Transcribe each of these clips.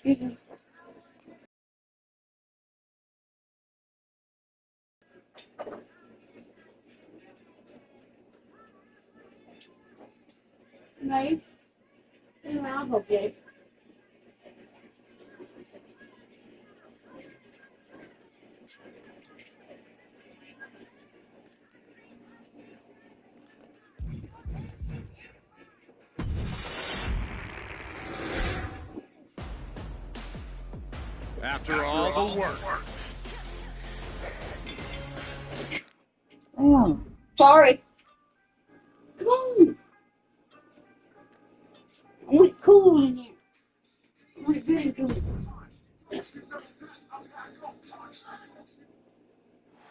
Mhm. Right? Anyway, I'll go get it. After all the work. Sorry. Come on. I want it cool in here. I want it good and cool.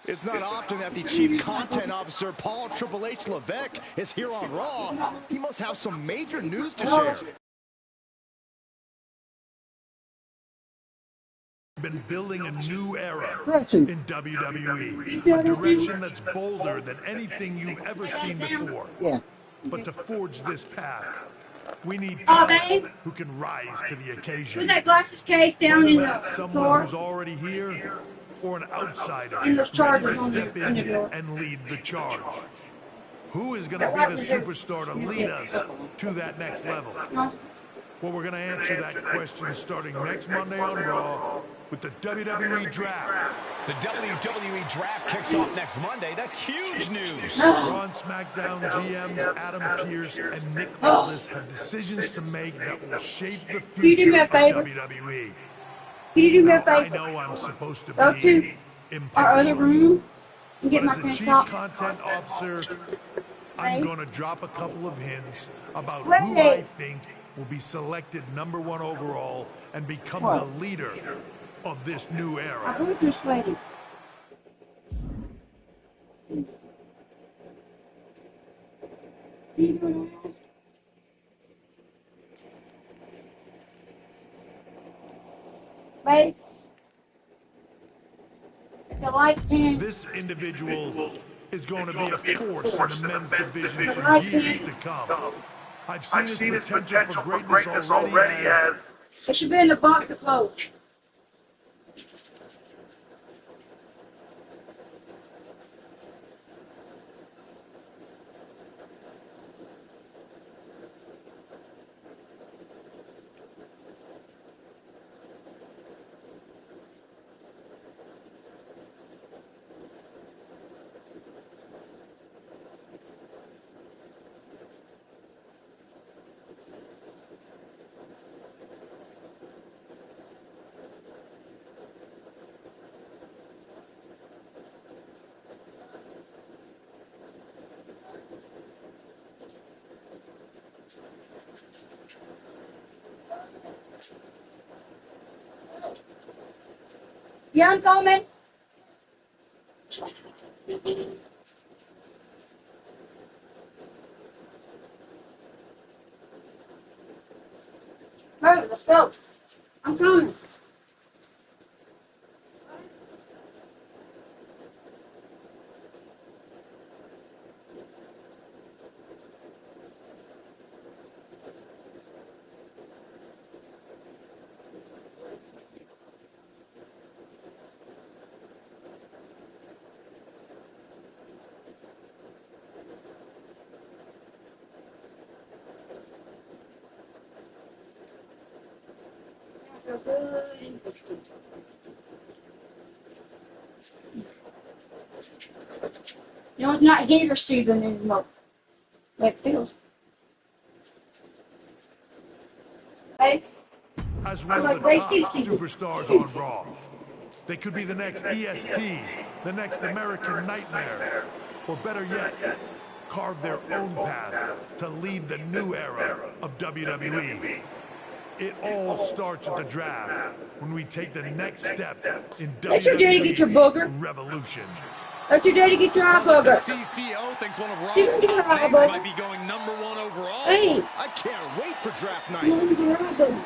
It's not often that the Chief Content Officer, Paul Triple H Levesque, is here on Raw. He must have some major news to share. Been building a new era in WWE, a direction that's bolder than anything you've ever seen before. Yeah. But to forge this path, we need Oh, talent babe. who can rise to the occasion. Put that glasses case down Whether in that's the someone floor. who's already here or an outsider And those ready chargers to on step the in door. and lead the charge. Who is going to be the superstar to lead us to that next level? Well, we're going to answer that question starting next Monday on Raw with the WWE Draft. The WWE Draft kicks off next Monday. That's huge news. Raw and SmackDown GMs Adam Pearce and Nick Aldis have decisions to make that will shape the you do me future a of favor? WWE. Can you do me a Now, I favor? know I'm supposed to Go be to our other impartial, room and get but my as a pants chief top. content officer, I'm Babe. going to drop a couple of hints about Sweat who I it. think will be selected #1 overall and become What? the leader of this new I era. heard you're sweating. Babe, if the light can. This individual is going to be a force in the men's division The for light years can. to come. I've seen his potential for greatness already as It should be in the box of clothes. Yeah, I'm coming. Hurry, let's go. I'm coming. You know, it's not heater season anymore. Like it feels. Hey, as one of like the they top see. superstars on Raw. They could be the next EST, the next American Nightmare, or better yet, carve their own path to lead the new era of WWE. It all starts at the draft when we take the next step in Let your daddy get your WWE's booger. revolution. Let your daddy get your eye Sounds like the booger. CCO thinks one of Did Raw's you get your top eye names booger? might be going #1 overall. Hey, I can't wait for draft night. let me get your eye booger.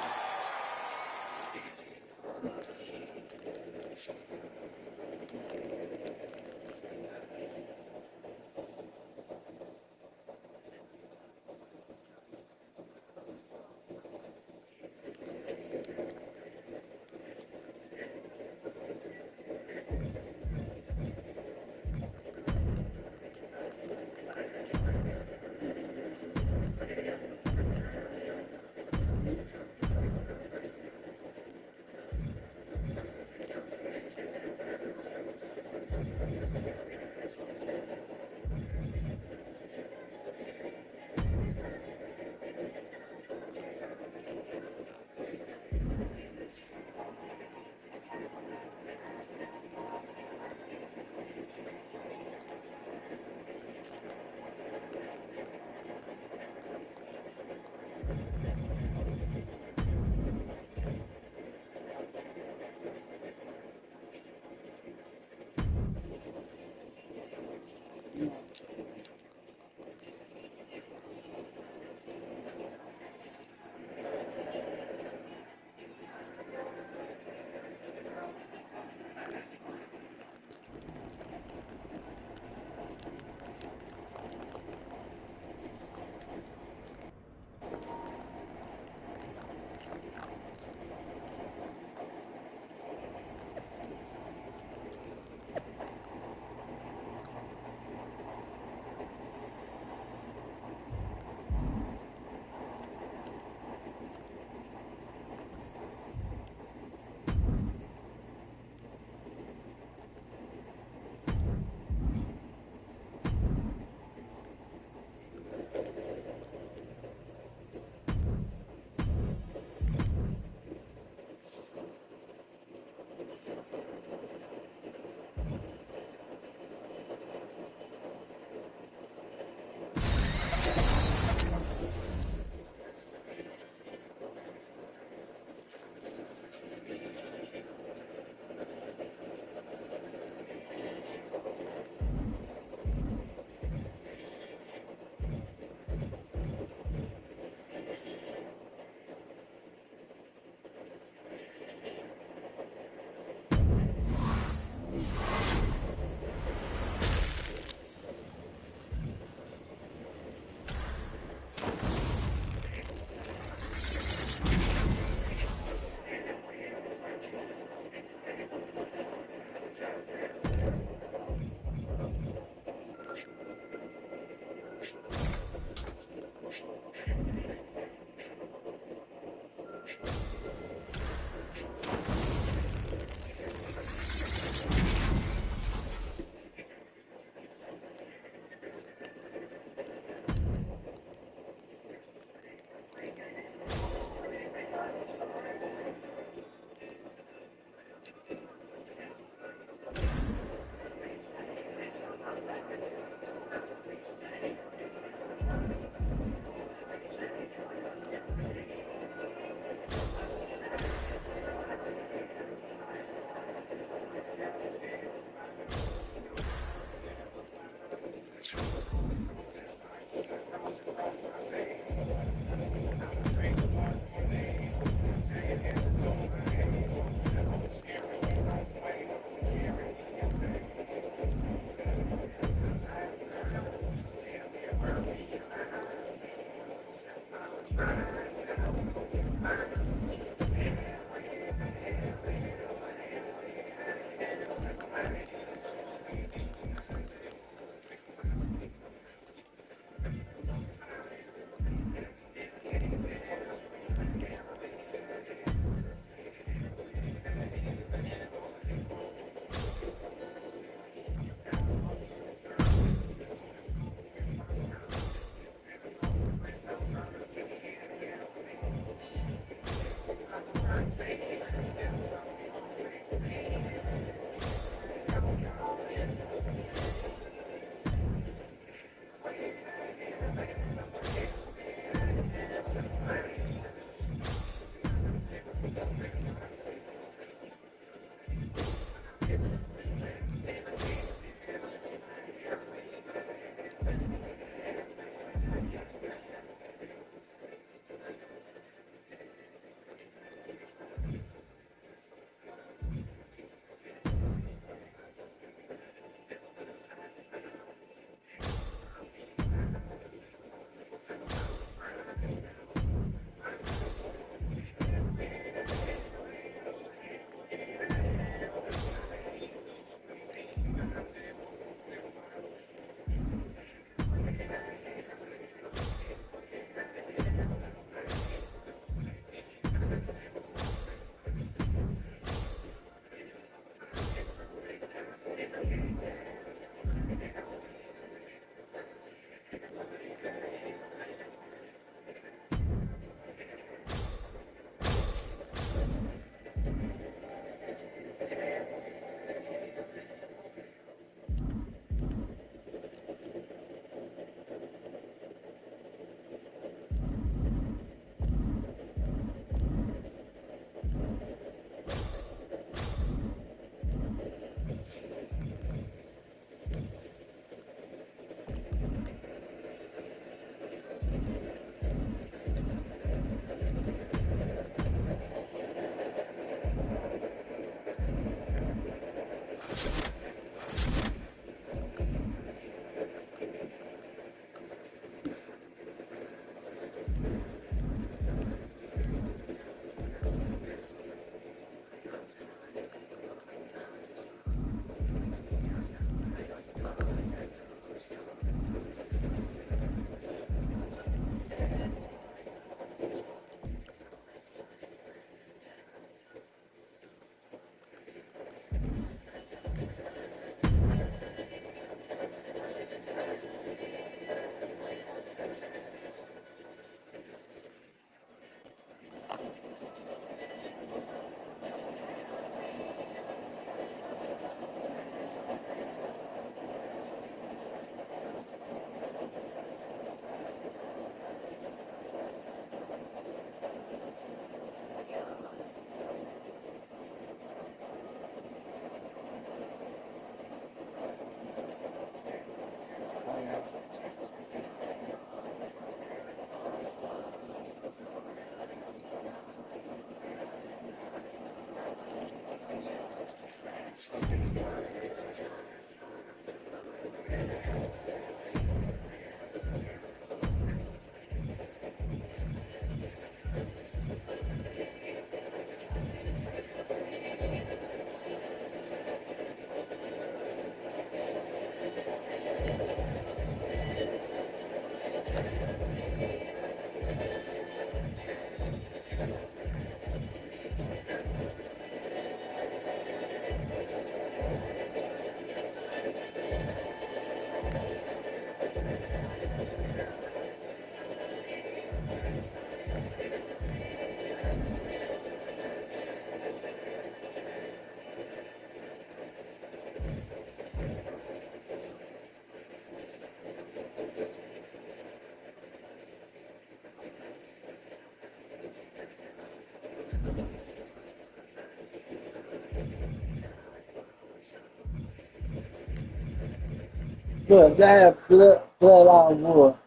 Look, they have bloodline war.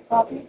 Copy.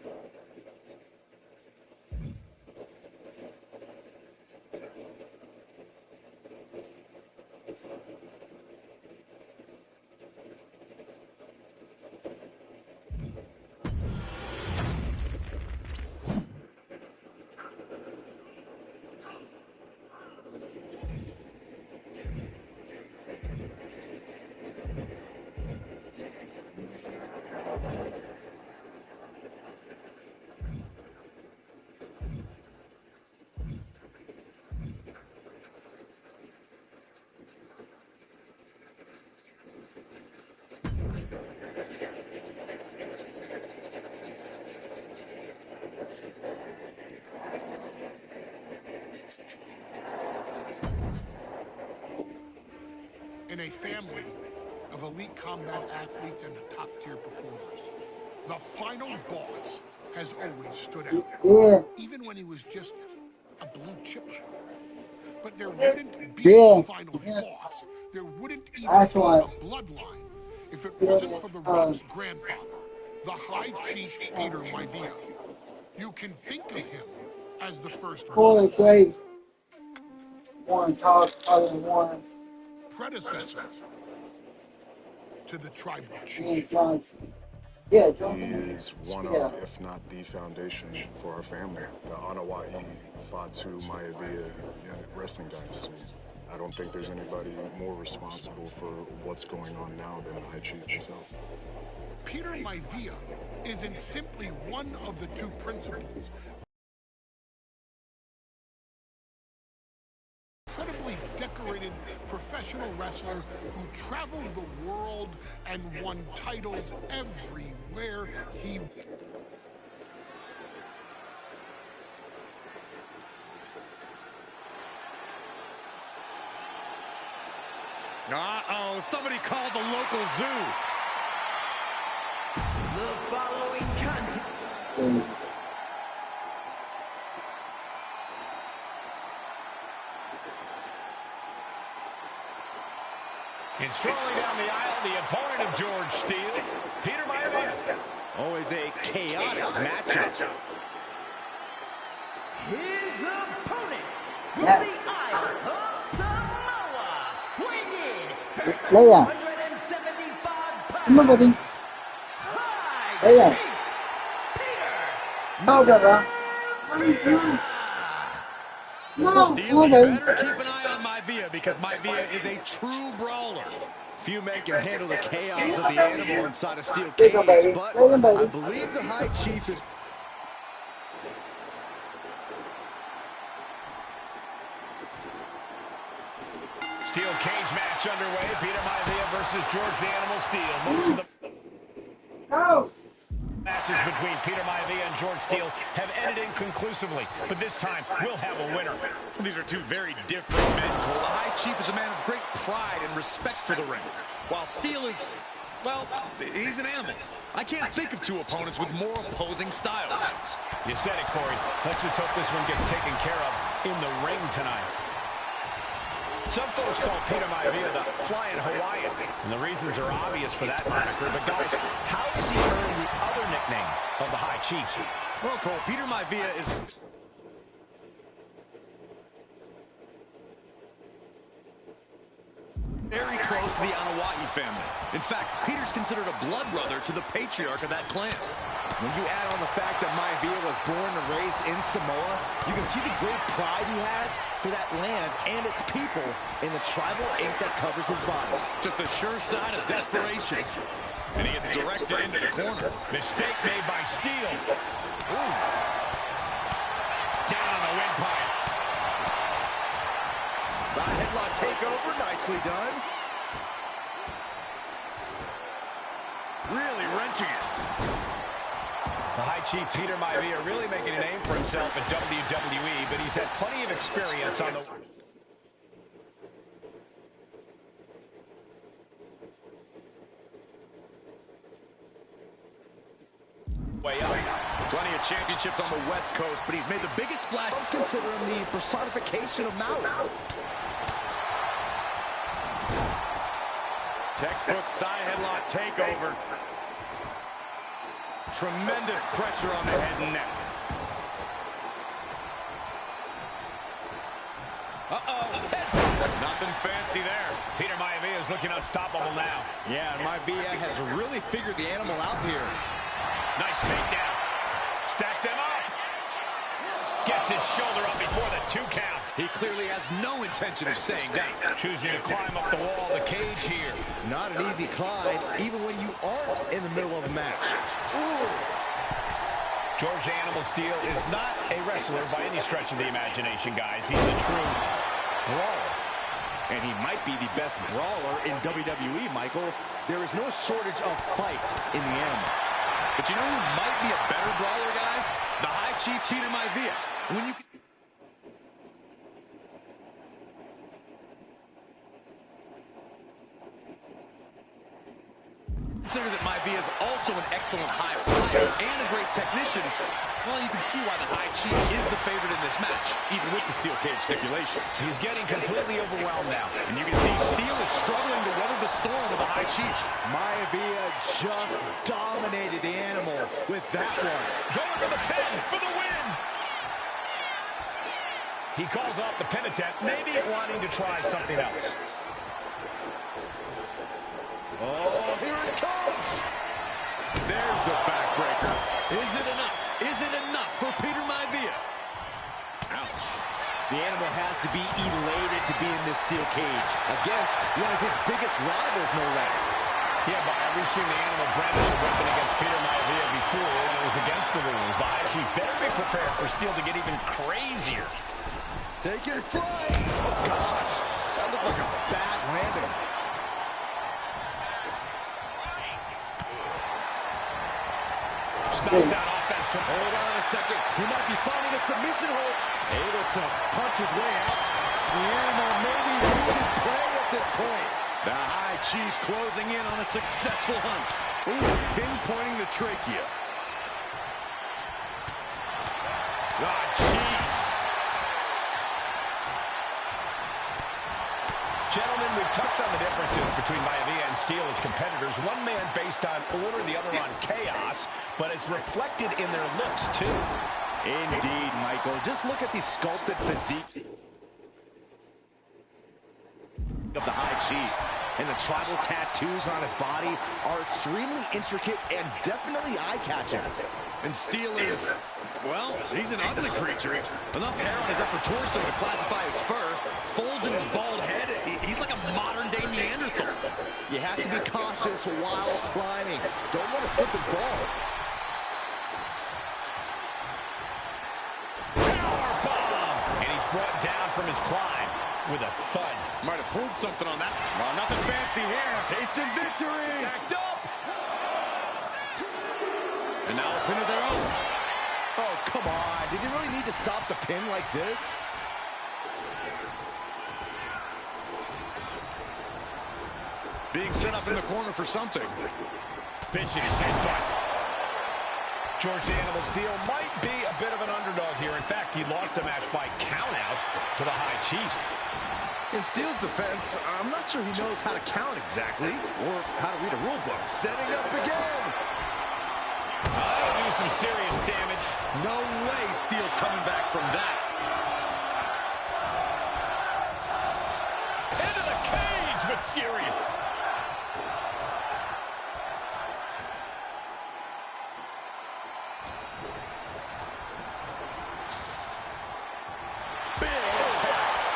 In a family of elite combat athletes and top-tier performers, the final boss has always stood out, Yeah, even when he was just a blue chipper. But there wouldn't be a yeah, final yeah. boss. There wouldn't even That's be why. a bloodline if it wasn't for The Rock's grandfather, the High Chief Peter Maivia. You can think of him as the first Fully boss, great. One talk, other than one. predecessor to the tribal And chief. Johnson. Yeah, He Johnson. is one Yeah. of, if not the foundation for our family. The Wwe2k25 wrestling dynasty. I don't think there's anybody more responsible for what's going on now than the High Chief himself. Peter Maivia isn't simply one of the two principals. Incredibly decorated professional wrestler who traveled the world and won titles everywhere he went. Uh-oh, somebody called the local zoo. The following contest. And strolling down the aisle, the opponent of George Steele, Peter Maivia. Always a chaotic matchup. His opponent from Yeah. the Isle of Samoa, weighing in at Leia. 275 Come on, buddy. pounds, High Leia. Chief Peter No, brother. No. Steele, you better keep an eye on Maivia because Maivia is a true brawler. Few men can handle the chaos of the animal inside a steel Take cage, him, baby. but Take him, baby. I believe the High Chief is... Steel cage match underway. Peter Maivia versus George the Animal Steele. Most of the No. matches between Peter Maivia and George Steele have ended inconclusively, but this time we'll have a winner. These are two very different men, Cole. The High Chief is a man of great pride and respect for the ring, while Steele is, well, he's an animal. I can't think of two opponents with more opposing styles. You said it, Corey. Let's just hope this one gets taken care of in the ring tonight. Some folks call Peter Maivia the Flying Hawaiian, and the reasons are obvious for that moniker. But guys, how does he earn the other nickname of the High Chief? Well, Cole, Peter Maivia is... very close to the Anawa'i family. In fact, Peter's considered a blood brother to the patriarch of that clan. When you add on the fact that Maivia was born and raised in Samoa, you can see the great pride he has for that land and its people in the tribal ink that covers his body. Just a sure sign of desperation. And he gets directed into the corner. Mistake made by Steele. Ooh. Down on the windpipe. Side headlock takeover, nicely done. Really wrenching it. The High Chief Peter Maivia really making a name for himself in WWE, but he's had plenty of experience on the way up. Plenty of championships on the West Coast, but he's made the biggest splash. Some consider him the personification of Maui. Textbook side headlock takeover. Tremendous pressure on the head and neck. Nothing fancy there. Peter Maivia is looking unstoppable now. Yeah, and Maivia has really figured the animal out here. Nice takedown. Stack them up. Gets his shoulder up before the 2 count. He clearly has no intention of staying down. Choosing to climb up the wall of the cage here. Not an easy climb, even when you aren't in the middle of a match. Ooh. George Animal Steel is not a wrestler by any stretch of the imagination, guys. He's a true brawler. And he might be the best brawler in WWE, Michael. There is no shortage of fight in the animal. But you know who might be a better brawler, guys? The High Chief, Peter Maivia. When you consider that Maivia is also an excellent high flyer and a great technician, well, you can see why the High Chief is the favorite in this match, even with the steel cage stipulation. He's getting completely overwhelmed now. And you can see Steel is struggling to weather the storm of the High Chief. Maivia just dominated the animal with that one. Going for the pin for the win. He calls off the pin attempt, maybe wanting to try something else. Oh, here it comes. There's the backbreaker. Is it enough? Is it enough for Peter Maivia? Ouch. The animal has to be elated to be in this steel cage against one of his biggest rivals, no less. Yeah, but we've seen the animal brandish a weapon against Peter Maivia before when it was against the rules. The High Chief better be prepared for Steel to get even crazier. Taking flight. Oh, gosh. That looked like a bad landing. Stops that offense. Hold on a second. He might be finding a submission hold. Able to punch his way out. The animal may be wounded prey at this point. The High Chief closing in on a successful hunt. Ooh, pinpointing the trachea. Oh, jeez. Gentlemen, we've touched on the differences between Maivia and Steel as competitors. One man based on order, the other on chaos, but it's reflected in their looks, too. Indeed, Michael. Just look at the sculpted physique of the High Chief. And the tribal tattoos on his body are extremely intricate and definitely eye-catching. And Steel is, well, he's an ugly creature. Enough hair on his upper torso to classify as fur. Folds in his bald head. He's like a modern-day Neanderthal. You have to be cautious while climbing. Don't want to slip and fall. Powerbomb! And he's brought down from his climb with a thud. Might have pulled something on that. Well, nothing fancy here. Tasting victory. Backed up. And now a pin of their own. Oh, come on. Did you really need to stop the pin like this? Being set up in the corner for something. Fishing his head start. George the Animal Steel might be a bit of an underdog here. In fact, he lost a match by countout to the High Chief. In Steel's defense, I'm not sure he knows how to count exactly or how to read a rule book. Setting up again. That'll do some serious damage. No way Steel's coming back from that. Into the cage with fury.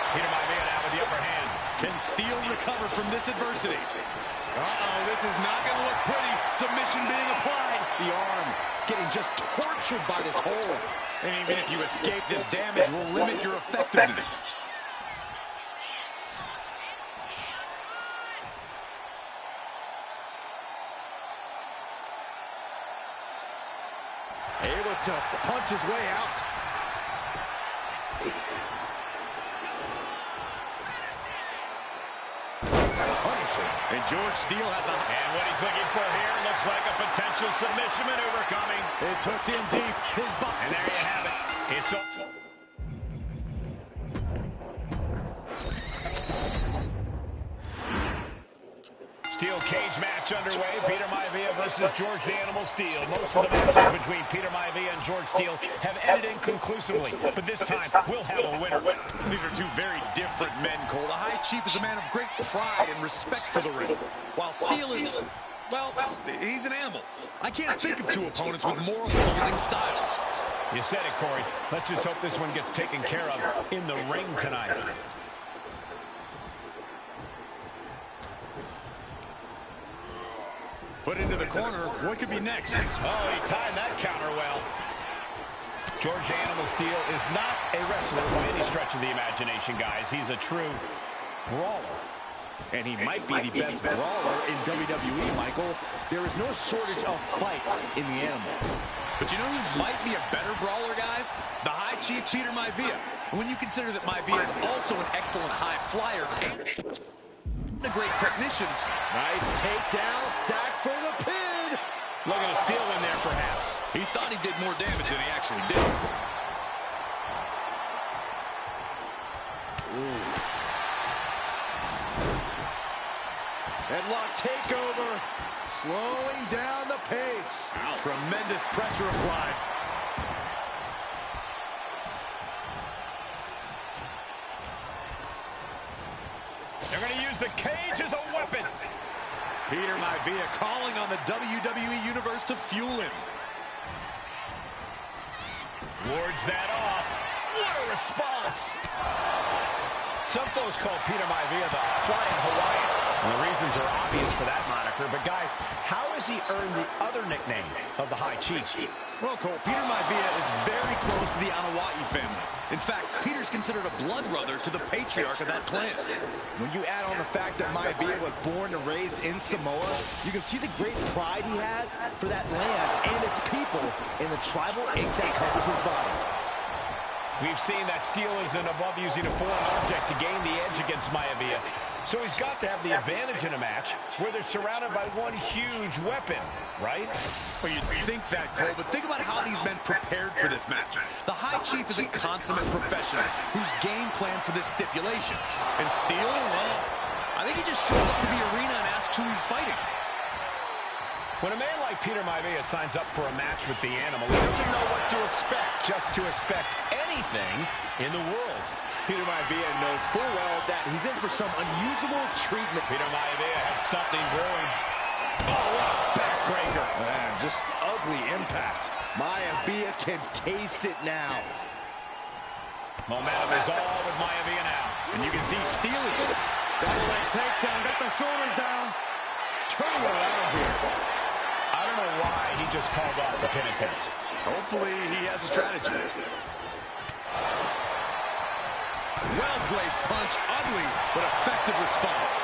Peter Maivia now with the upper hand. Can Steel recover from this adversity? Uh-oh, this is not going to look pretty. Submission being applied. The arm getting just tortured by this hold. And even if you escape, this damage will limit your effectiveness. Able to punch his way out. Punishing. And George Steele has the... And what he's looking for here looks like a potential submission maneuver coming. It's hooked in deep. His body. And there you have it. It's Steel cage match underway. Peter Maivia versus George the Animal Steele. Most of the matches between Peter Maivia and George Steele have ended inconclusively, but this time we'll have a winner. These are two very different men, Cole. The High Chief is a man of great pride and respect for the ring, while Steele is, well, he's an animal. I can't think of two opponents with more opposing styles. You said it, Corey. Let's just hope this one gets taken care of in the ring tonight. Put into the corner. What could be next? Oh, he timed that counter well. George Animal Steele is not a wrestler by any stretch of the imagination, guys. He's a true brawler. And he might be the best brawler in WWE, Michael. There is no shortage of fight in the animal. But you know who might be a better brawler, guys? The High Chief, Peter Maivia. And when you consider that Maivia is also an excellent high flyer and a great technician. Nice takedown, stack for the pin. Looking to steal in there, perhaps. He thought he did more damage than he actually did. Ooh. Headlock takeover, slowing down the pace. Tremendous pressure applied. They're going to use the cage as a weapon. Peter Maivia calling on the WWE Universe to fuel him. Wards that off. What a response. Some folks call Peter Maivia the Flying Hawaiian. And the reasons are obvious for that moniker. But, guys, how has he earned the other nickname of the High Chief? Well, Cole, Peter Maivia is very close to the Anawa'i family. In fact, Peter's considered a blood brother to the patriarch of that clan. When you add on the fact that Maivia was born and raised in Samoa, you can see the great pride he has for that land and its people in the tribal ink that covers his body. We've seen that Steele isn't above using a foreign object to gain the edge against Maivia. So he's got to have the advantage in a match where they're surrounded by one huge weapon, right? Well, you'd think that, Cole, but think about how these men prepared for this match. The High Chief is a consummate professional who's game planned for this stipulation. And Steele, well, I think he just shows up to the arena and asks who he's fighting. When a man like Peter Maivia signs up for a match with the animal, he doesn't know what to expect, just to expect anything in the world. Peter Maivia knows full well that he's in for some unusual treatment. Peter Maivia has something brewing. Oh, what a backbreaker. Man, just ugly impact. Maivia can taste it now. Momentum is all with Maivia now. And you can see Steele is... Double leg takedown, got the shoulders down. Turning around here. I don't know why he just called off the pin attempt. Hopefully he has a strategy. Well-placed punch, ugly, but effective response.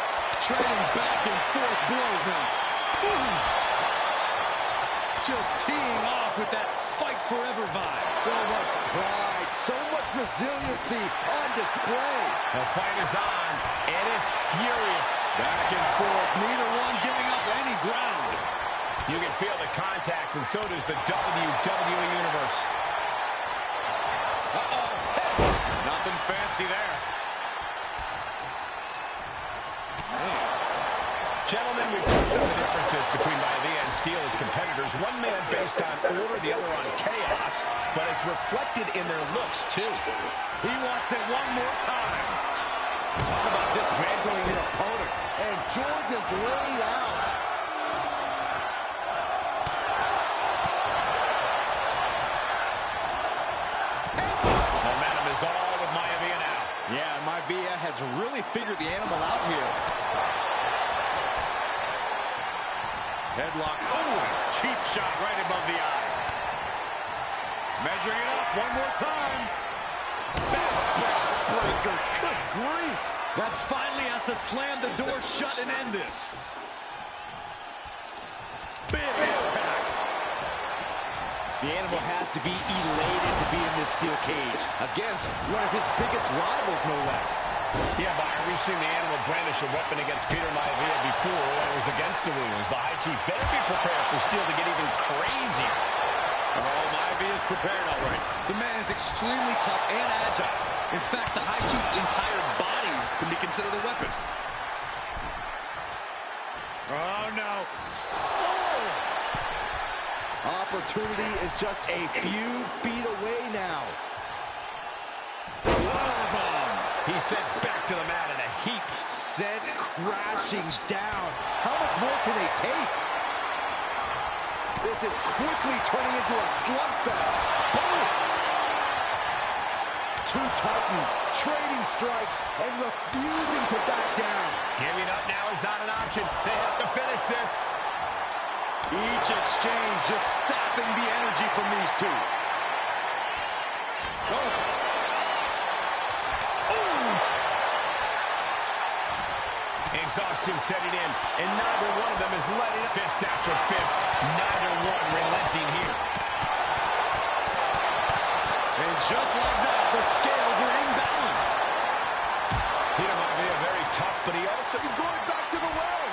Trading back and forth blows now. Ooh. Just teeing off with that fight forever vibe. So much pride, so much resiliency on display. The fight is on, and it's furious. Back and forth, neither one giving up any ground. You can feel the contact, and so does the WWE Universe. Uh-oh. Nothing fancy there. Gentlemen, we've touched on the differences between Maivia and Steele as competitors. One man based on order, the other on chaos, but it's reflected in their looks, too. He wants it one more time. Talk about dismantling your opponent. And George is laid out. Momentum is all with Maivia now. Yeah, Maivia has really figured the animal out here. Headlock. Oh, cheap shot right above the eye. Measuring it up one more time. Backbreaker. Good grief. That finally has to slam the door shut and end this. Big impact. The animal has to be elated to be in this steel cage against one of his biggest rivals, no less. Yeah, Byron, we've seen the animal brandish a weapon against Peter Maivia before when it was against the rules. The High Chief better be prepared for Steel to get even crazier. Oh, Maivia's prepared all right. The man is extremely tough and agile. In fact, the High Chief's entire body can be considered a weapon. Oh, no. Opportunity is just a few feet away now. Powerbomb. He's sent back to the mat in a heap. Sent crashing down. How much more can they take? This is quickly turning into a slugfest. Boom! Two titans trading strikes and refusing to back down. Giving up now is not an option. They have to finish this. Each exchange just sapping the energy from these two. Oh. Exhaustion setting in, and neither one of them is letting up. Fist after fist, neither one relenting here. And just like that, the scales are imbalanced. Peter Maivia very tough, but he also He's going back to the well.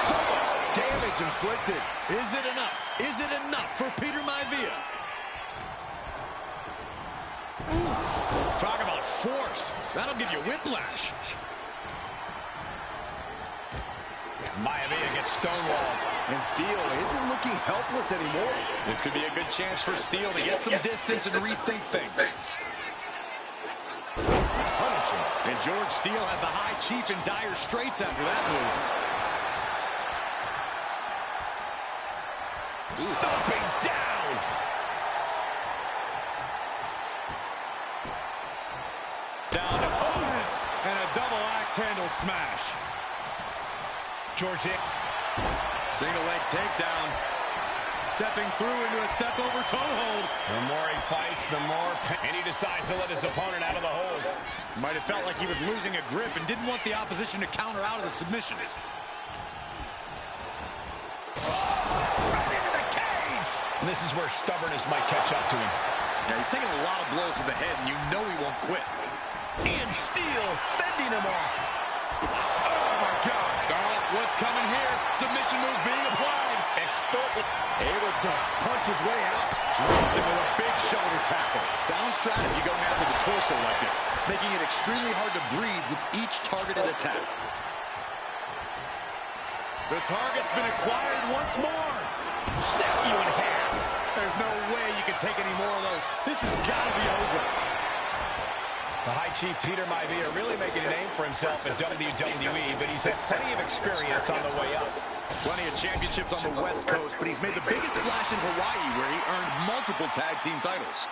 So much damage inflicted. Is it enough? Is it enough for Peter Maivia? Talk about force. That'll give you whiplash. Maivia gets stonewalled. And Steel isn't looking helpless anymore. This could be a good chance for Steel to get some distance and rethink things. Punishing. And George Steele has the High Chief in dire straits after that move. Stomping down. Down to opponent. And a double axe handle smash. George hit. Single leg takedown. Stepping through into a step over toe hold. The more he fights, the more pain. And he decides to let his opponent out of the hold. Might have felt like he was losing a grip and didn't want the opposition to counter out of the submission. Right into the cage. And this is where stubbornness might catch up to him. Yeah, he's taking a lot of blows to the head, and you know he won't quit. And Steel fending him off. Oh, my God. What's coming here? Submission move being applied. Expert. Able to punch his way out. Dropped him with a big shoulder tackle. Sound strategy going after the torso like this, making it extremely hard to breathe with each targeted attack. The target's been acquired once more. Snap you in half. There's no way you can take any more of those. This has got to be over. The High Chief Peter Maivia really making a name for himself in WWE, but he's had plenty of experience on the way up. Plenty of championships on the West Coast, but he's made the biggest splash in Hawaii, where he earned multiple tag team titles.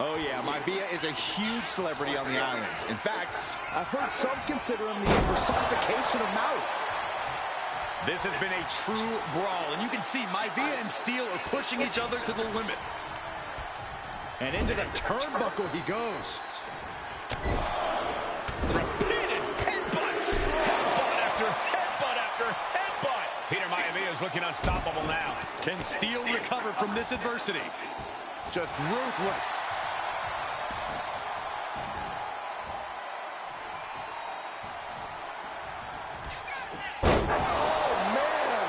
Oh, yeah, Maivia is a huge celebrity on the islands. In fact, I've heard some consider him the personification of Maui. This has been a true brawl, and you can see Maivia and Steel are pushing each other to the limit. And into the turnbuckle he goes. Repeated headbutts. Headbutt after headbutt after headbutt. Peter Maivia is looking unstoppable now. Can Steel recover from this adversity? Just ruthless. Oh, man.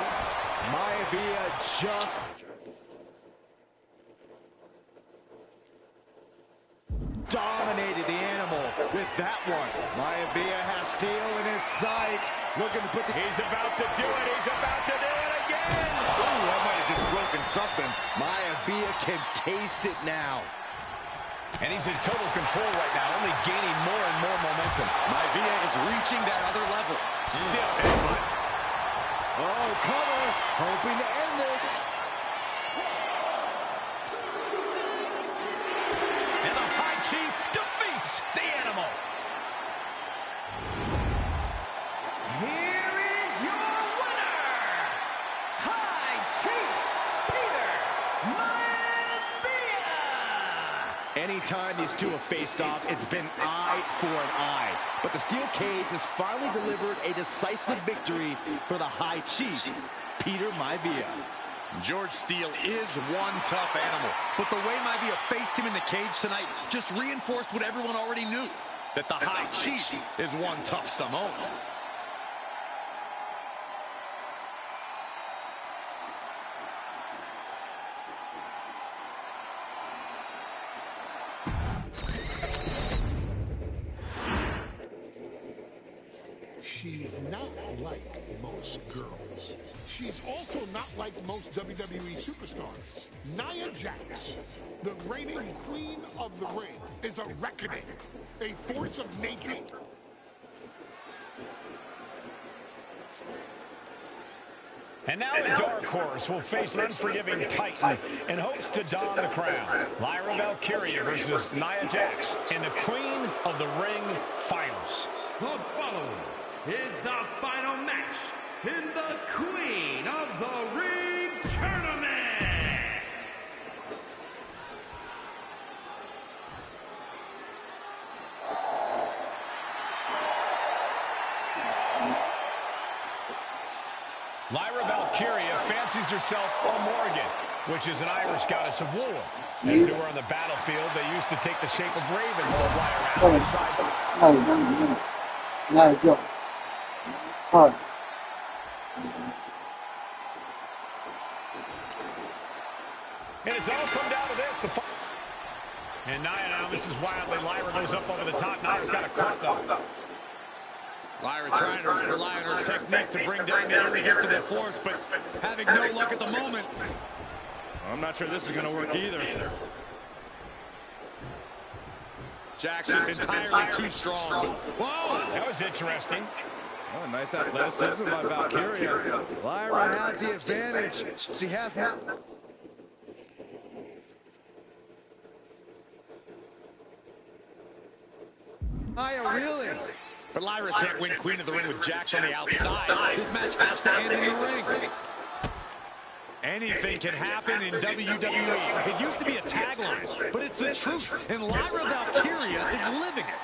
Maivia just... dominated the animal with that one. Maivia has Steel in his sights. Looking to put the... He's about to do it. He's about to do it again. Oh, that might have just broken something. Maivia can taste it now. And he's in total control right now, only gaining more and more momentum. Maivia is reaching that other level. Still headbutt. Oh, cover. Hoping to end this. And the High Chief defeats the animal. Here is your winner, High Chief Peter Maivia. Anytime these two have faced off, it's been eye for an eye. But the steel cage has finally delivered a decisive victory for the High Chief, Peter Maivia. George Steele is one tough animal, but the way Maivia faced him in the cage tonight just reinforced what everyone already knew, that the High Chief is one tough Samoan. She's not like most girls. She's also not like most WWE superstars. Nia Jax, the reigning queen of the ring, is a reckoning, a force of nature. And now the Dark Horse will face an unforgiving Titan in hopes to don the crown. Lyra Valkyria versus Nia Jax in the Queen of the Ring Finals. The following is the final match in the Queen of the Ring Tournament. Lyra Valkyria fancies herself a Morgan, which is an Irish goddess of war. As they were on the battlefield, they used to take the shape of ravens to fly around beside them. Now go. Hard. And it's all come down to this. And Nia now, this is wildly. Lyra goes up over the top. Nia's got a caught, though. Lyra trying to rely on her technique to bring down the irresistible force, but having no luck at the moment. I'm not sure this is going to work either. Jax just entirely too strong. Whoa! That was interesting. Oh, nice athleticism by Valkyria. Lyra has the advantage. She has no... Nia, really? But Lyra can't win Queen of the Ring with Jax on the outside. This match has to end in the ring. Anything can happen in WWE. It used to be a tagline, but it's the truth. And Lyra Valkyria is living it.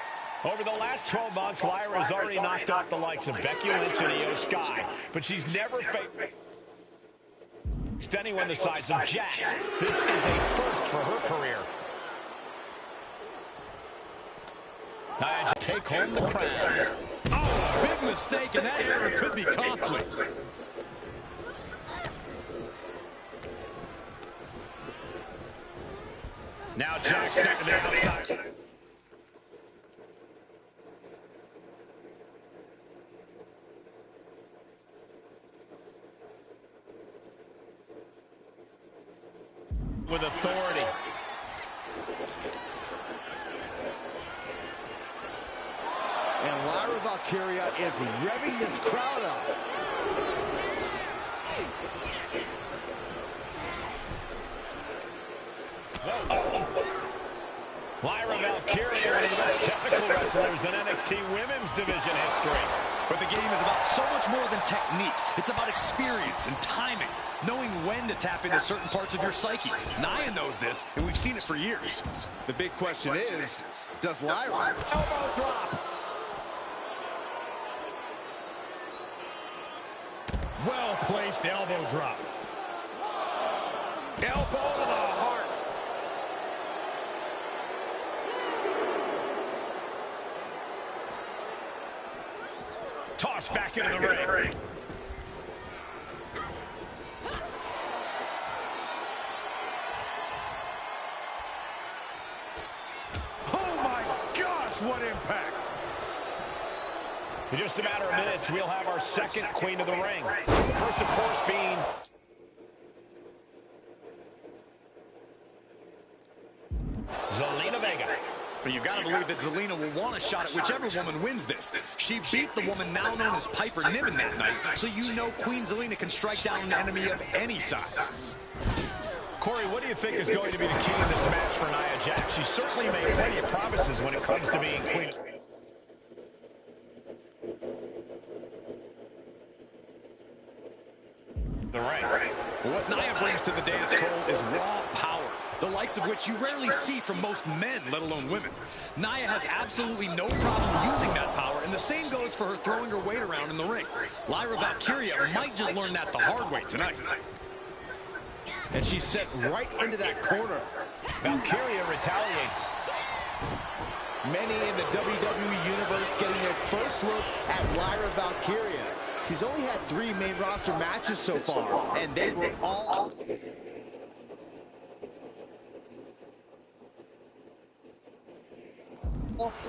Over the last 12 months, Lyra has already knocked off the likes of Becky Lynch and Io Sky, but she's never faced anyone the size of Jax. This is a first for her career. Nia, take home the crown. Oh, big mistake, and that error could be costly. Now Jax set to the outside. With authority. And Lyra Valkyria is revving this crowd up. Lyra Valkyria, one of the most technical wrestlers in NXT Women's Division history. But the game is about so much more than technique. It's about experience and timing, knowing when to tap into certain parts of your psyche. Nia knows this, and we've seen it for years. The big question is, does Lyra elbow drop? Well-placed elbow drop. Elbow to the heart. Tossed back into the ring. Oh my gosh, what impact! In just a matter of minutes, we'll have our second Queen of the Ring. The first, of course, being Zelina Vega. But you've got to believe that Zelina will want a shot at whichever woman wins this. She beat the woman now known as Piper Niven that night, so you know Queen Zelina can strike down an enemy of any size. Corey, what do you think is going to be the key in this match for Nia Jax? She certainly made plenty of promises when it comes to being Queen. The ring. What Nia brings to the dance, Cole, is raw power, the likes of which you rarely see from most men, let alone women. Nia has absolutely no problem using that power, and the same goes for her throwing her weight around in the ring. Lyra Valkyria might just learn that the hard way tonight. And she's set right into that corner. Valkyria retaliates. Many in the WWE Universe getting their first look at Lyra Valkyria. She's only had 3 main roster matches so far, and they were all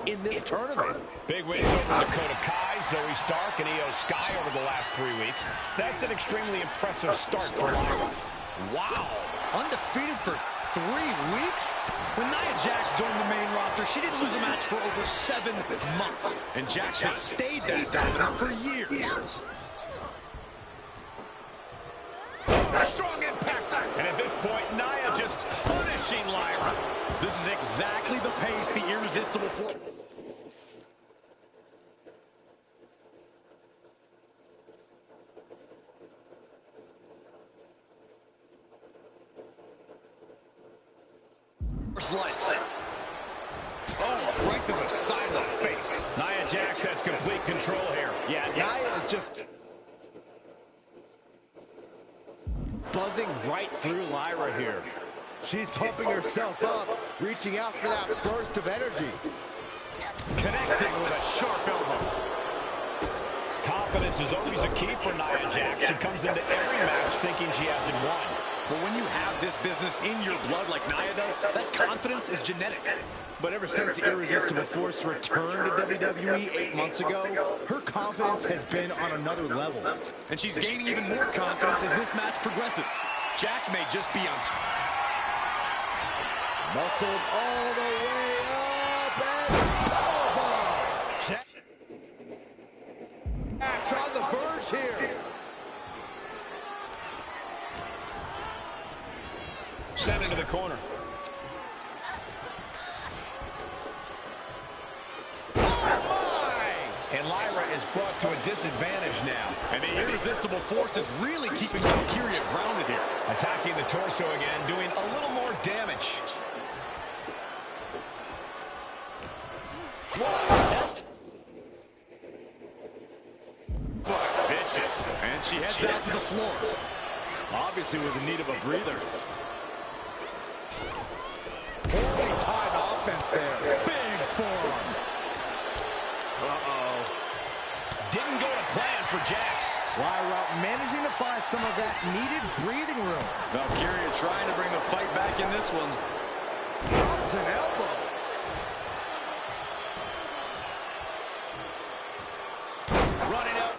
in this tournament. Big wins over Dakota Kai, Zoe Stark, and Io Sky over the last 3 weeks. That's an extremely impressive start for Lyra. Wow, undefeated for 3 weeks? When Nia Jax joined the main roster, she didn't lose a match for over 7 months. And Jax has stayed that dominant for years. Strong impact. And at this point, Nia just punishing Lyra. This is exactly the pace the Irresistible Force. Likes. Oh, right to the side of the face. Nia Jax has complete control here. Yeah, Nia is just buzzing right through Lyra here. She's pumping herself up, reaching out for that burst of energy. Connecting with a sharp elbow. Confidence is always a key for Nia Jax. She comes into every match thinking she hasn't won. But when you have this business in your blood like Nia does, that confidence is genetic. But ever since the Irresistible Force returned to WWE 8 months ago, her confidence has been on another level. And she's gaining even more confidence as this match progresses. Jax may just be unstoppable. Muscled all the way up and over. Jax on the verge here. Sent into the corner. And Lyra is brought to a disadvantage now. And the Irresistible Force is really keeping Valkyria grounded here. Attacking the torso again, doing a little more damage. Vicious. And she heads out to the floor. Obviously was in need of a breather. Poorly timed offense there. Big forearm. Uh-oh. Didn't go to plan for Jax. Lyra managing to find some of that needed breathing room. Valkyria trying to bring the fight back in this one. Drops an elbow. Running up.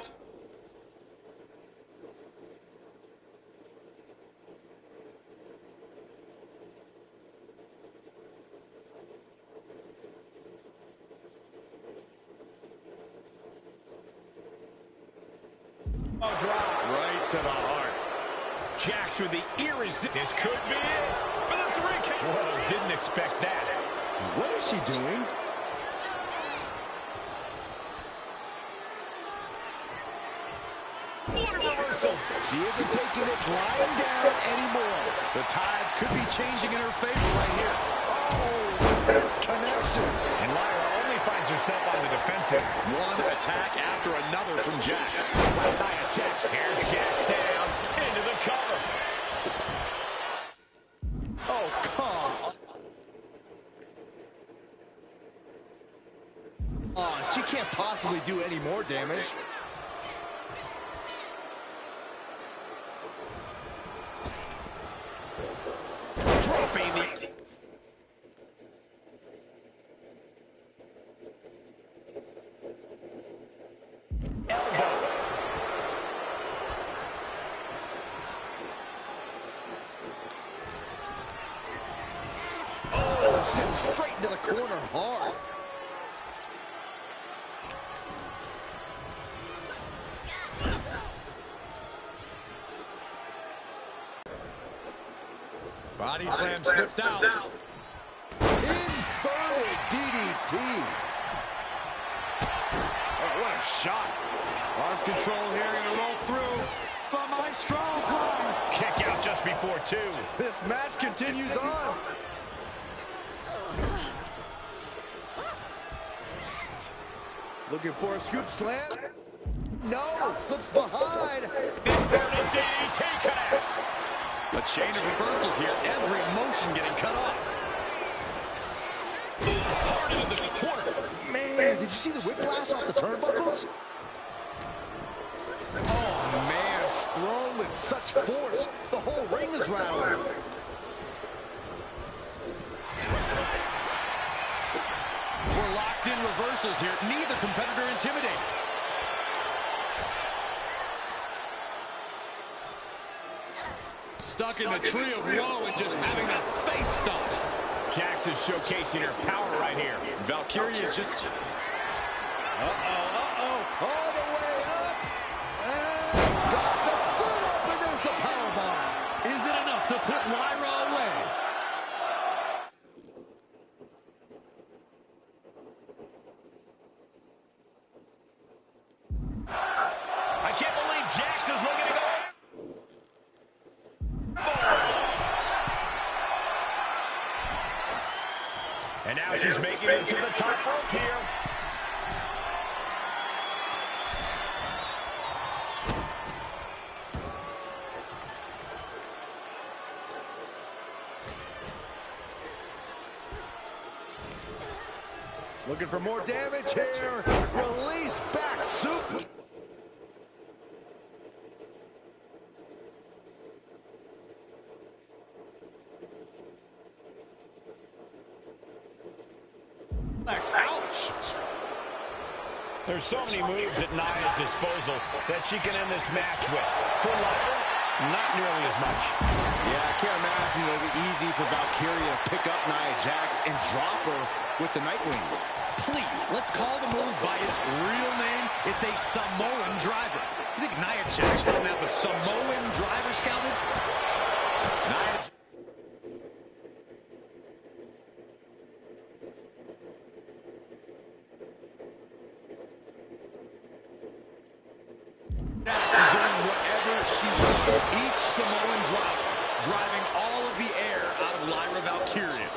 Oh, drop. Right to the heart. Jax with the irresistible. This could be it for the 3 count. Whoa, didn't expect that. What is she doing? What a reversal. She isn't taking this lying down anymore. The tides could be changing in her favor right here. Oh, missed connection. And Lyra only finds herself on the defensive. One attack after another from Jax. Nia Jax. Here's Jax down into the cover. Oh, come on. She can't possibly do any more damage. Dropping the... Elbow. Oh, sent straight into the corner hard. Body slam slipped out. Inverted DDT. Oh, what a shot. Arm control here, gonna roll through. The Maestro climb. Kick out just before 2. This match continues on. Looking for a scoop slam. No, slips behind. Inverted DDT connects. A chain of reversals here. Every motion getting cut off. Hard into the corner. Man, did you see the whiplash off the turnbuckles? Oh, man, thrown with such force. The whole ring is rattled. We're locked in reversals here. Neither competitor intimidated. Stuck in the tree of woe and just having that face stomped. Jax is showcasing her power right here. Valkyria is just... All the way up. And got the sit up, and there's the powerbomb. Is it enough to put Lyra away? I can't believe Jax is looking to go. And now she's making it to the top rope here. Looking for more damage here. Release back soup. Ouch! There's so many moves at Nia's disposal that she can end this match with. For Lyra, not nearly as much. Yeah, I can't imagine it'll be easy for Valkyria to pick up Nia Jax and drop her with the Nightwing. Please, let's call the move by its real name. It's a Samoan driver. You think Nia Jax doesn't have the Samoan driver scouted? Nia... Jax is doing whatever she wants. Each Samoan drop driving all of the air out of Lyra Valkyria.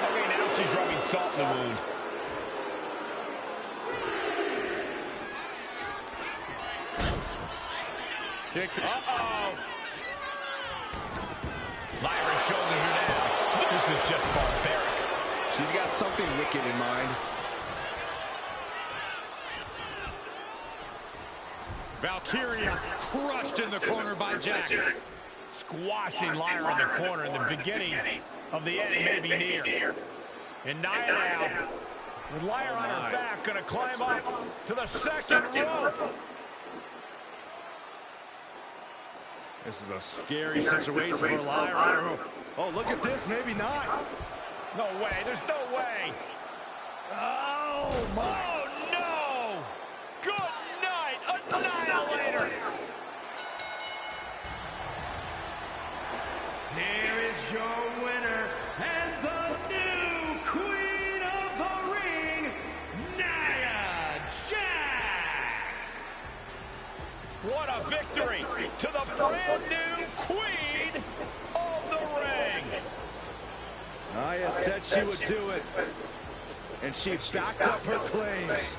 Okay, now she's rubbing salt in the wound. Uh-oh. Lyra shouldering her down. This is just barbaric. She's got something wicked in mind. Valkyria crushed in the corner by Jax. Squashing Lyra in the corner, and the beginning of the end may be near. And Nia now, with Lyra on her back, going to climb up to the second rope. This is a scary situation for Lyra. Oh, look at this. Maybe not. No way. There's no way. Oh, my. Oh, no. Good night. Annihilator. Here is your winner and the new Queen of the Ring, Nia Jax. What a victory to the brand new Queen of the Ring. Nia said she would do it, and she backed up her claims.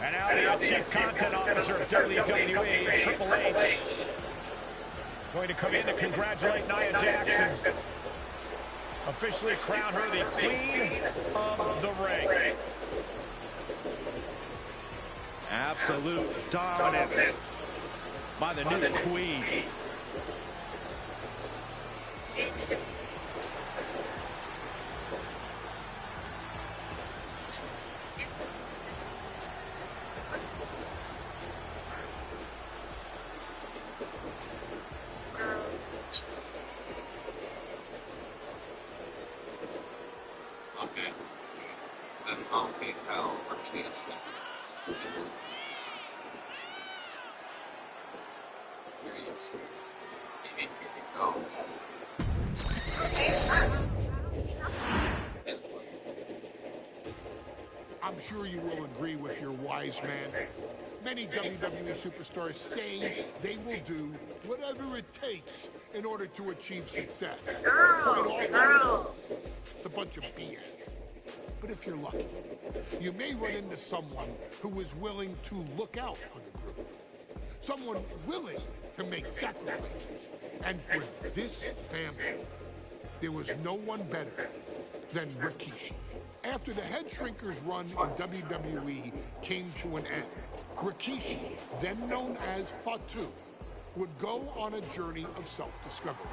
And now the Chief Content Officer of WWE, Triple H, going to come in to congratulate Nia Jax and officially crown her the Queen of the Ring. Absolute dominance by the new queen. Okay. Then I'll pay Cal a chance to curious. Maybe we can go. I'm sure you will agree with your wise man. Many WWE superstars say they will do whatever it takes in order to achieve success. Quite often, it's a bunch of BS. But if you're lucky, you may run into someone who is willing to look out for the group. Someone willing to make sacrifices. And for this family, there was no one better than Rikishi. After the Head Shrinkers run in WWE came to an end, Rikishi, then known as Fatu, would go on a journey of self-discovery.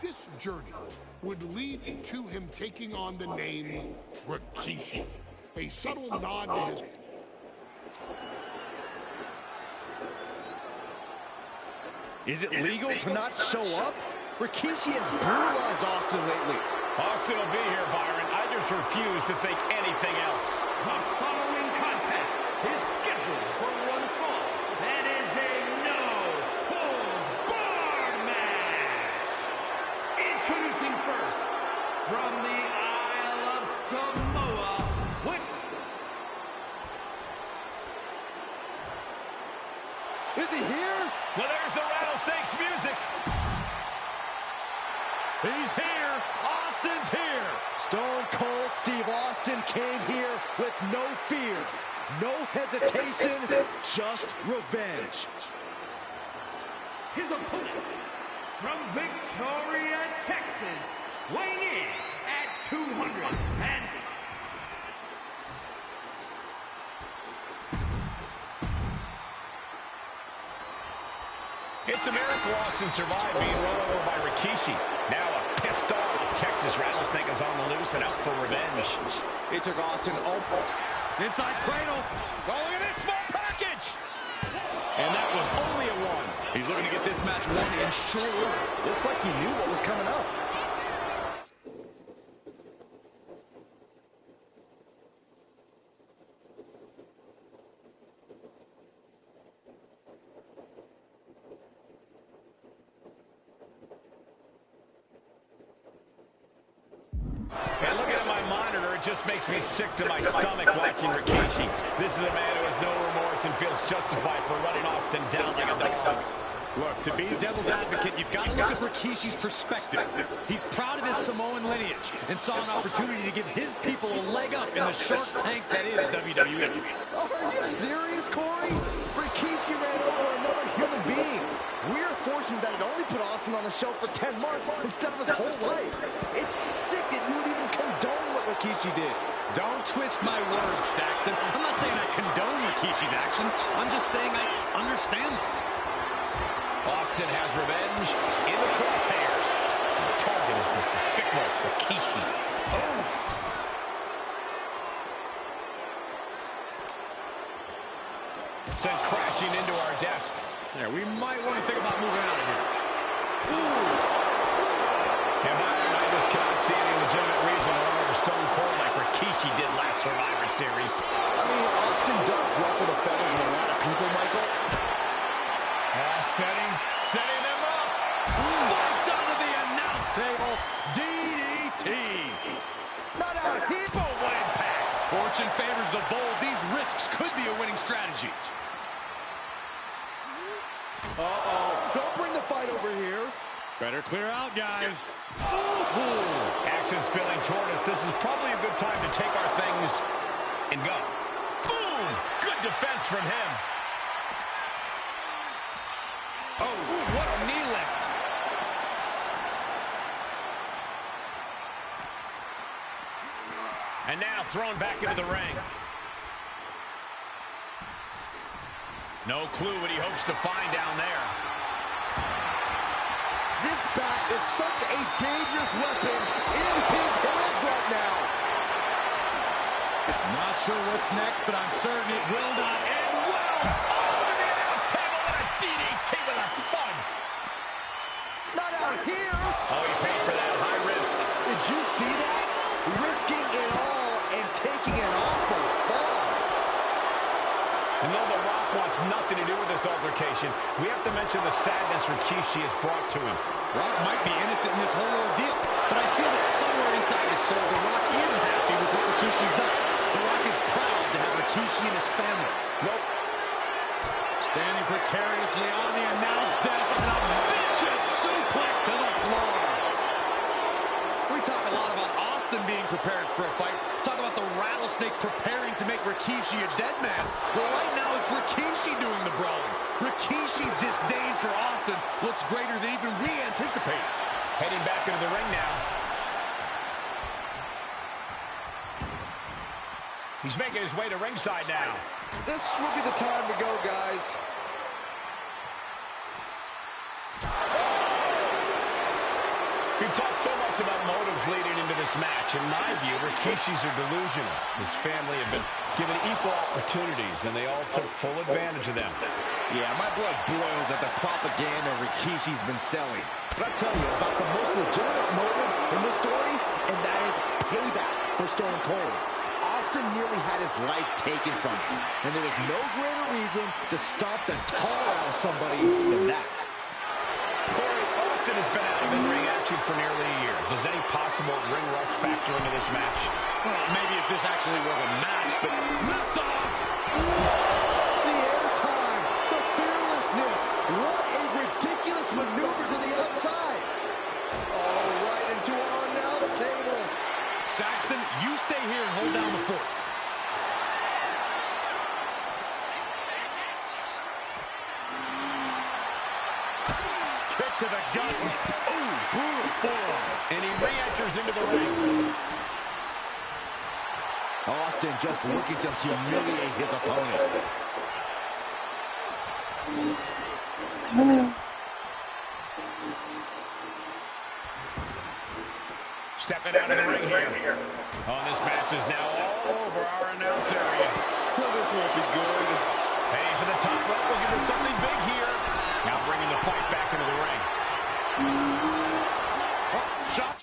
This journey would lead to him taking on the name Rikishi, a subtle nod to his... Is it legal to not show up? Rikishi has brutalized Austin lately. Austin will be here, Byron. I just refuse to think anything else. The following contest is scheduled for one fall and is a no-holds-barred match. Introducing first, from the Isle of Samoa, Is he here? Well, there's the rattlesnakes music. He's here. Austin's here. Stone Cold Steve Austin came here with no fear, no hesitation, just revenge. his opponent, from Victoria, Texas, weighing in at 200 and... It's a miracle Austin survived being run over by Rikishi. Now a pissed off Texas Rattlesnake is on the loose and out for revenge. It took Austin inside cradle. Going in a small package. And that was only a one. He's looking to get this match won in short order. Looks like he knew what was coming up. And looking at my monitor, it just makes me sick to my stomach watching Rikishi. This is a man who has no remorse and feels justified for running Austin down like a dog. Look, to be devil's advocate, you've got to look at Rikishi's perspective. He's proud of his Samoan lineage and saw an opportunity to give his people a leg up in the shark tank that is WWE. Oh, are you serious, Corey? Rikishi ran over another human being. We're fortunate that it only put Austin on the show for 10 months instead of his whole life. It's sick that you would even condone what Rikishi did. Don't twist my words, Saxton. I'm not saying I condone Rikishi's action. I'm just saying I understand them. Austin has revenge in the crosshairs. The target is the despicable Rikishi. Oh! Sent crashing into our desk. Yeah, we might want to think about moving out of here. And I just cannot see any legitimate reason to run over Stone Cold like Rikishi did last Survivor Series. I mean, Austin does ruffle the feathers with a lot of people, Michael. Setting them up. Spiked onto the announce table. DDT. Not out here. Boom, what impact. Fortune favors the bold. These risks could be a winning strategy. Uh-oh. Don't bring the fight over here. Better clear out, guys. Ooh. Action spilling toward us. This is probably a good time to take our things and go. Boom! Good defense from him. Oh, what a knee lift. And now thrown back into the ring. No clue what he hopes to find down there. This bat is such a dangerous weapon in his hands right now. Not sure what's next, but I'm certain it will not end well. Over the announce table and a DDT with a thud. Not out here. Oh, he paid for that high risk. Did you see that? Risking it all and taking an awful fall. And though The Rock wants nothing to do with this altercation, we have to mention the sadness Rikishi has brought to him. Rock might be innocent in this whole ordeal, but I feel that somewhere inside his soul, The Rock is happy with what Rikishi's done. The Rock is proud to have Rikishi and his family. Nope. Standing precariously on the announce desk and a vicious suplex to the floor. We talk a lot about Austin Austin being prepared for a fight. Talk about the rattlesnake preparing to make Rikishi a dead man. Well, right now it's Rikishi doing the brawling. Rikishi's disdain for Austin looks greater than even we anticipated. Heading back into the ring now. He's making his way to ringside now. This would be the time to go, guys. We've talked so much about motives leading into this match. In my view, Rikishi's are delusional. His family have been given equal opportunities, and they all took full advantage of them. Yeah, my blood boils at the propaganda Rikishi's been selling. But I'll tell you about the most legitimate motive in this story, and that is payback for Stone Cold. Austin nearly had his life taken from him, and there was no greater reason to stomp the tar out of somebody than that. Corey, Austin has been out of in-ring action for nearly a year. Does any possible ring rust factor into this match? Well, maybe if this actually was a match, but lift off! The airtime, the fearlessness, what a ridiculous maneuver to the outside. Oh, right into our announce table. Saxton, you stay here and hold down the fort. Kick to the gut. Ooh, brutal forearm. And he re-enters into the ring. Austin just looking to humiliate his opponent. Stepping out of the ring here. Oh, this match is now all over our announce area. Well, this won't be good. Hey, for the top rope, looking for something big here. Now bringing the fight back into the ring. Oh, shot.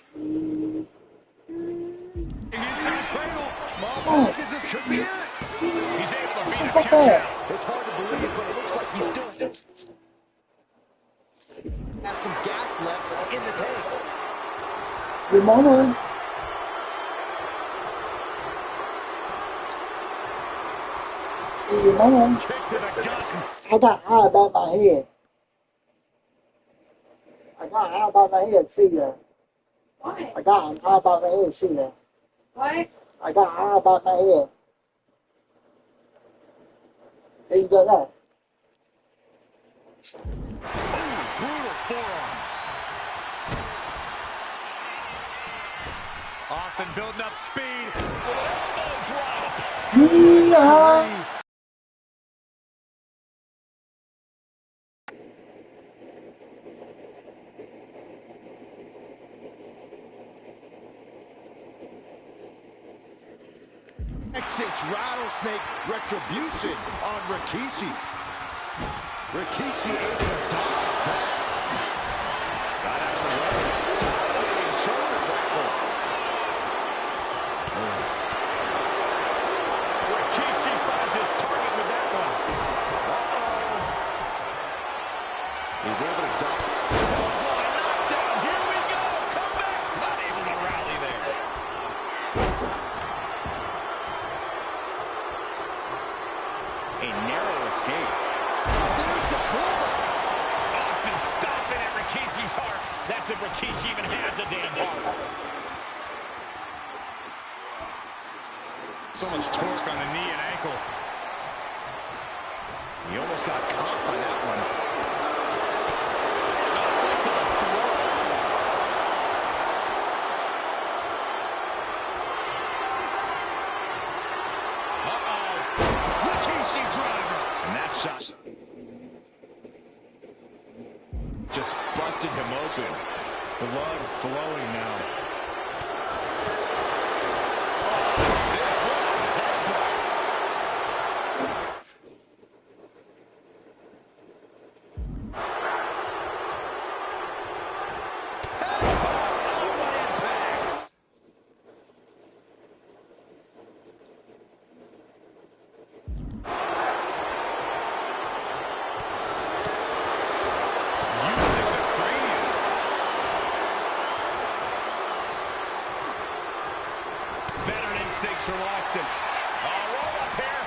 Inside cradle. Oh, this could be it. He's able to beat his Like that. It's hard to believe, but it looks like he still has some gas left in the tank. Good morning. Good morning. Kick to the gut. I got eye about my head. I got eye about my head, see that? Why? I got an eye about my head, see that? Why? I got eye about my head. Hey, you got that? Brutal forearm. Austin building up speed with an elbow drop. Yeah. Texas rattlesnake retribution on Rikishi. Rikishi able to dodge that. Got out of the way. Dominating shoulder tackle. Rikishi finds his target with that one. He's able to dodge. Knockdown. Here we go. Come back. Not able to rally there. A narrow escape. There's the pull. Austin stomping at Rikishi's heart. That's if Rikishi even has a damn heart. So much torque on the knee and ankle. He almost got caught by that one. Rikishi driver. And that shot just busted him open. Blood flowing now. Instincts from Austin. Roll up here.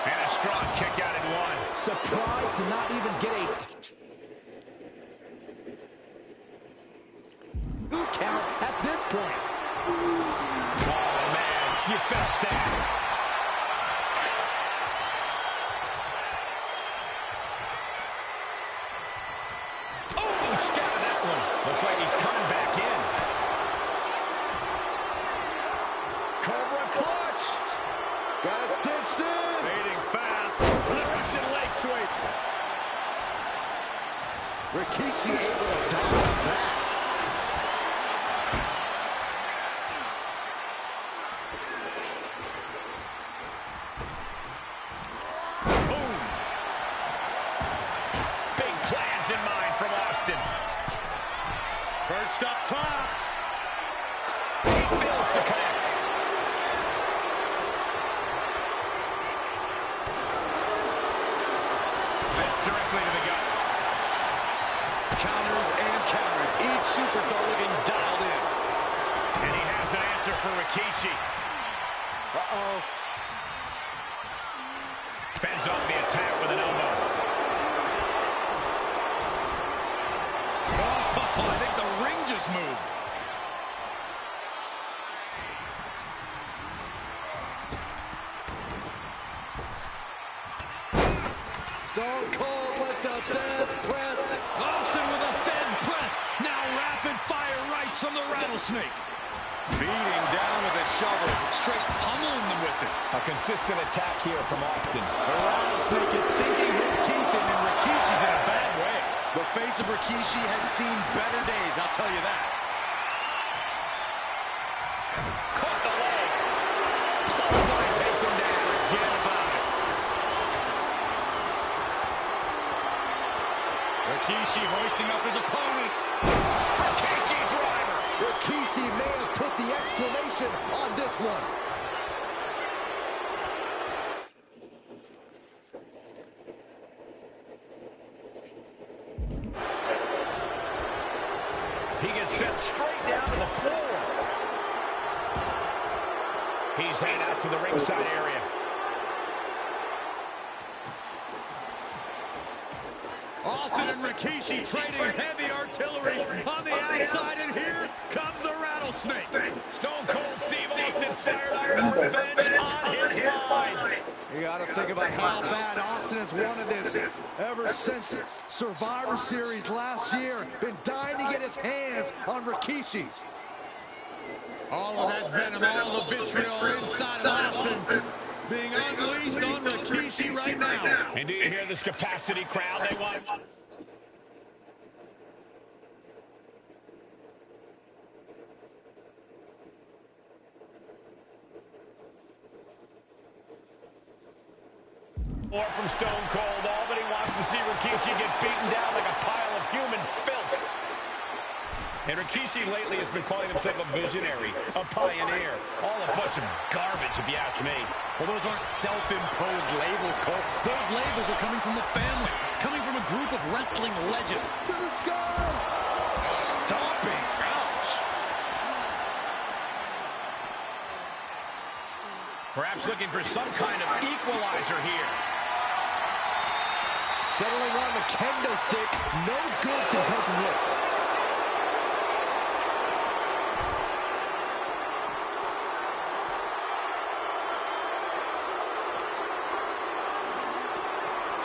And a strong kick out in one. Surprised to not even get a... Who felt that. Oh, scattered that one. Looks like he's coming back in. Cobra clutch. Got it cinched in. Fading fast. The Russian leg sweep. Rikishi able to dodge that. Boom. Big plans in mind from Austin. Perched up top. He fails to connect. Fist directly to the gut. Counters and counters. Each superstar looking dialed in. And he has an answer for Rikishi. Uh-oh. Fends off the attack with an elbow. Oh, I think the ring just moved. Stone Cold with the Fez press. Austin with a Fez press. Now rapid fire rights from the rattlesnake. Beating down with a shovel. Straight pummeling them with it. A consistent attack here from Austin. The rattlesnake is sinking his teeth in, and Rikishi's in a bad way. The face of Rikishi has seen better days, I'll tell you that. Caught the leg. Clothesline takes him down. Forget about it. Rikishi hoisting up his opponent. Rikishi driver. Rikishi may have put the exclamation on this one. He gets sent straight down to the floor. He's heading out to the ringside area. Austin and Rikishi trading heavy artillery on the outside, and here comes the rattlesnake. Stone Cold Steve Austin fired up with revenge on his mind. You got to think about how bad Austin has wanted this ever since Survivor Series last year. Been dying to get his hands on Rikishi. All of that venom, all the vitriol inside of Austin being unleashed on Rikishi right now. And do you hear this capacity crowd? They want... More from Stone Cold. All that he wants to see Rikishi get beaten down like a pile of human filth. And Rikishi lately has been calling himself a visionary, a pioneer. All a bunch of garbage, if you ask me. Well, those aren't self-imposed labels, Cole. Those labels are coming from the family, coming from a group of wrestling legends. To the sky. Stomping. Ouch. Perhaps looking for some kind of equalizer here. Settling on the kendo stick. No good can come from this.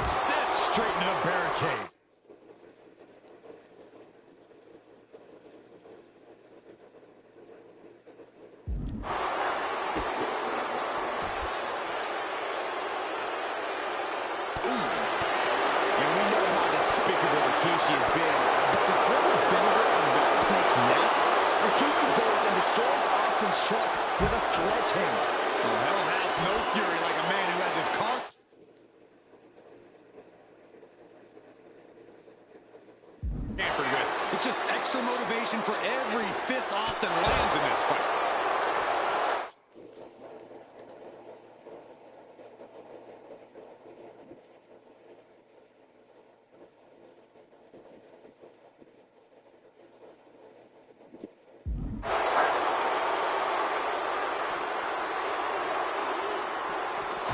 Set straight into the barricade. Rikishi has been, but the throw of vinegar on Rattlesnake's nest, Rikishi goes and destroys Austin's truck with a sledgehammer. Well, hell has no fury like a man who has his cards. Tampered with. It's just extra motivation for every fist Austin lands in this fight.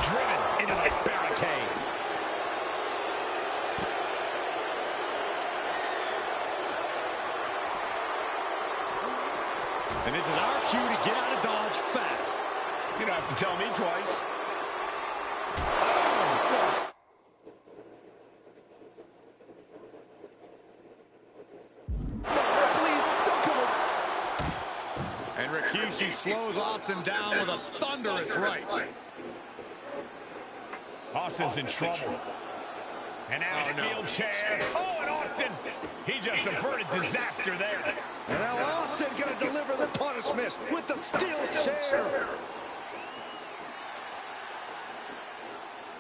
Driven into the barricade. And this is our cue to get out of Dodge fast. You don't have to tell me twice. Please, don't come over. And Rikishi slows Austin down with a thunderous right. Austin's in trouble. And now steel chair. Oh, and Austin, he just averted disaster there. And now Austin going to deliver the punishment with the steel chair.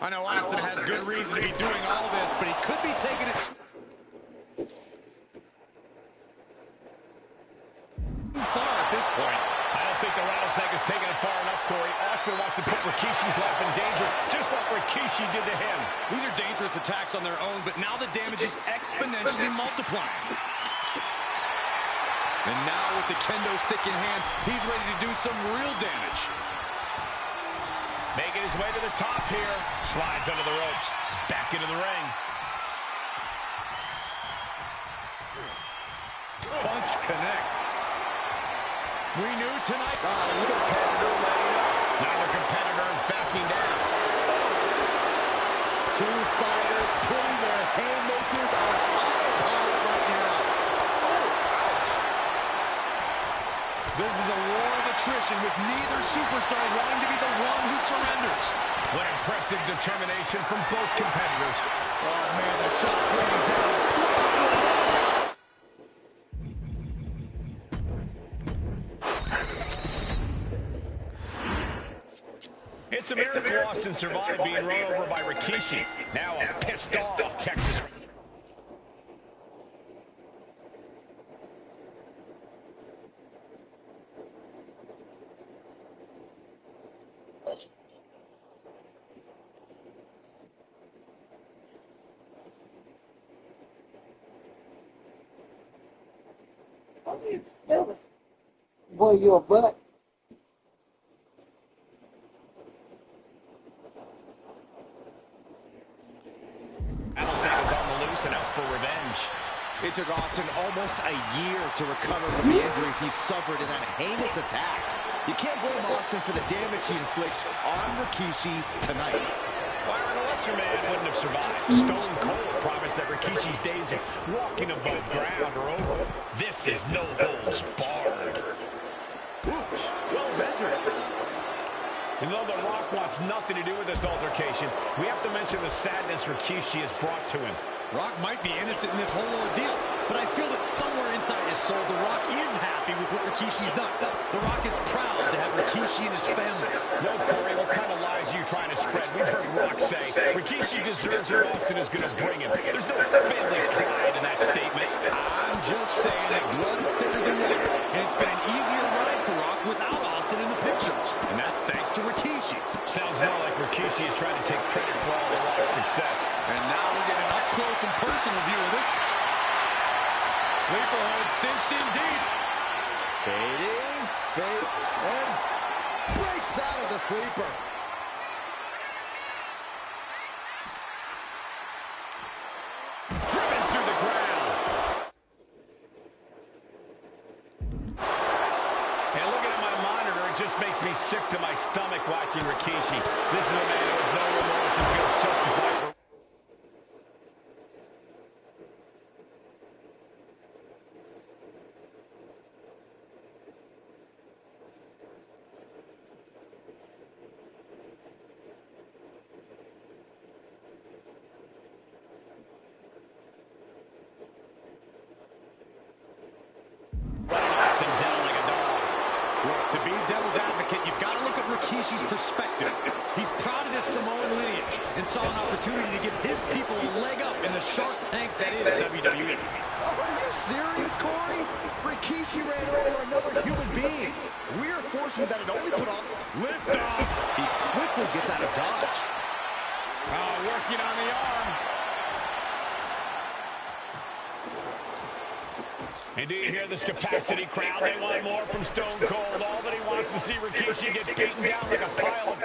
I know Austin has good reason to be doing all this, but he could be taking it too far at this point. I don't think the rattlesnake has taken it far enough, Corey. Austin wants to put Rikishi's life in danger, just like Rikishi did to him. These are dangerous attacks on their own, but now the damage is exponentially multiplying. And now with the kendo stick in hand, he's ready to do some real damage. Making his way to the top here. Slides under the ropes. Back into the ring. Punch connects. We knew tonight. Competitor letting up. Now the competitor is backing down. Two fighters putting their haymakers on autopilot right now. This is a war of attrition with neither superstar wanting to be the one who surrenders. What impressive determination from both competitors. Oh, man, the shot raining down. It's a miracle Austin survived being run over by Rikishi. Now a pissed off Texas. Boy, you a butt. Rattlesnake is on the loose and out for revenge. It took Austin almost a year to recover from the injuries he suffered in that heinous attack. You can't blame Austin for the damage he inflicts on Rikishi tonight. Byron, a lesser man wouldn't have survived. Stone Cold promised that Rikishi's days of walking above ground are over. This is no holds barred. Oops, well measured. And though The Rock wants nothing to do with this altercation, we have to mention the sadness Rikishi has brought to him. Rock might be innocent in this whole ordeal, but I feel that somewhere inside his soul, The Rock is happy with what Rikishi's done. The Rock is proud to have Rikishi and his family. No, Corey, what kind of lies are you trying to spread? We've heard Rock say Rikishi deserves what Austin is going to bring him. There's no family pride in that statement. I'm just saying that blood is thicker than water, and it's been an easier ride for Rock without Austin in the picture, and that's thanks to Rikishi. Sounds more like Rikishi is trying to take credit for all the Rock's success. And now we get an up-close and personal view of this. Sleeper hold cinched in deep. Fading, and breaks out of the sleeper. Driven through the ground. And looking at my monitor, it just makes me sick to my stomach watching Rikishi. This is a man who has no remorse and feels justified for... To be devil's advocate, you've got to look at Rikishi's perspective. He's proud of this Samoan lineage and saw an opportunity to give his people a leg up in the Shark Tank that is WWE. Are you serious, Corey? Rikishi ran over another human being. We're fortunate that it only put on Lift off. He quickly gets out of dodge. Oh, working on the arm. And do you hear this capacity crowd? They want more from Stone Cold. All that he wants to see Rikishi get beaten down like a pile of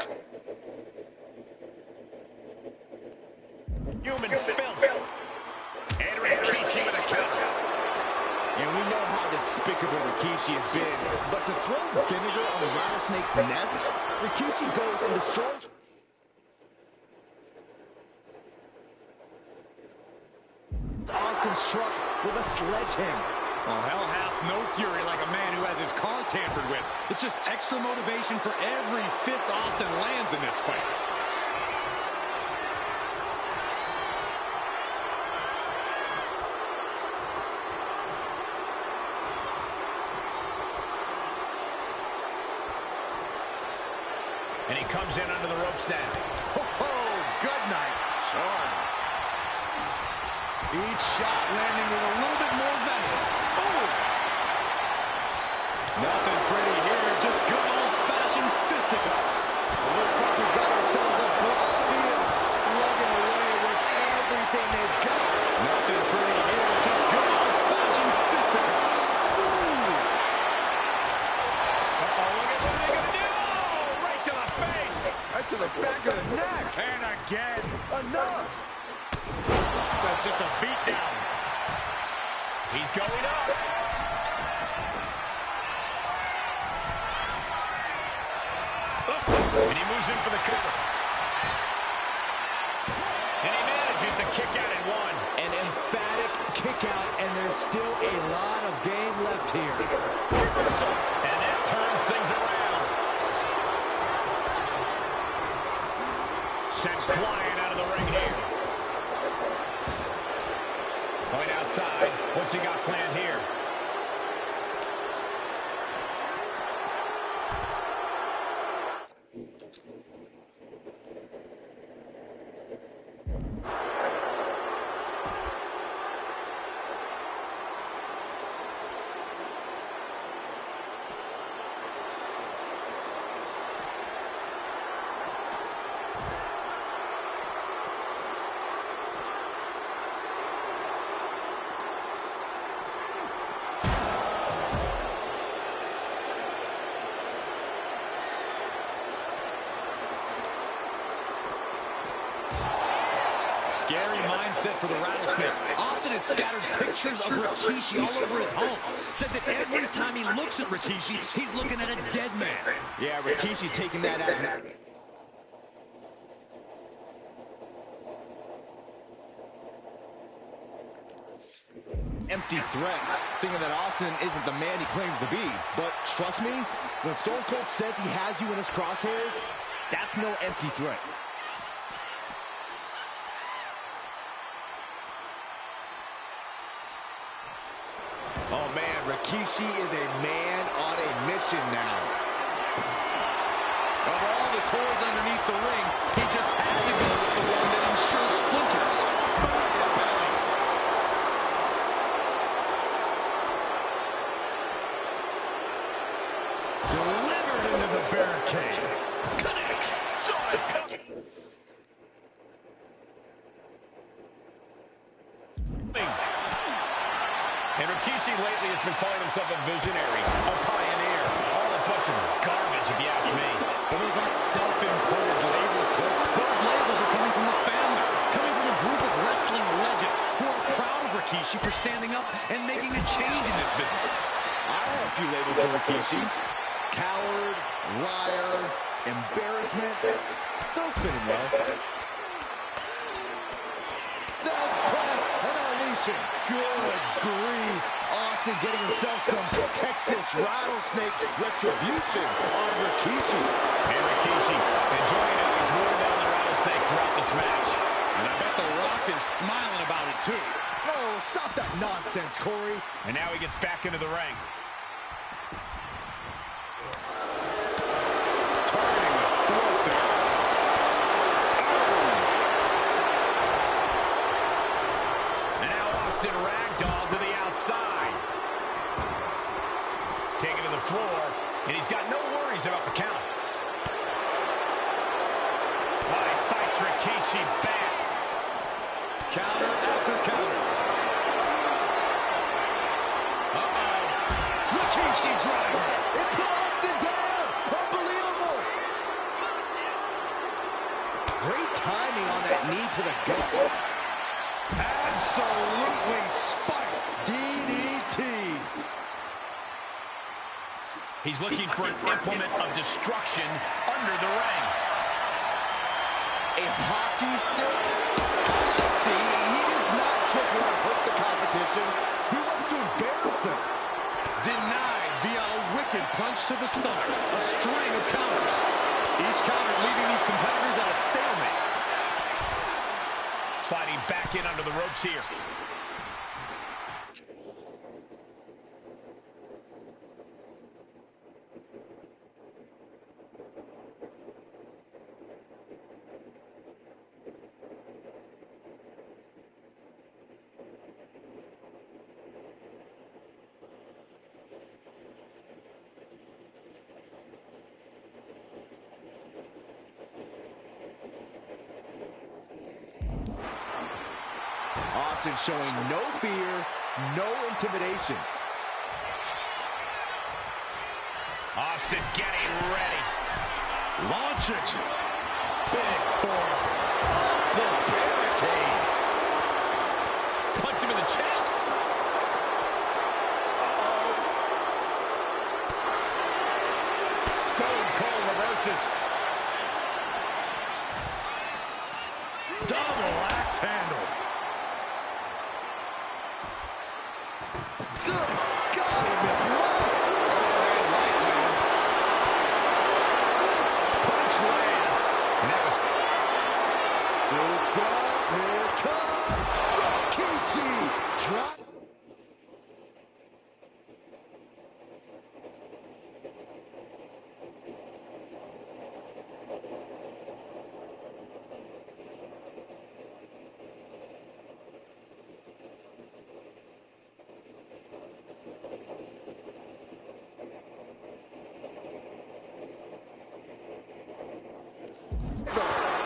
human filth. And Rikishi with a counter. And we know how despicable Rikishi Rikishi has been. But to throw vinegar on the rattlesnake's nest, Rikishi goes and destroys. Austin struck with a sledgehammer. Well, hell hath no fury like a man who has his car tampered with. It's just extra motivation for every fist Austin lands in this fight. And he comes in under the ropes now. Oh, good night. Sure. Each shot landing with a little bit more venom. Oh! Nothing pretty here, just good old-fashioned fisticuffs. Looks like we got ourselves a brawl here, slugging away with everything they've got. Nothing pretty here, just good old-fashioned fisticuffs. Ooh! Uh-oh, look at what they're gonna do! Oh, right to the face! Right to the back of the neck. And again. Enough. That's just a beat down. He's going up. And he moves in for the cover. And he manages to kick out in one. An emphatic kick out, and there's still a lot of game left here. And that turns things around. Sent flying out of the ring here. Going outside. What's he got planned here? Scary mindset for the Rattlesnake. Austin has scattered pictures of Rikishi all over his home. Said that every time he looks at Rikishi, he's looking at a dead man. Yeah, Rikishi taking that as an... empty threat, thinking that Austin isn't the man he claims to be. But trust me, when Stone Cold says he has you in his crosshairs, that's no empty threat. Oh man, Rikishi is a man on a mission now. Of all the toys underneath the ring, he just had to go with the one that ensures splinters. Belly. Delivered into the barricade. Connects. Saw it coming. And Rikishi lately has been calling himself a visionary, a pioneer. All a bunch of garbage, if you ask me. But those aren't self-imposed labels, Cole. Those labels are coming from the family, coming from a group of wrestling legends who are proud of Rikishi for standing up and making a change in this business. I have a few labels for Rikishi. Coward, liar, embarrassment. Those fit him well. Those press and unleashing. Good grief. Austin getting himself some Texas rattlesnake retribution on Rikishi. And Rikishi enjoying how he's worn down the rattlesnake throughout this match. And I bet The Rock is smiling about it too. Oh, stop that nonsense, Corey. And now he gets back into the ring. Targeting the throat there. And now Austin ragdoll to the outside. Taken to the floor, and he's got no worries about the count. While he fights Rikishi back. Counter after counter. Uh-oh. Rikishi driver. It put Austin down. Unbelievable. Great timing on that knee to the gut. Absolutely spiked. DDT. He's looking for an implement of destruction under the ring. A hockey stick? See, he does not just want to hurt the competition. He wants to embarrass them. Denied via a wicked punch to the stomach. A string of counters. Each counter leaving these competitors at a stalemate. Sliding back in under the ropes here. Austin showing no fear, no intimidation. Austin getting ready. Launching. Big forearm. The barricade. Punch him in the chest. Stone Cold reverses. Double axe handle. Good God, he missed one. Overhand right lands. Punch lands. And that was... Scooped up. Here comes Rikishi. Drop.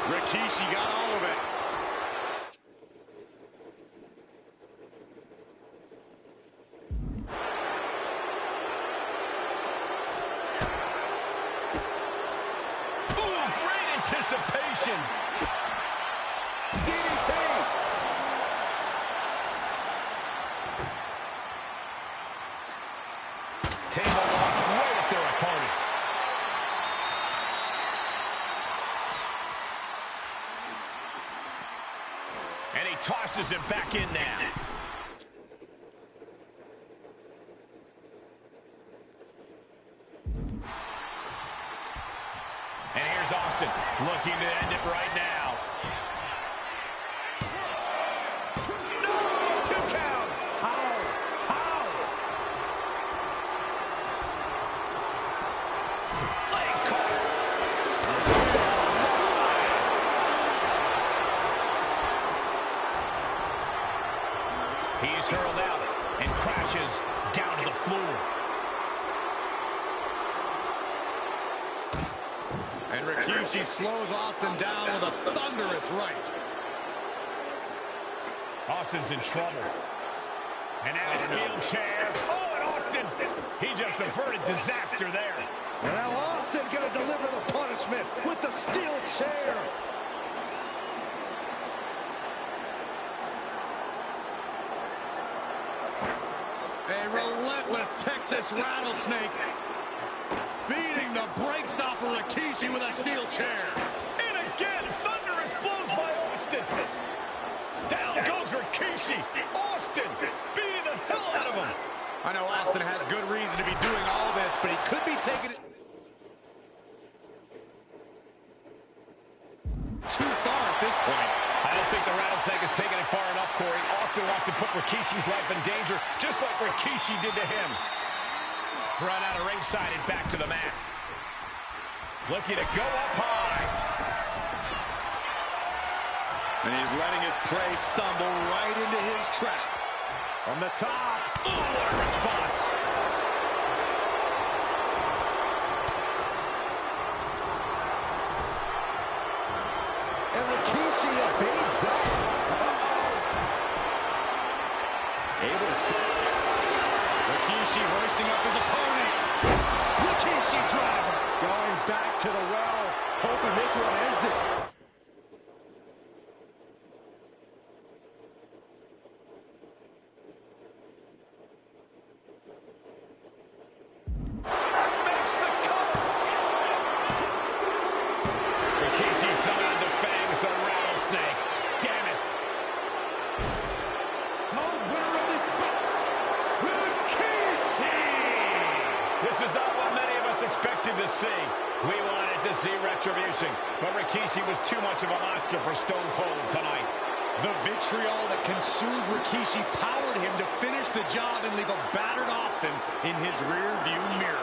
Rikishi got all of it. Ooh, great anticipation. DDT. Table walks right at their opponent. And he tosses him back in now. And here's Austin looking to end it right now. No! 2 count! How? Legs caught. He's hurled out and crashes down to the floor. And Rikishi slows Austin down with a thunderous right. Austin's in trouble. And now a steel chair. Oh, and Austin, he just averted disaster there. And now Austin going to deliver the punishment with the steel chair. A relentless Texas rattlesnake. Beating the brakes off of Rikishi with a steel chair. And again, thunderous blows by Austin. Down goes Rikishi. Austin beating the hell out of him. I know Austin has good reason to be doing all this, but he could be taking it too far at this point. I don't think the rattlesnake has taken it far enough, Corey. Austin wants to put Rikishi's life in danger, just like Rikishi did to him. Brought out of ringside and back to the mat. Looking to go up high. And he's letting his prey stumble right into his trap. From the top. Ooh, what a response. And Rikishi evades that. Able to slip. Rikishi hoisting up his opponent. Rikishi driver. Going back to the well, hoping this one ends it. retribution, but Rikishi was too much of a monster for Stone Cold tonight. The vitriol that consumed Rikishi powered him to finish the job and leave a battered Austin in his rear-view mirror.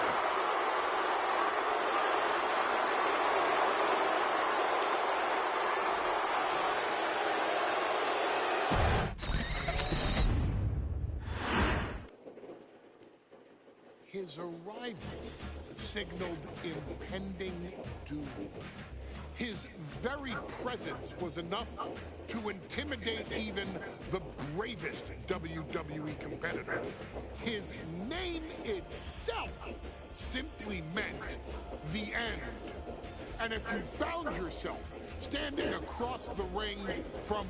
His arrival signaled impending doom. His very presence was enough to intimidate even the bravest WWE competitor. His name itself simply meant the end. And if you found yourself standing across the ring from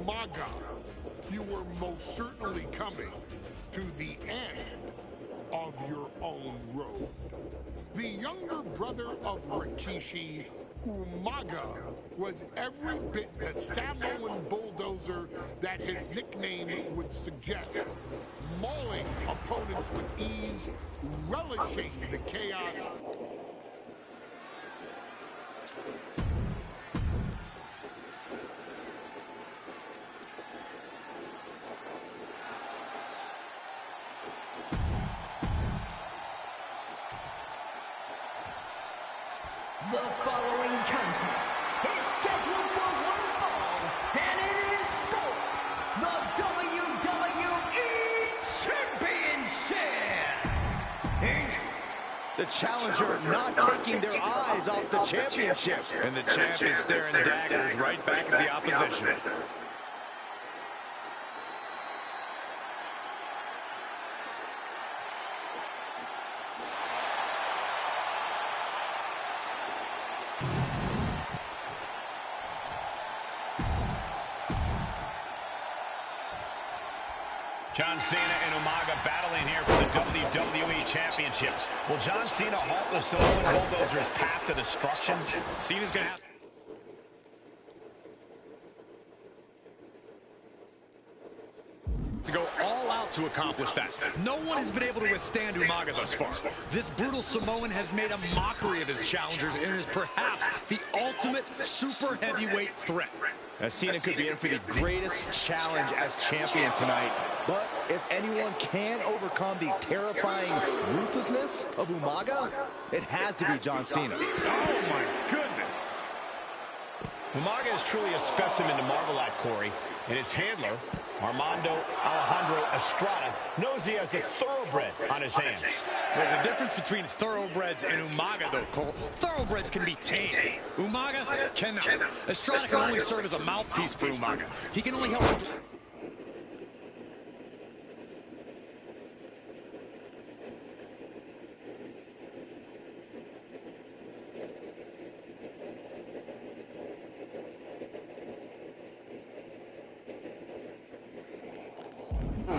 Umaga, you were most certainly coming to the end of your own road. The younger brother of Rikishi, Umaga, was every bit the Samoan bulldozer that his nickname would suggest, mauling opponents with ease, relishing the chaos. The following contest is scheduled for one fall, and it is for the WWE Championship. The challenger not taking their eyes off the championship. And the champ is staring daggers right back at the opposition. John Cena and Umaga battling here for the WWE Championships. Will John Cena halt the Samoan Bulldozer's path to destruction? Cena's gonna have to go all out to accomplish that. No one has been able to withstand Umaga thus far. This brutal Samoan has made a mockery of his challengers and is perhaps the ultimate super heavyweight threat. As Cena could be in for the greatest challenge as champion tonight. But if anyone can overcome the terrifying ruthlessness of Umaga, it has to be John Cena. Oh my goodness. Umaga is truly a specimen to marvel at, Corey, and his handler, Armando Alejandro Estrada, knows he has a thoroughbred on his hands. There's a difference between thoroughbreds and Umaga, though, Cole. Thoroughbreds can be tamed. Umaga cannot. Estrada can only serve as a mouthpiece for Umaga. He can only help him.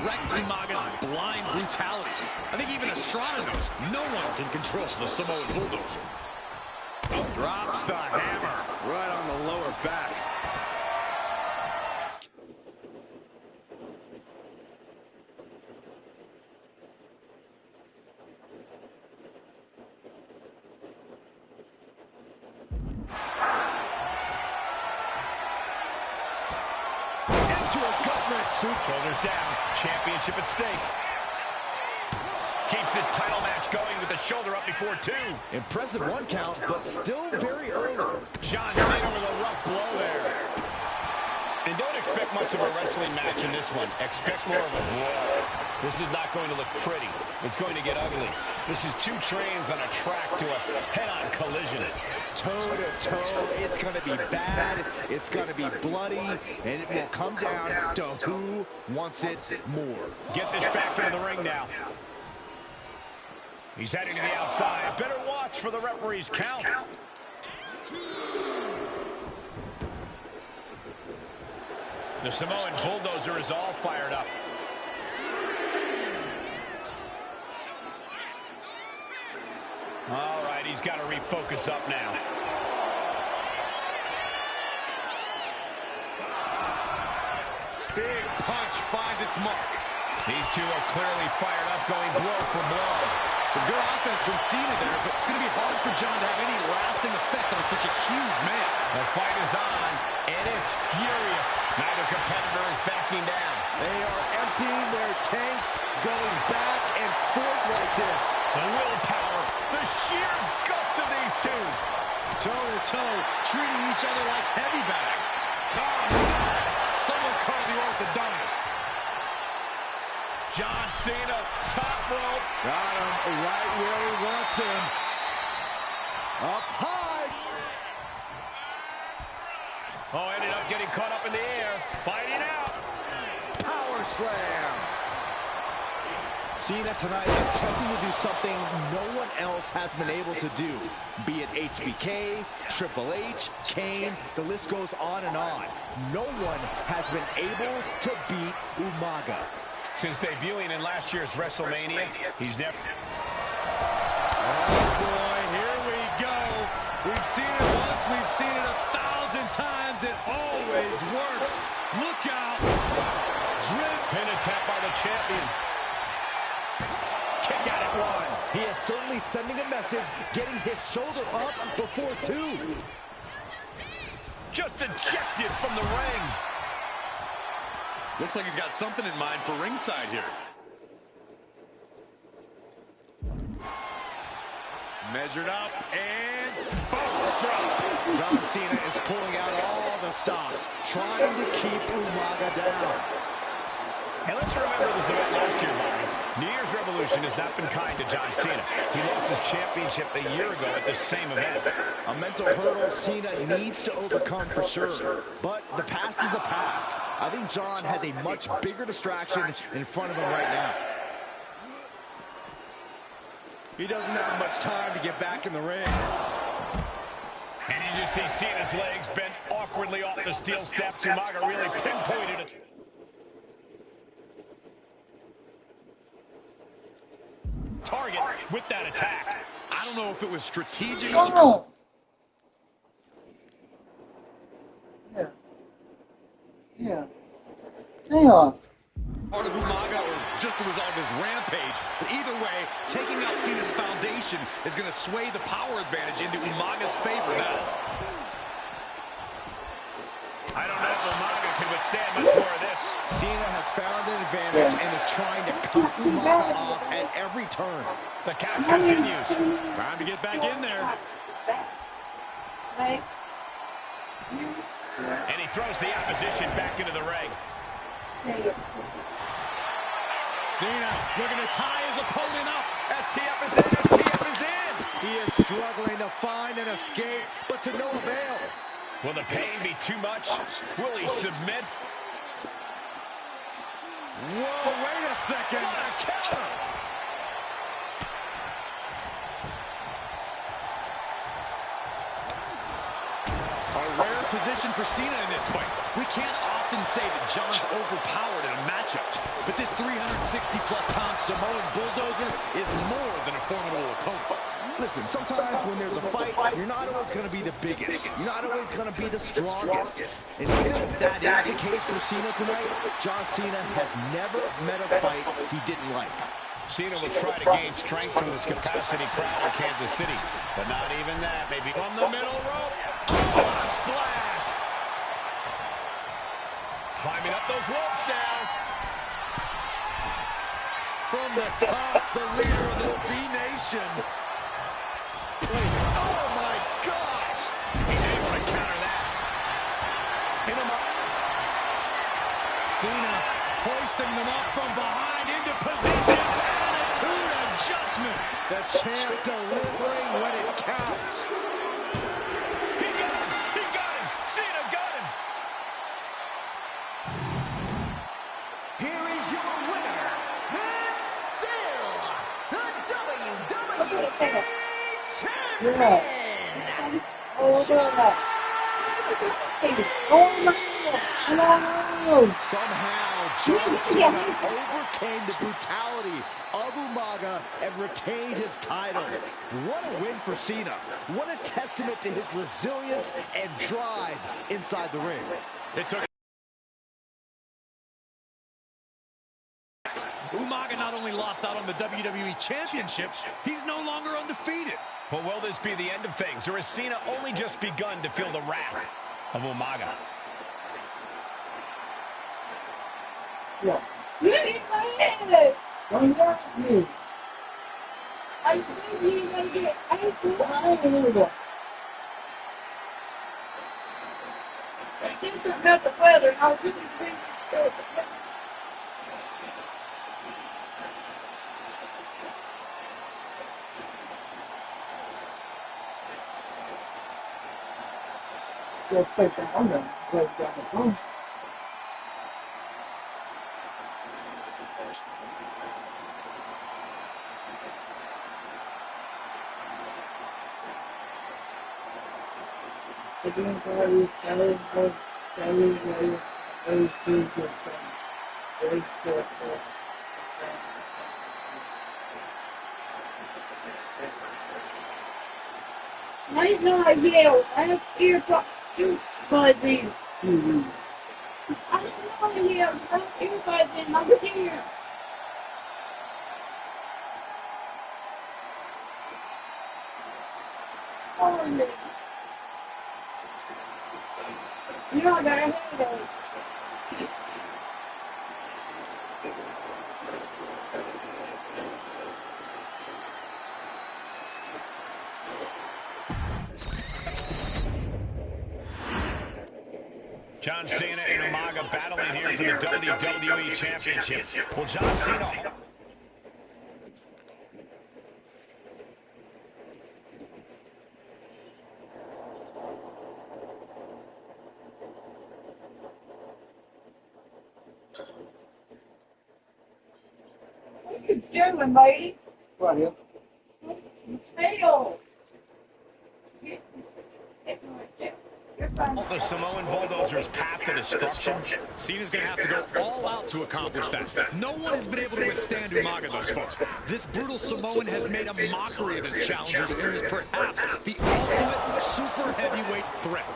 Wrecked Umaga's blind brutality. I think even Estrada knows no one can control the Samoan Bulldozer. Oh, drops the hammer right on the lower back. Into a gut-wrench soup. Shoulders down, championship at stake. Keeps his title match going with the shoulder up before two. Impressive one count, but still very early. John Cena with a rough blow there. And don't expect much of a wrestling match in this one. Expect more of a brawl. This is not going to look pretty. It's going to get ugly. This is two trains on a track to a head-on collision. Toe-to-toe, it's going to be bad, it's going to be bloody, and it will come down to who wants it more. Get this back into the ring now. He's heading to the outside. Better watch for the referee's count. The Samoan Bulldozer is all fired up. All right, he's got to refocus up now. Big punch finds its mark. These two are clearly fired up, going blow for blow. Some good offense from Cena there, but it's going to be hard for John to have any lasting effect on such a huge man. The fight is on, and it's furious. Neither competitor is backing down. They are emptying their tanks, going back and forth like this. The willpower, the sheer guts of these two. Toe-to-toe, treating each other like heavy bags. Oh, man. Someone call the orthodontist. John Cena, top rope. Got him right where he wants him. Up high. Oh, ended up getting caught up in the air. Fighting out. Power slam. Cena tonight attempting to do something no one else has been able to do. Be it HBK, Triple H, Kane, the list goes on and on. No one has been able to beat Umaga. Since debuting in last year's WrestleMania, he's never... Oh, boy, here we go. We've seen it once, we've seen it 1,000 times. It always works. Look out. Pin attack by the champion. Kick out at one. He is certainly sending a message, getting his shoulder up before two. Just ejected from the ring. Looks like he's got something in mind for ringside here. Measured up and first drop. John Cena is pulling out all the stops, trying to keep Umaga down. And let's remember this event last year, Byron. New Year's Revolution has not been kind to John Cena. He lost his championship a year ago at this same event. A mental hurdle Cena needs to overcome for sure. But the past is the past. I think John has a much bigger distraction in front of him right now. He doesn't have much time to get back in the ring. And you just see Cena's legs bent awkwardly off the steel steps. Umaga really pinpointed it. Target with that attack. I don't know if it was strategic. Oh. Yeah. Yeah. Damn. Part of Umaga or just the result of his rampage. But either way, taking out Cena's foundation is going to sway the power advantage into Umaga's favor now. I don't know if Umaga can withstand much more of this. Cena has found an advantage and is trying to cut Umaga off at every turn. The count continues. Time to get back in there. And he throws the opposition back into the ring. Cena looking to tie his opponent up. STF is in, STF is in. He is struggling to find an escape, but to no avail. Will the pain be too much? Will he submit? Whoa, wait a second. What a counter. A rare position for Cena in this fight. We can't often say that John's overpowered in a matchup, but this 360-plus pound Samoan bulldozer is more than a formidable opponent. Listen, sometimes when there's a fight, you're not always going to be the biggest. You're not always going to be the strongest. And even if that is the case for Cena tonight, John Cena has never met a fight he didn't like. Cena will try to gain strength from this capacity crowd in Kansas City, but not even that. Maybe from the middle rope. Oh, a splash! Climbing up those ropes now. From the top, the leader of the C Nation. Oh, my gosh! He's able to counter that. Hit him up. Cena hoisting them up from behind into position. Attitude adjustment. The champ delivering when it counts. He got him. He got him. Cena got him. Here is your winner, and still the WWE Champion. Somehow, John Cena overcame the brutality of Umaga and retained his title. What a win for Cena. What a testament to his resilience and drive inside the ring. It took Umaga not only only lost out on the WWE Championship, he's no longer undefeated. Well, will this be the end of things, or has Cena only just begun to feel the wrath of Umaga? Yeah. You hit my head. Don't got me. I think you're gonna get ankle. I ain't really got. I think about the weather, and I was really thinking about the weather. Let's play some other. Play down the phone. Again, Kelly, those two good things. Very careful. I know I yelled. I have earbuds. But these. I know I yelled. I have earbuds in my ear. Oh, no. You know I got a headache. John Cena and Umaga battling here for the WWE Championship. Well, John Cena... What you doing, lady? What here? Tail. The Samoan Bulldozer's path to destruction. Cena's going to have to go all out to accomplish that. No one has been able to withstand Umaga thus far. This brutal Samoan has made a mockery of his challengers and is perhaps the ultimate super heavyweight threat.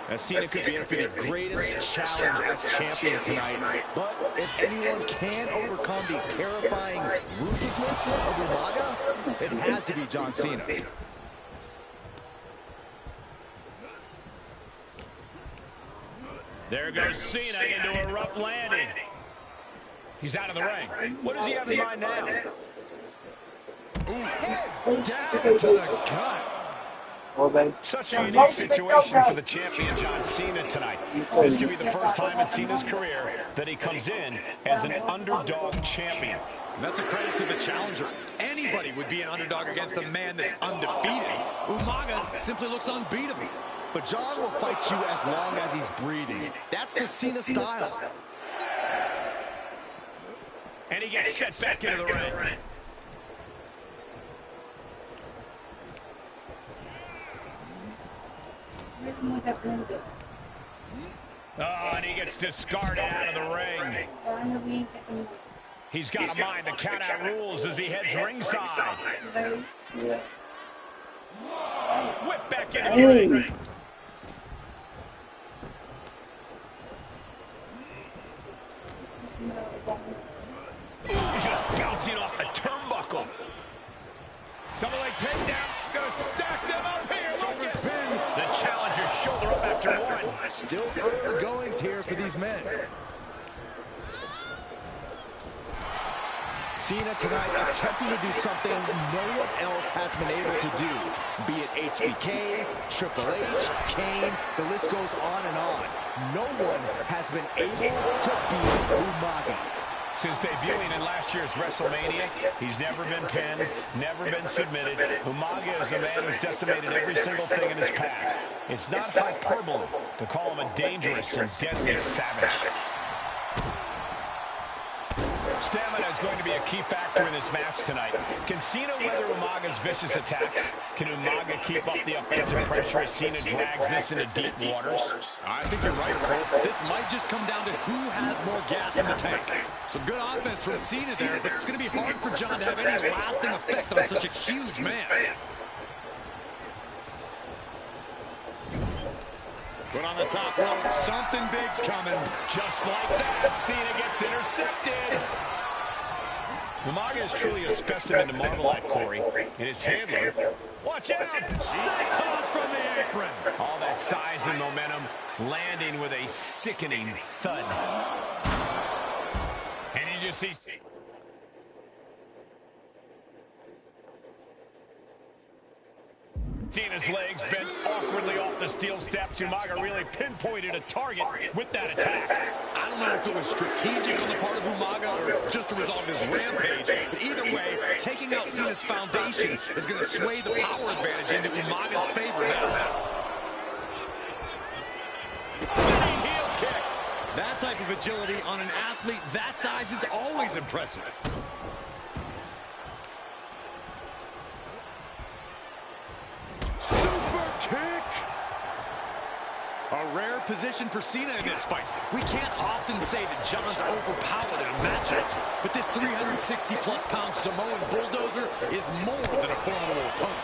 Now, Cena could be in for the greatest challenge as champion tonight. But if anyone can overcome the terrifying ruthlessness of Umaga, it has to be John Cena. There goes Cena into a rough landing. He's out of the ring. What does he have in mind now? Head down to the gut. Such a unique situation for the champion John Cena tonight. This could be the first time in Cena's career that he comes in as an underdog champion. That's a credit to the challenger. Anybody would be an underdog against a man that's undefeated. Umaga simply looks unbeatable. But John will fight you as long as he's breathing. That's the Cena style. And he gets set back into the ring. Oh, and he gets discarded out of the ring. He's got to mind the count-out rules as he heads ringside. Whip back into the ring. He's just bouncing off the turnbuckle. Double leg takedown. Gonna stack them up here. Look at the challenger's shoulder up after one. Still early goings here for these men. Cena tonight attempting to do something no one else has been able to do. Be it HBK, Triple H, Kane, the list goes on and on. No one has been able to beat Umaga. Since debuting in last year's WrestleMania, he's never been pinned, never been submitted. Umaga is a man who's decimated every single thing in his path. It's not hyperbole to call him a dangerous and deadly savage. Stamina is going to be a key factor in this match tonight. Can Cena weather Umaga's vicious attacks? Can Umaga keep up the offensive pressure as Cena drags this into deep waters? I think you're right, Cole. This might just come down to who has more gas in the tank. Some good offense from Cena there, but it's going to be hard for John to have any lasting effect on such a huge man. Put on the top rope. Something big's coming. Just like that, Cena gets intercepted. Umaga is truly a specimen to marvel at, Corey. And his handler, watch out! Senton from the apron. All that size and momentum landing with a sickening thud. And you just see... Cena's legs bent awkwardly off the steel steps. Umaga really pinpointed a target with that attack. I don't know if it was strategic on the part of Umaga or just a result of his rampage, but either way, taking out Cena's foundation is going to sway the power advantage into Umaga's favor now. Heel kick. That type of agility on an athlete that size is always impressive. Super kick! A rare position for Cena in this fight. We can't often say that John's overpowered in a matchup, but this 360-plus pound Samoan bulldozer is more than a formidable opponent.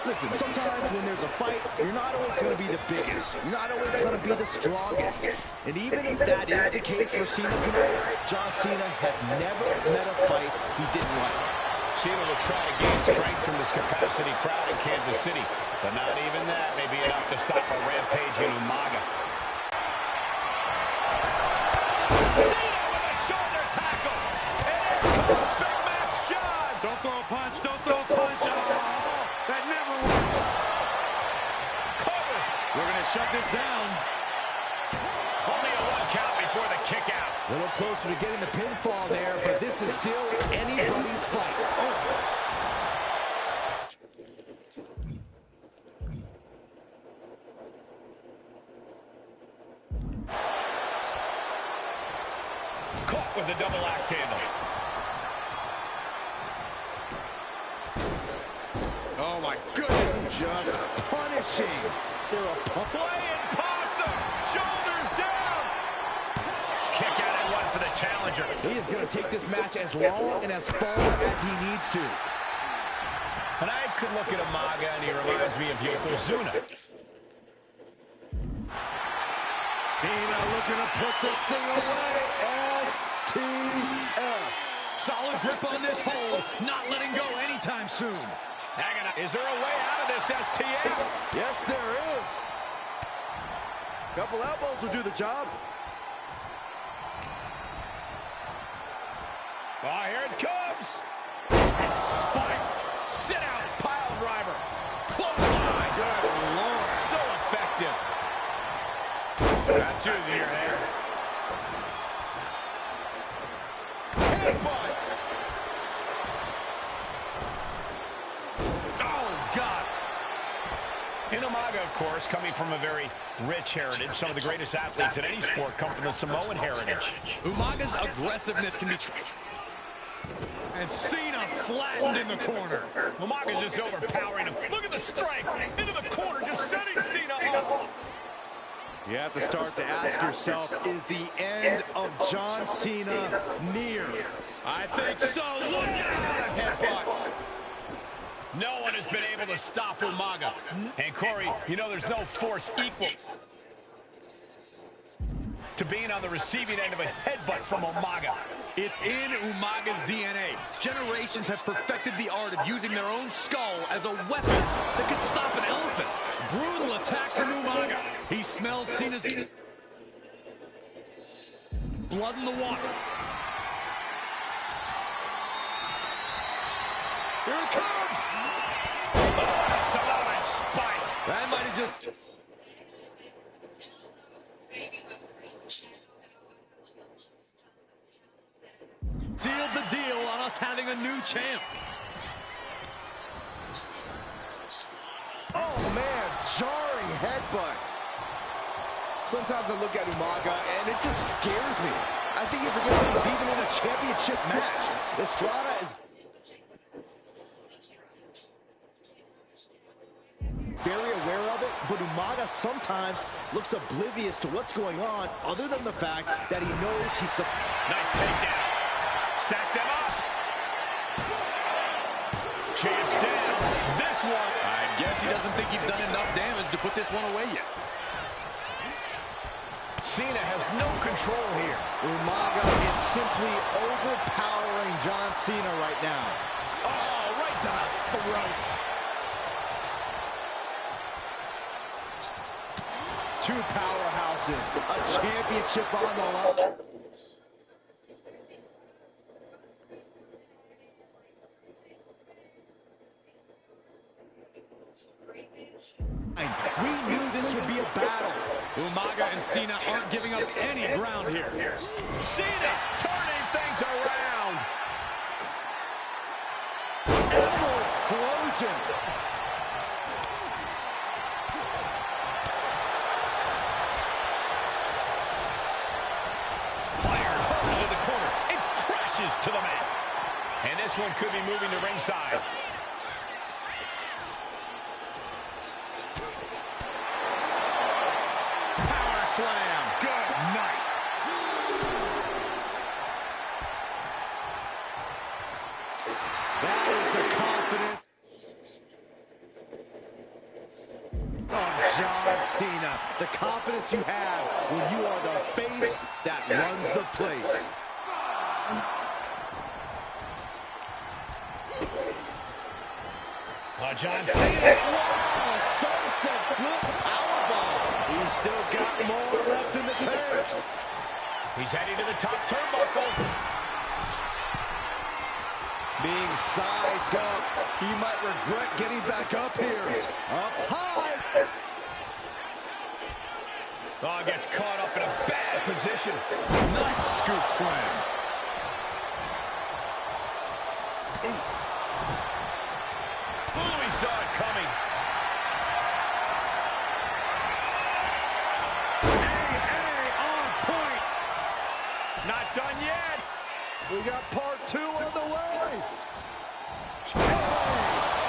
Listen, sometimes when there's a fight, you're not always going to be the biggest. You're not always going to be the strongest. And even if that is the case for Cena tonight, John Cena has never met a fight he didn't like. Cena will try to gain strength from this capacity crowd in Kansas City, but not even that may be enough to stop a rampaging Umaga. Cena with a shoulder tackle, and here comes Big Match John. Don't throw a punch, don't throw a punch. Oh, that never works. Cover. We're going to shut this down. Only a 1 count before the kick out. A little closer to getting the pinfall there, but this is still anybody's fight. Oh. Caught with the double axe handle. Oh, my goodness. Just punishing their opponent. Flying possum. Shoulders down. Kick out and one for the challenger. He is going to take this match as long and as far as he needs to. And I could look at Umaga and he reminds me of Yokozuna. Cena looking to put this thing away. STF. Solid grip on this hold, not letting go anytime soon. Is there a way out of this STF? Yes, there is. Couple elbows will do the job. Oh, here it comes. Spiked. Sit out. Pile driver. Clothesline. Good Lord. So effective. Not choosing your hair. Headbutt. Oh, God. And Umaga, of course, coming from a very rich heritage. Some of the greatest athletes in any sport come from the Samoan heritage. Umaga's aggressiveness can be... And Cena flattened in the corner. Umaga's just overpowering him. Look at the strength. Into the corner, just setting Cena up. You have to start to ask yourself, is the end of John Cena near? I think so. Look out! Headbutt. No one has been able to stop Umaga. And Corey, you know there's no force equal to being on the receiving end of a headbutt from Umaga. It's in Umaga's DNA. Generations have perfected the art of using their own skull as a weapon that could stop an elephant. Brutal attack from Umaga. He smells Cena's blood in the water. Here it comes! Samoan spike. That might have just... sealed the deal on us having a new champ. Oh, man, jarring headbutt. Sometimes I look at Umaga, and it just scares me. I think he forgets that he's even in a championship match. Estrada is very aware of it, but Umaga sometimes looks oblivious to what's going on, other than the fact that he knows he's... Nice takedown. Stack them up. Champ's down. This one. I guess he doesn't think he's done enough damage to put this one away yet. Cena has no control here. Umaga is simply overpowering destroying John Cena right now. Oh, right to the throat. Two powerhouses, a championship on the line. We knew this would be a battle. Umaga and Cena aren't giving up any ground here. Cena turning things around. Emerald Explosion. Fired hard into the corner. It crashes to the mat. And this one could be moving to ringside. Power slam. Good night. That is the confidence of John Cena. The confidence you have when you are the face that runs the place. John Cena. Wow, sunset flip powerbomb. He's still got more left in the tank. He's heading to the top turnbuckle. Being sized up, he might regret getting back up here. Up high. Oh, gets caught up in a bad position. Nice scoop slam. Oh, he saw it coming. Hey, on point. Not done yet. We got part 2 on the way.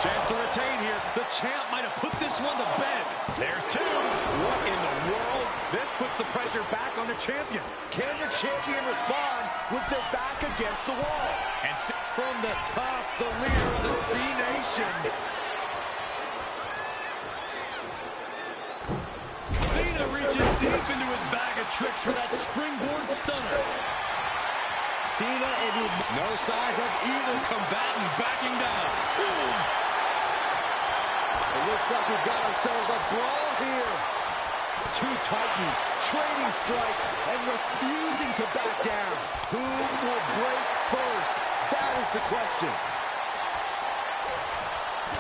Chance to retain here. The champ might have put this one to bed. There's 2. What in the world? This puts the pressure back on the champion. Can the champion respond with their back against the wall? And from the top, the leader of the C Nation. Cena reaches deep into his bag of tricks for that springboard stunner. Cena and no signs of either combatant backing down. Boom. It looks like we've got ourselves a brawl here. Two titans trading strikes and refusing to back down. Who will break first? That is the question.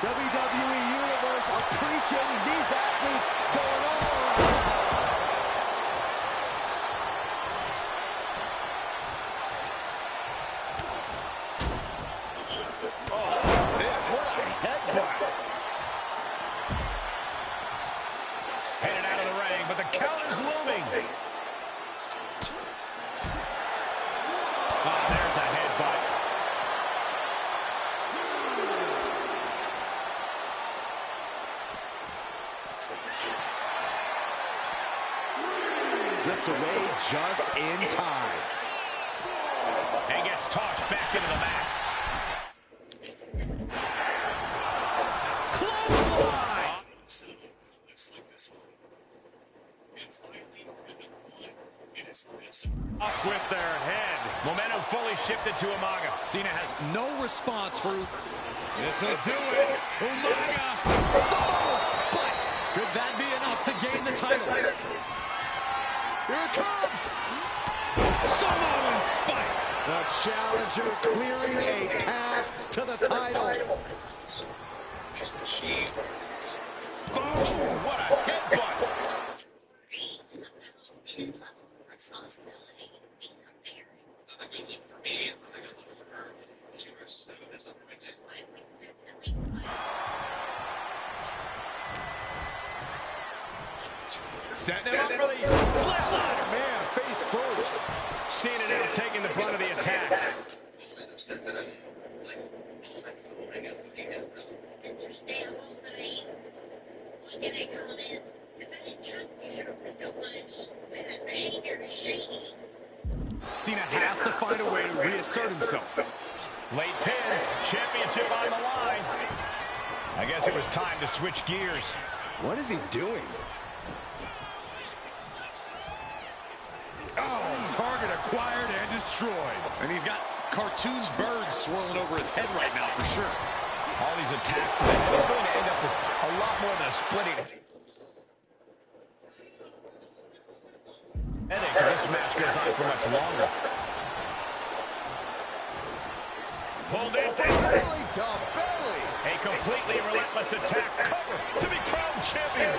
WWE Universe appreciating these athletes going all around. oh, what a headbutt. Headed out of the ring, but the counter's looming. Oh, there's a headbutt. Slips away just in time. And gets tossed back into the mat. Clothesline! Up with their head. Momentum fully shifted to Umaga. Cena has no response for... This'll do it. Umaga. Samoa spike. Could that be enough to gain the title? Here it comes. Samoan spike. The challenger clearing a path to the title. Oh, what a headbutt. Responsibility being a parent. Not a good look for me. It's not a good look for her. She was disappointed. Setting him up for the flatliner. Man, face first. Cena now taking the brunt of the attack. I was upset that I'm like on my phone. I guess looking at stuff. Mr. Stay up all night. Looking at comments. If I didn't trust you for so much, then the behavior is shady. Cena has to find a way to reassert himself. Late pin, championship on the line. I guess it was time to switch gears. What is he doing? Oh, target acquired and destroyed. And he's got cartoon bird swirling over his head right now for sure. All these attacks to the head, he's going to end up with a lot more than a splitting headache if this match goes on for much longer. Pulled in for belly to belly. A completely relentless attack cover to be crowned champion.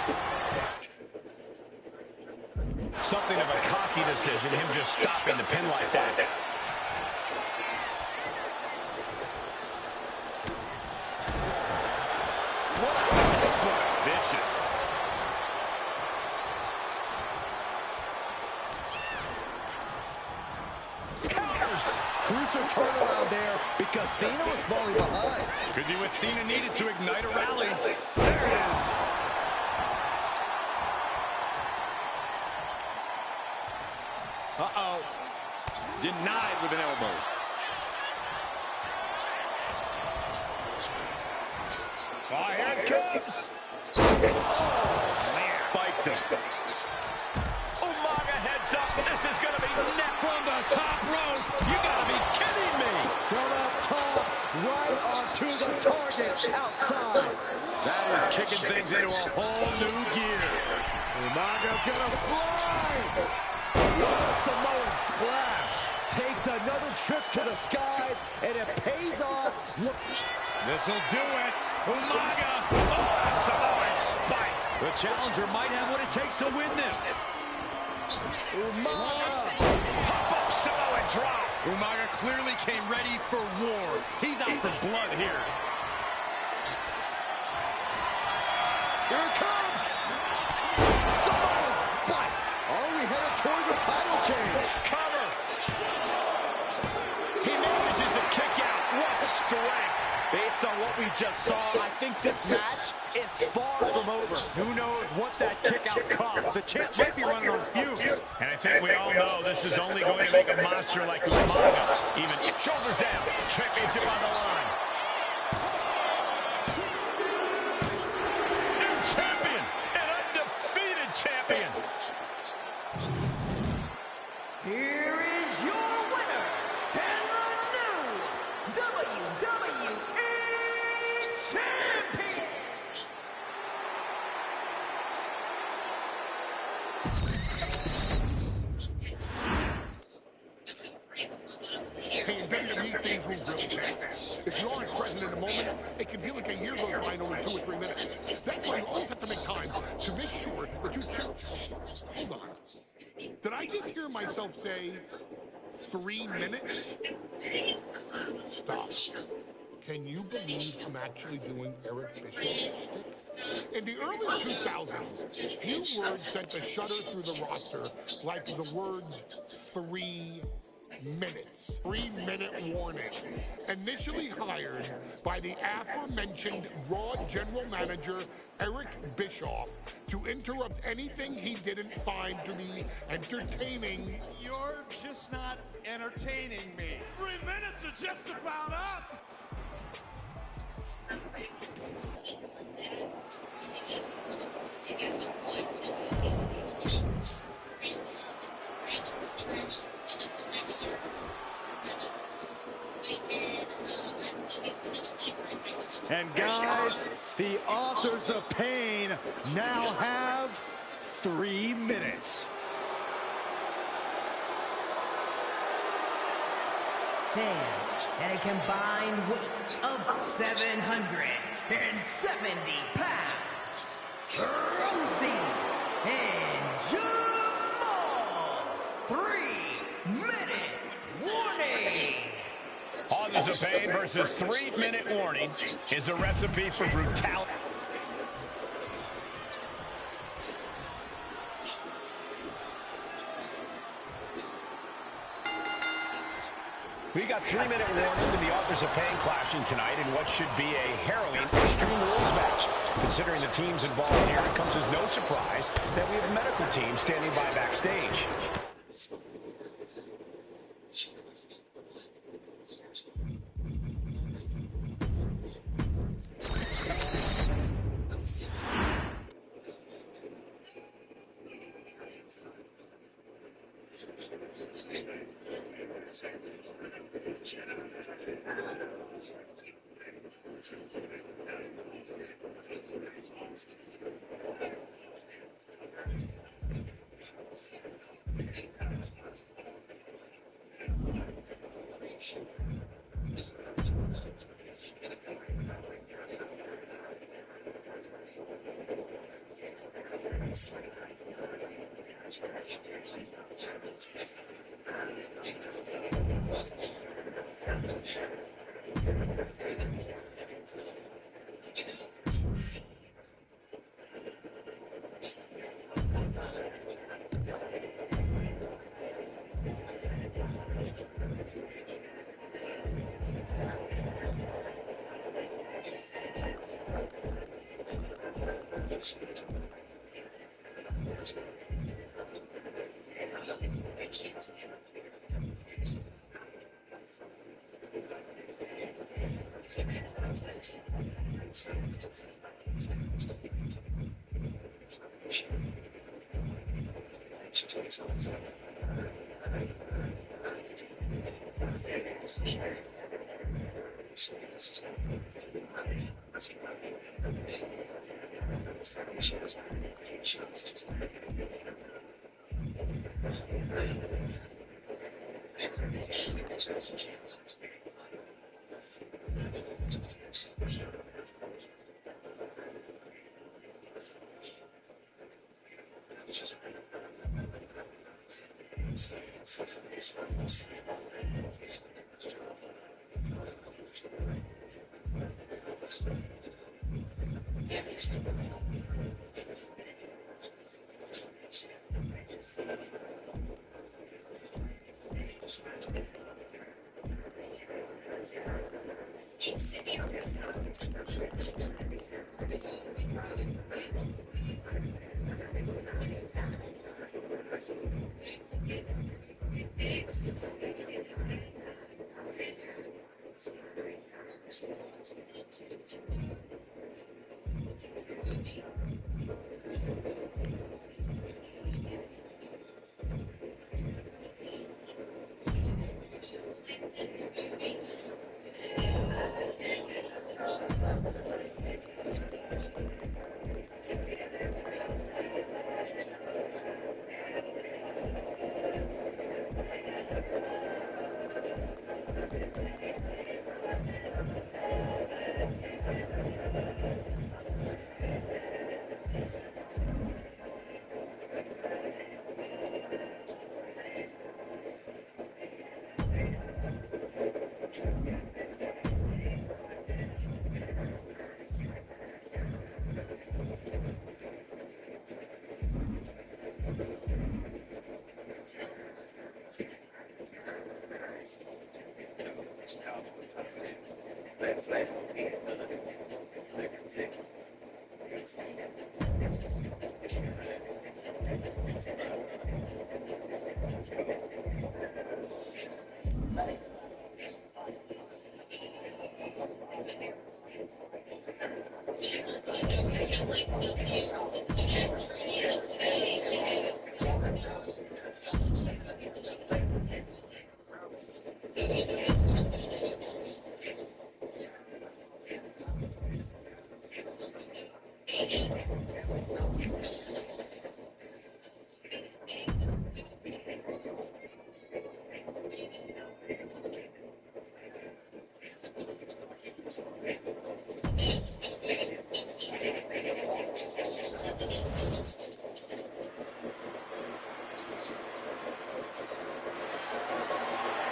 Something of a cocky decision, him just stopping the pin like that. What a headbutt. Vicious. Counters. Crucial turnaround there because Cena was falling behind. Could be what Cena needed to ignite a rally. There it is. Uh-oh. Denied with an elbow. Oh, here it comes. Oh, spiked him. Umaga heads up. This is going to be net From the top rope. You got to be kidding me. From up top, right onto the target outside. That is kicking things into a whole new gear. Umaga's gonna fly. What a Samoan splash. Takes another trip to the skies, and it pays off. This'll do it. Umaga. Oh, Samoan spike. The challenger might have what it takes to win this. Umaga. Pop-up Samoan drop. Umaga clearly came ready for war. He's out for blood here. Here it comes. Samoan spike. Are we headed towards a title change? Cover. He manages to kick out. What strength. Based on what we just saw, I think this match is far from over. Who knows what that kick out cost? The champ might be running on fumes. And I think we all know this is only going to make a monster like Umaga. Even shoulders down. Championship on the line. New champion. An undefeated champion. Here is your winner, and the new WWE Champion! Hey, in WWE, things move really fast. If you aren't present in the moment, it can feel like a year goes by in only 2 or 3 minutes. That's why you always have to make time to make sure that you check. Hold on. Did I just hear myself say 3 minutes? Stop. Can you believe I'm actually doing Eric Bischoff's stick? In the early 2000s, few words sent a shudder through the roster like the words 3 minutes. 3-minute warning. Initially hired by the aforementioned Raw General Manager Eric Bischoff to interrupt anything he didn't find to be entertaining. You're just not entertaining me. 3 minutes are just about up. And guys, the authors of pain now have 3 minutes. And a combined weight of 770 pounds. Rosie and Jamal. 3-minute warning. Authors of Pain versus 3-minute warning is a recipe for brutality. We got 3-minute warning to the Authors of Pain clashing tonight in what should be a harrowing Extreme Rules match. Considering the teams involved here, it comes as no surprise that we have a medical team standing by backstage.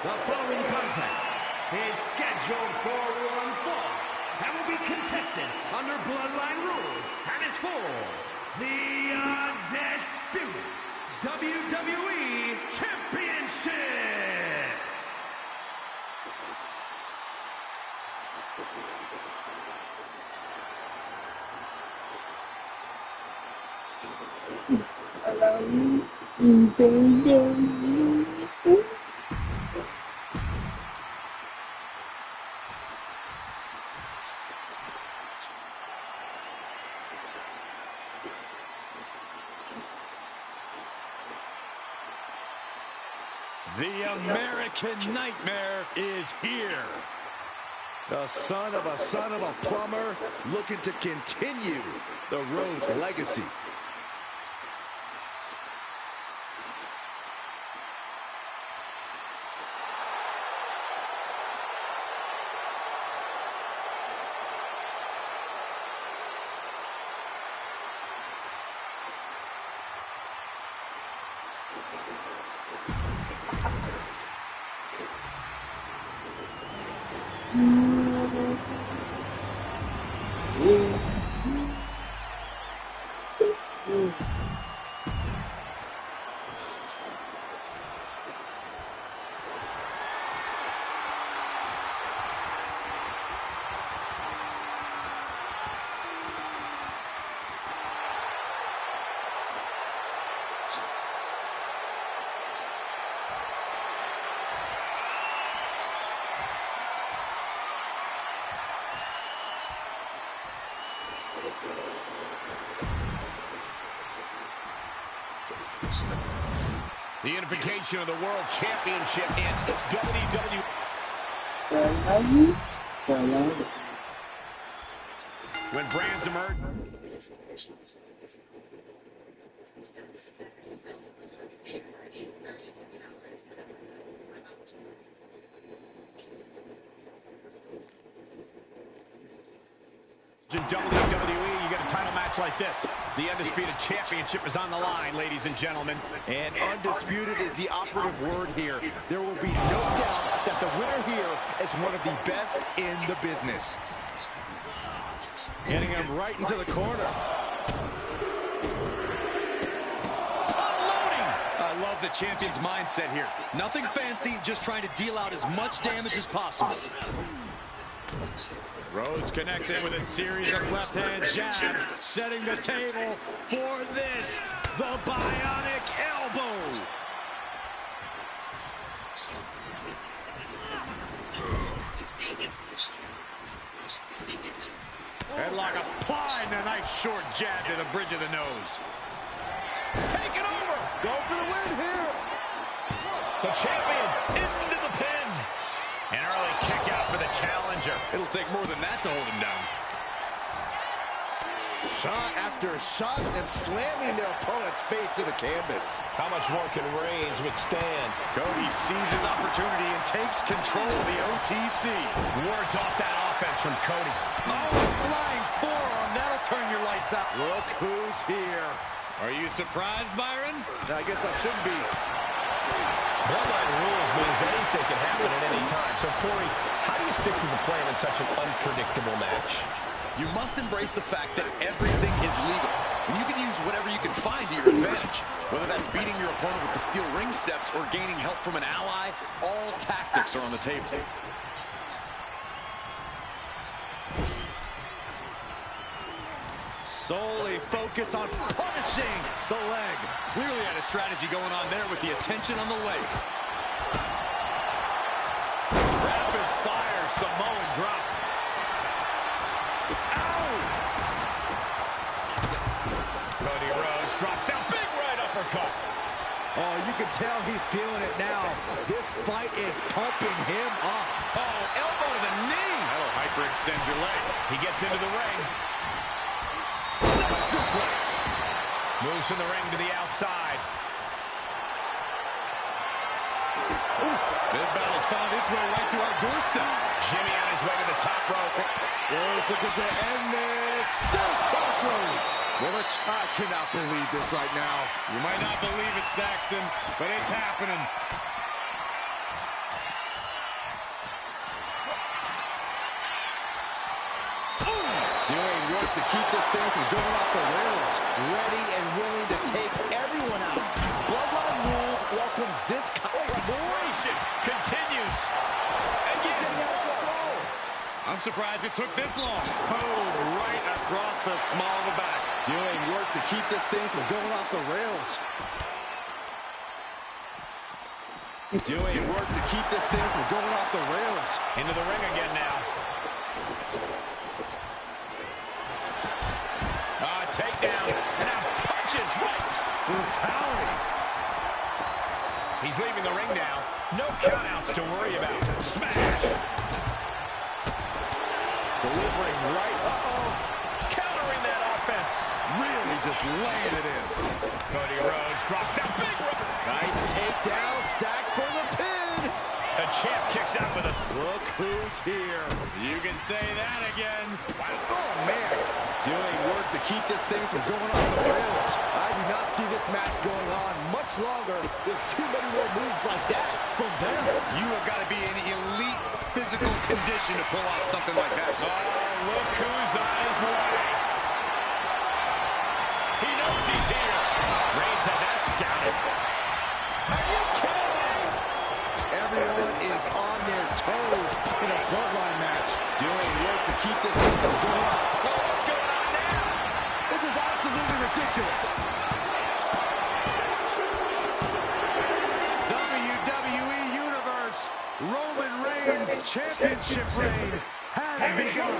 The following contest is scheduled for one fall and will be contested under Bloodline rules and is for the undisputed WWE Championship. The American Nightmare is here. The son of a plumber looking to continue the Rhodes legacy. The unification of the World Championship in WWE. When brands emerge. In WWE, you get a title match like this. The Undisputed Championship is on the line, ladies and gentlemen. And undisputed is the operative word here. There will be no doubt that the winner here is one of the best in the business. Getting him right into the corner. Unloading! I love the champion's mindset here. Nothing fancy, just trying to deal out as much damage as possible. Rhodes connecting with a series of left-hand jabs, setting the table for this, the bionic elbow. Headlock applied and a nice short jab to the bridge of the nose. Take it over! Go for the win here! The champion into the pin! An early kick out for the challenger. It'll take more than that to hold him down. Shot after shot and slamming their opponent's face to the canvas. How much more can Reigns withstand? Cody sees his opportunity and takes control of the OTC. Wards off that offense from Cody. Oh, flying forearm. That'll turn your lights out. Look who's here. Are you surprised, Byron? I guess I should be. Bloodline rules means anything can happen at any time. So, Corey, how do you stick to the plan in such an unpredictable match? You must embrace the fact that everything is legal. And you can use whatever you can find to your advantage. Whether that's beating your opponent with the steel ring steps or gaining help from an ally, all tactics are on the table. Solely focused on punishing the leg. Clearly had a strategy going on there with the attention on the leg. Rapid fire Samoan drop. Ow! Cody Rhodes drops down, big right uppercut. Oh, you can tell he's feeling it now. This fight is pumping him up. Oh, elbow to the knee. That'll hyperextend your leg. He gets into the ring. Suplex. Moves from the ring to the outside. Ooh, this battle's found its way right to our doorstep. Jimmy on his way to the top rope. Rhodes looking to end this. There's Crossroads. Well, I cannot believe this right now. You might not believe it, Saxton, but it's happening. Doing work to keep this thing from going off the rails. Ready and willing to take everyone out. Bloodline Rules welcomes this Celebration continues. And he's getting out of control. I'm surprised it took this long. Boom, right across the small of the back. Doing work to keep this thing from going off the rails. Doing work to keep this thing from going off the rails. Into the ring again now. Takedown, and now punches right. Brutality. He's leaving the ring now. No countouts to worry about. Smash! Delivering right. Countering that offense. Really just laying it in. Cody Rhodes drops down. Big rope. Nice takedown, stack for the pin. The champ kicks out with a... Look who's here. You can say that again. Wow. Oh, man. Doing work to keep this thing from going off the rails. I do not see this match going on much longer with too many more moves like that from them. You have got to be in elite physical condition to pull off something like that. Oh, look who's on his way. He knows he's here. Reigns had that scouted. Are you kidding me? Everyone is on their toes in a bloodline match. Doing work to keep this thing from going off. Well, what's going on now? This is absolutely ridiculous. WWE Universe, Roman Reigns' championship reign has begun.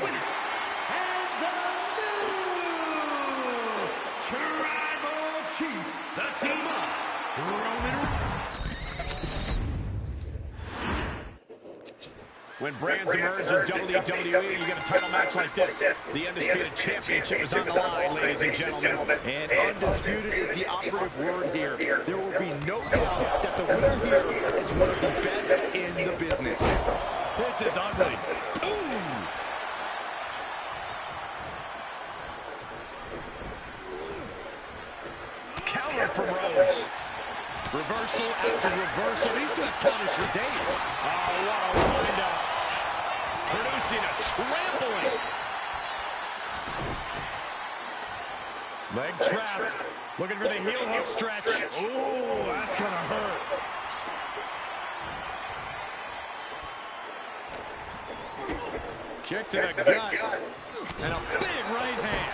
And the new Tribal Chief, the team up, Roman Reigns. When brands emerge in WWE, you get a title match like this. The Undisputed Championship is on the line, ladies and gentlemen. And undisputed is the operative word here. There will be no doubt that the winner here is one of the best in the business. This is ugly. Ooh! Counter from Rhodes. Reversal after reversal. These two have counters for days. Oh, what a wind-up. Producing a trampling. Leg trapped. Looking for the heel hook stretch. Ooh, that's gonna hurt. Kick to the gut. And a big right hand.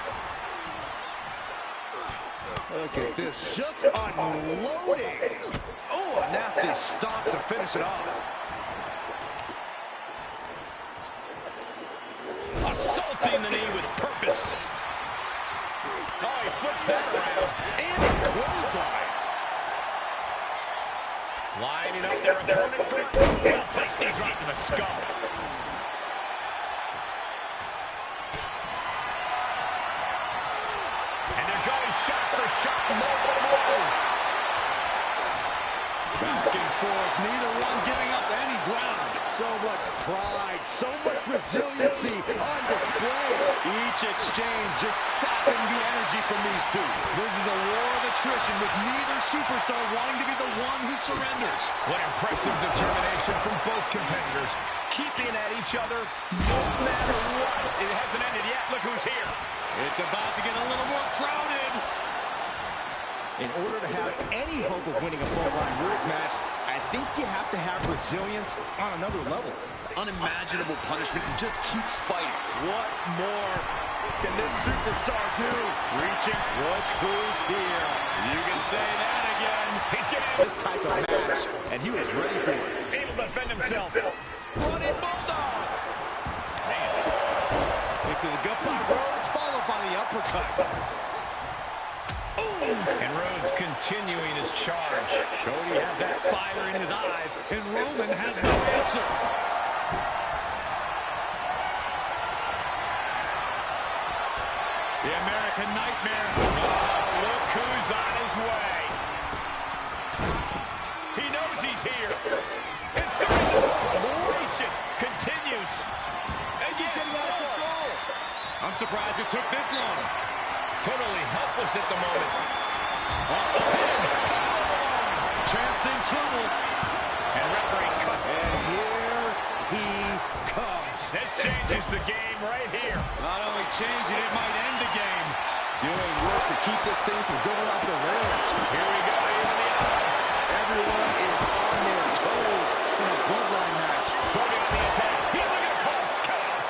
Look at this, just unloading. Oh, a nasty stop to finish it off. Assaulting the knee with purpose. Oh, he flips that around. And a clothesline. Lining up their opponent for a well-placed knee drop to the skull. And they're going shot for shot. Back and forth. Neither one giving up any ground. So much pride, so much resiliency on display. Each exchange just sapping the energy from these two. This is a war of attrition with neither superstar wanting to be the one who surrenders. What impressive determination from both competitors. Keeping at each other no matter what. It hasn't ended yet. Look who's here. It's about to get a little more crowded. In order to have any hope of winning a Bloodline Rules match, I think you have to have resilience on another level. Unimaginable punishment and just keep fighting. What more can this superstar do? Reaching. Look who's here. You can say that again. He's getting This type of match, and he was ready for it. able to defend himself. Running Bulldog. Man. Kick to the gut by Rhodes, followed by the uppercut. And Rhodes continuing his charge. Cody has that fire in his eyes, and Roman has no answer. The American Nightmare. Oh, look who's on his way. He knows he's here. And so the celebration continues. And This is getting out of control. I'm surprised it took this long. Totally helpless at the moment. Champ's in trouble. And referee cut. And here he comes. This changes the game right here. Not only changing, it might end the game. Doing work to keep this thing from going off the rails. Here we go, even the odds. Everyone is on their toes in a bloodline match. Cody on the attack. He's going to cause chaos.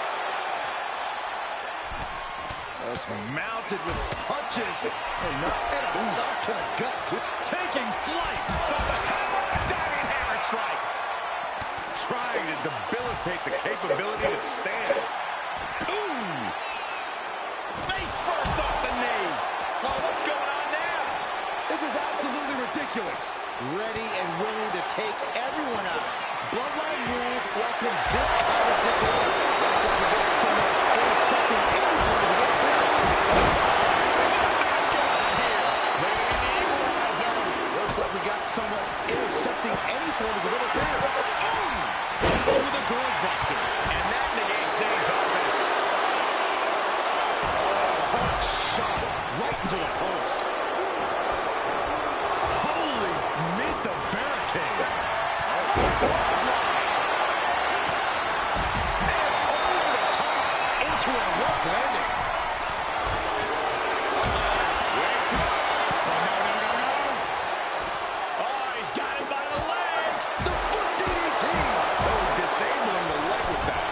That's mounted with punches. And a stop to the gut. Taking flight. A diving hammer strike. Trying to debilitate the capability to stand. Ooh. Face first off the knee. Oh, what's going on now? This is absolutely ridiculous. ready and willing to take everyone out. Bloodline Rules welcomes this kind of disorder. Looks like we got someone intercepting any form of interference. Looks like we got someone intercepting any forms of interference. Down with a gourd buster. And that negates Zayn's offense. Hard shot right into the post. Holy, made the barricade. And over the top into a rough landing. Oh, he's got him by the leg. The foot DDT. Oh, disabling the leg with that.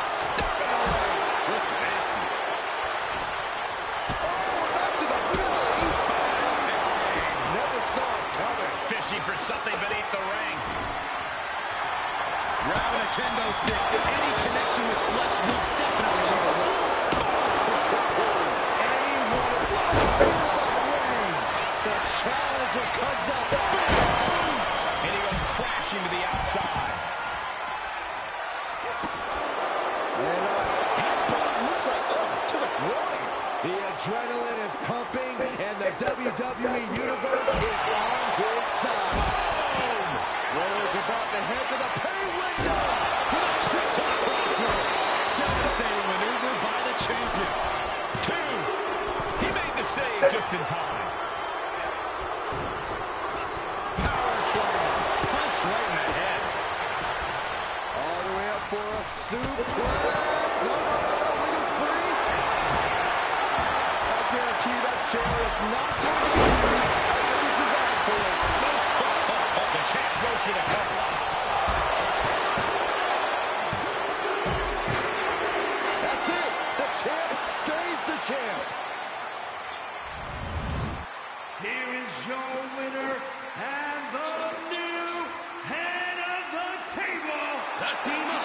Stop in the leg. Just nasty. Oh, back to the belly. Never saw it coming. Fishing for something beneath the ring. Grabbing a kendo stick. Any connection with flesh will definitely leave a mark. Anyone speared by Reigns. The challenger comes up. And he goes crashing to the outside. And headbutt looks like to the groin. The adrenaline is pumping, and the WWE Universe is on his side. Rose about to head to the pay window with a trip to the crossroads. Devastating maneuver by the champion. 2. He made the save just in time. Power slam. Punch right in the head. All the way up for a suplex. No, Wiggles free. I guarantee that chair is not going to be used as it was designed for it. The champ goes for the cover. That's it. The champ stays the champ. Here is your winner and the new head of the table. The team of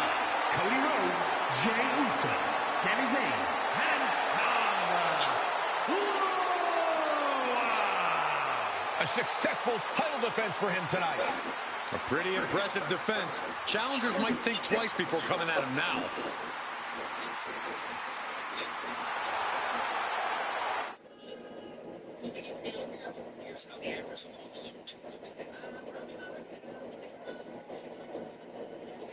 Cody Rhodes, Jey Uso, Sami Zayn, and Thomas. A successful title defense for him tonight. A pretty impressive defense. Challengers might think twice before coming at him now.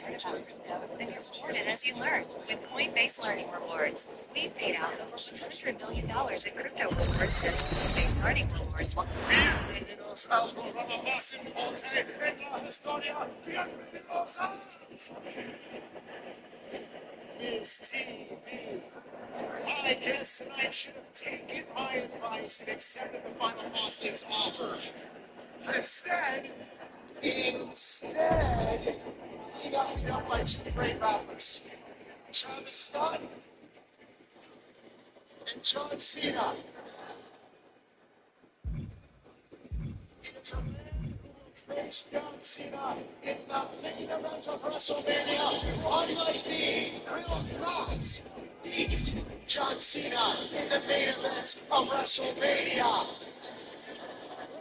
And you're rewarded as you learn with Coinbase Learning Rewards. We've paid out over $100 million in crypto rewards to Coinbase Learning Rewards. Bienvenidos a un programa más importante en la historia. Bienvenidos a Miss TV. I guess I should have taken my advice and accepted the final boss's offer. Instead, he got beat up by 2 great rappers, Travis Scott and John Cena. It's a man who will face John Cena in the main event of WrestleMania. Unlike me, will not beat John Cena in the main event of WrestleMania.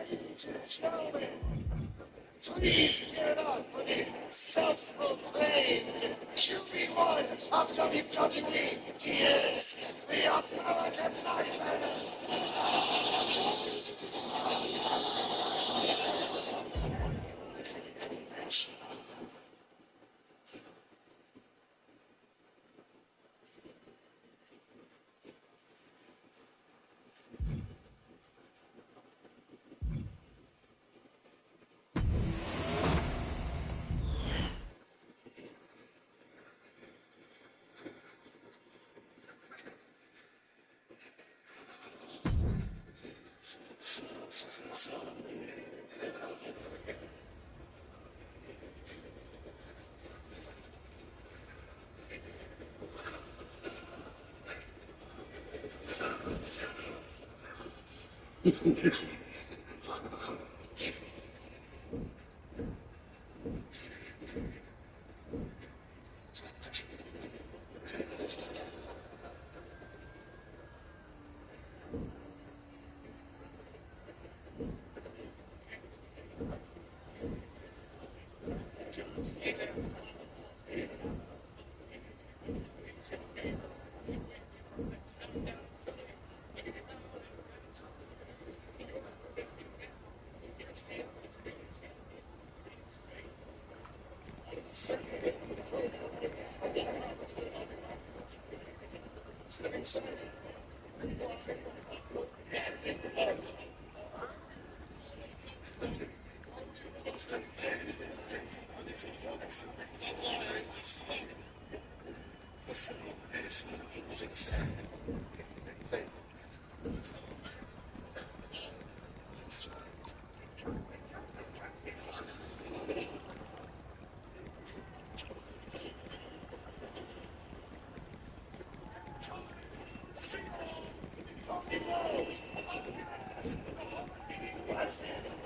Ladies and gentlemen, please give it up for the self-proclaimed QB1 of WWE. He is the American Nightmare.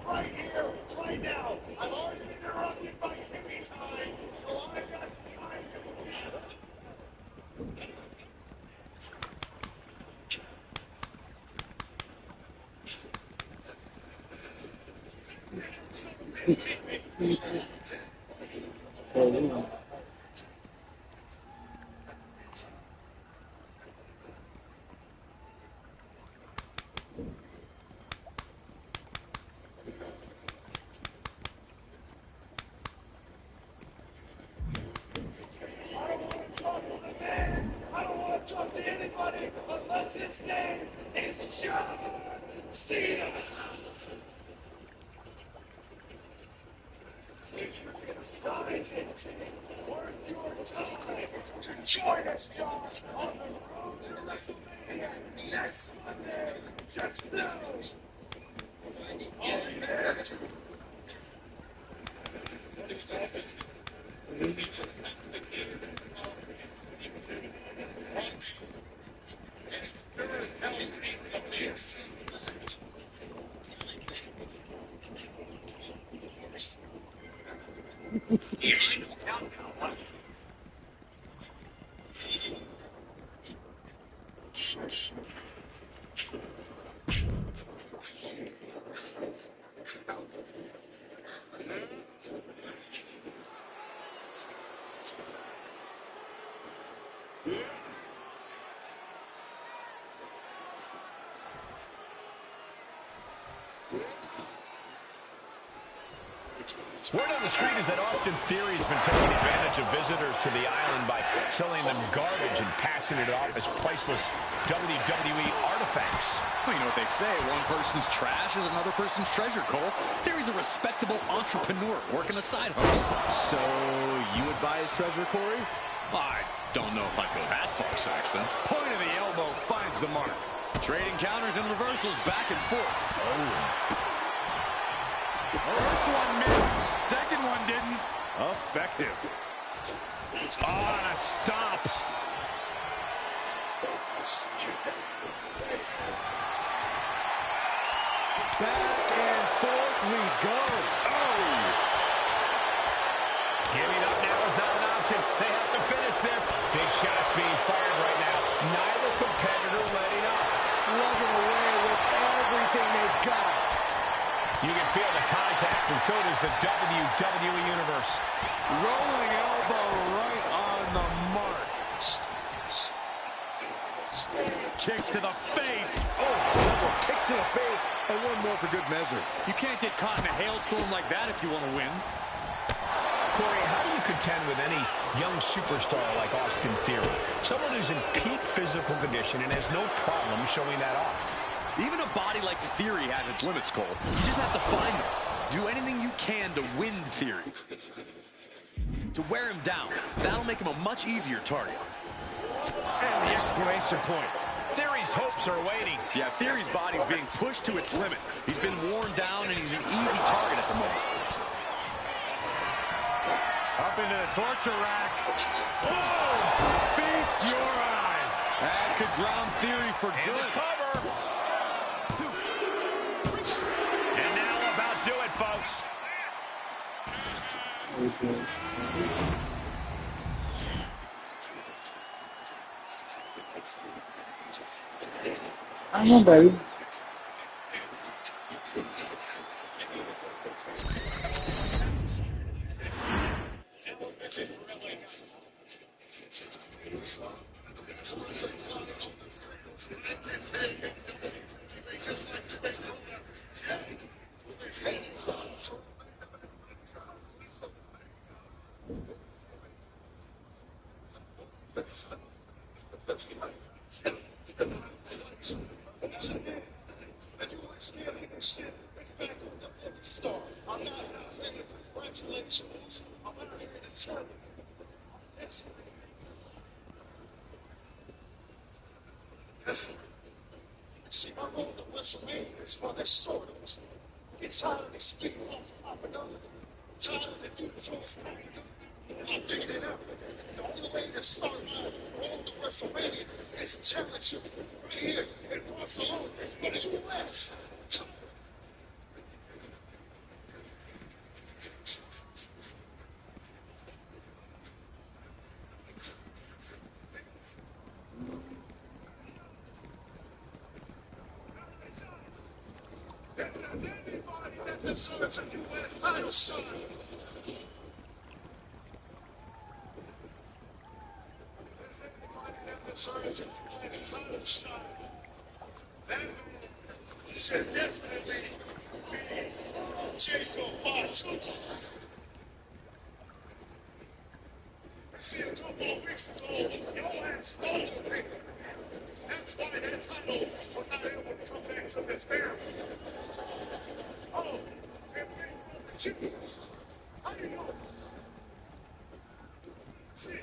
Right here, right now. I've already been interrupted by Timmy time, so I've got some time I don't want to talk to anybody unless his name is John Cena. Guys, it's worth your time to join us, John, on the road to WrestleMania next Monday. Just know. I'll be there. Word on the street is that Austin Theory has been taking advantage of visitors to the island by selling them garbage and passing it off as priceless WWE artifacts. Well, you know what they say, one person's trash is another person's treasure, Cole. Theory's a respectable entrepreneur working a side hustle. So, you would buy his treasure, Corey? I don't know if I'd go that far, Saxton. Point of the elbow finds the mark. Trading counters and reversals back and forth. Oh. First one missed, second one didn't. Effective. Oh, and a stop. Back and forth we go. Oh. Giving up now is not an option. They have to finish this. Big shots being fired right now. Neither competitor letting up. Slugging away with everything they've got. You can feel the contact, and so does the WWE Universe. Rolling elbow right on the mark. Kicks to the face. Oh, several kicks to the face, and one more for good measure. You can't get caught in a hailstorm like that if you want to win. Corey, how do you contend with any young superstar like Austin Theory? Someone who's in peak physical condition and has no problem showing that off. Even a body like Theory has its limits, Cole. You just have to find them. Do anything you can to win Theory. To wear him down. That'll make him a much easier target. And the exclamation point. Theory's hopes are waiting. Yeah, Theory's body's being pushed to its limit. He's been worn down, and he's an easy target at the moment. Up into the torture rack. Oh! Feast your eyes. That could ground Theory for And good. the cover. And now about do it, folks. I know, baby. See, my road to WrestleMania is one of sorts. Get tired of these speaking off popping up. Tired of the dudes always popping up. I'm figuring it out. The only way to start my road to WrestleMania is to challenge you right here in Barcelona for the U.S. If there's anybody that deserves a U.S. title shot, deserves a U.S. title shot, that man should definitely be Wwe2k25. See, a couple of weeks ago, your ass stole me. That's why that title was not able to come back to this family. Oh, and we broke you. How you doing? See,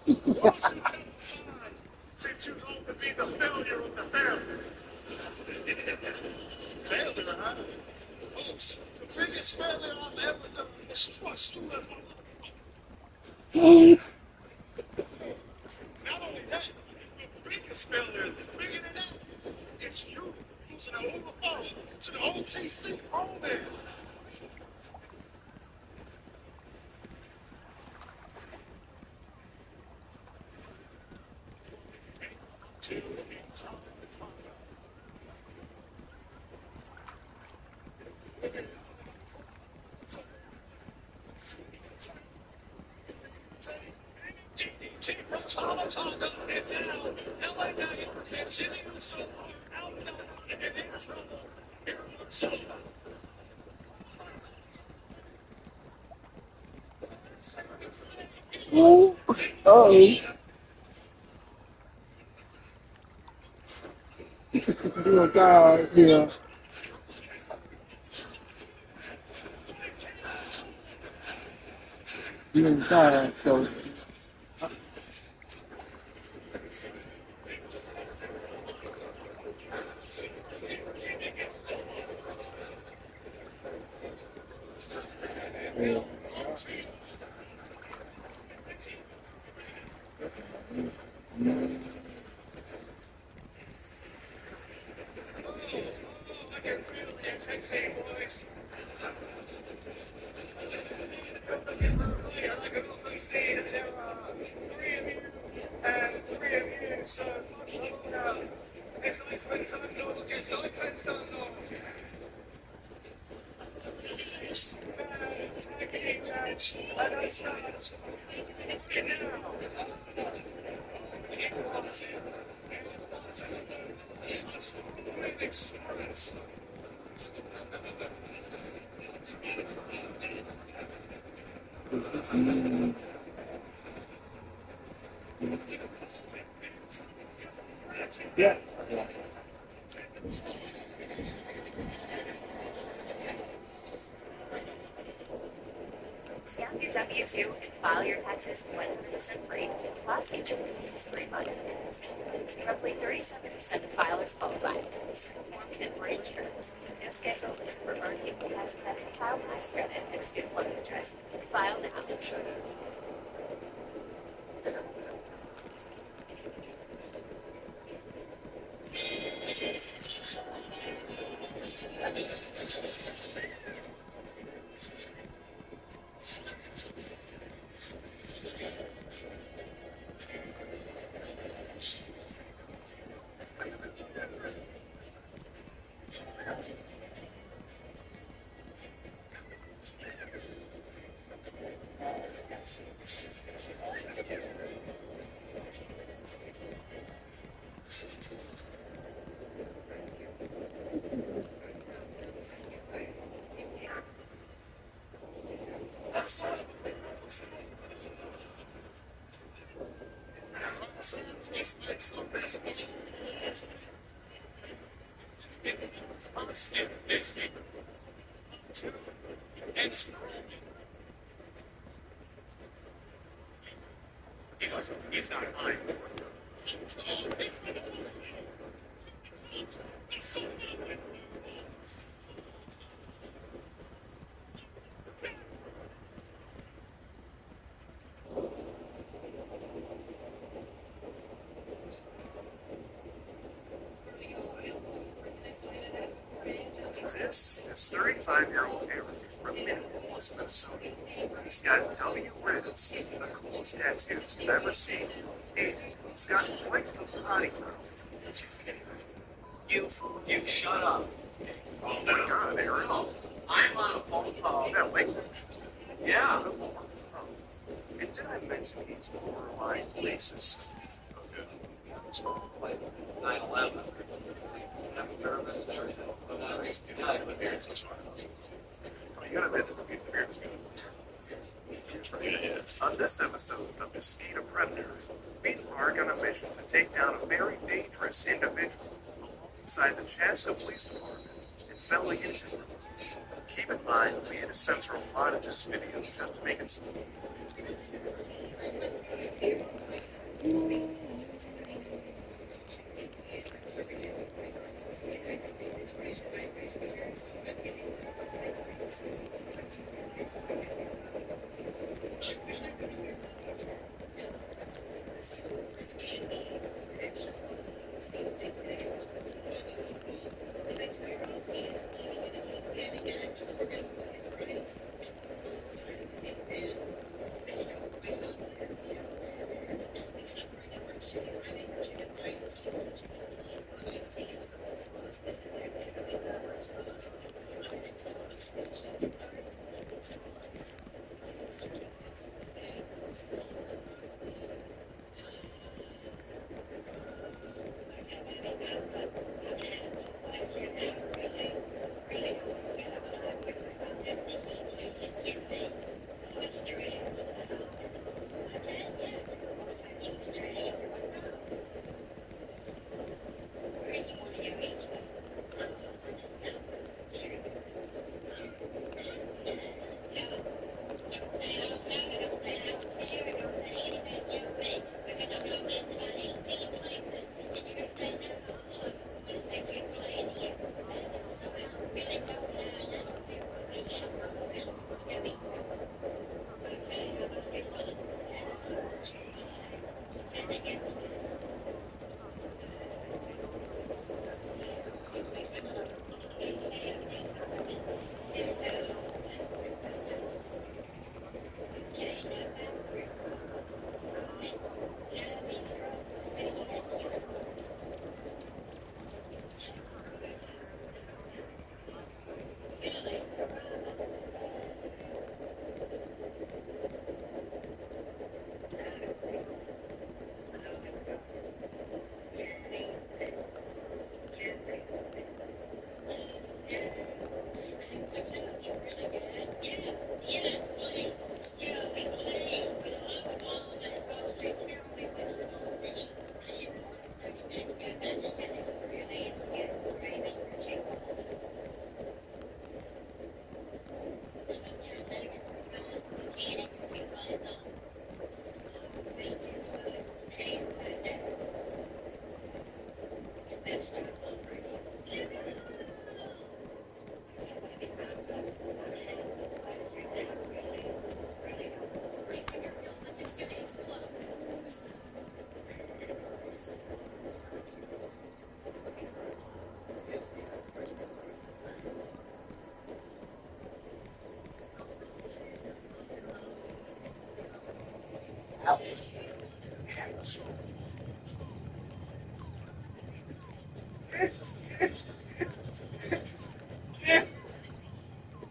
why should you decide since you're going to be the failure of the family? Failure, huh? Oops, the biggest failure I've ever done. This is why Stu left my life. Not only that, the biggest failure, bigger than that, it's you using an overflow to the OTC program. Oh, dear God, yeah. You're inside, so. Yeah. Yeah. Scan your W-2 and file your taxes 100% free, plus get your tax refund. Roughly 37% of filers qualify. Form 1040 returns. No schedules except for earned income tax credit, child tax credit, and student loan interest. File now. He's not mine. This is 35-year-old Eric from Minneapolis, Minnesota. He's got W-Riz, the coolest tattoos you've ever seen, and he's got quite the potty mouth. You shut up. Oh my God, Eric. I'm on a phone call. That language? Yeah. Good Lord. Oh. And did I mention he's borderline racist? Like 9/11. You gotta admit the beard is good. On this episode of Defeat a Predator, we embark on a mission to take down a very dangerous individual alongside the Chaska Police Department and felling into him. Keep in mind, we had to censor a lot of this video just to make it simple.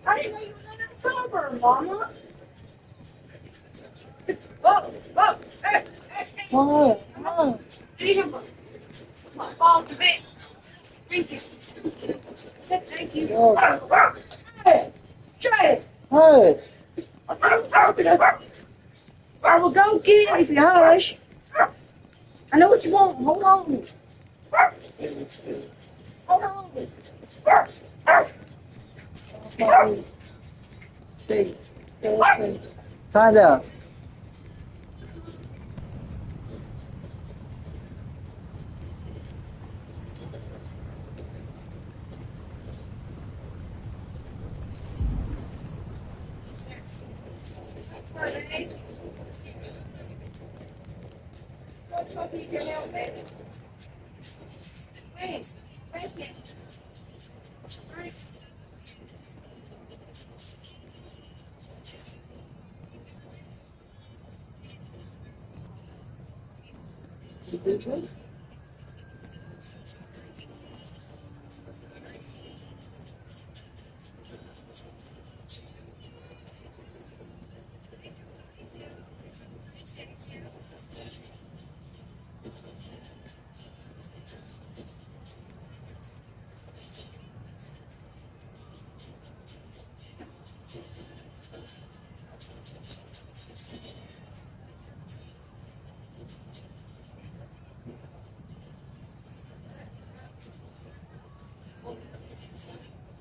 I didn't know you were in the cover, Mama. Oh, hey, What? my mom's a bit. Thank you. Thank you. Yo. Hey, Jay. Hey. I'm talking to. I will go get it. He said, hush. I know what you want. Hold on. Hold on. Find out.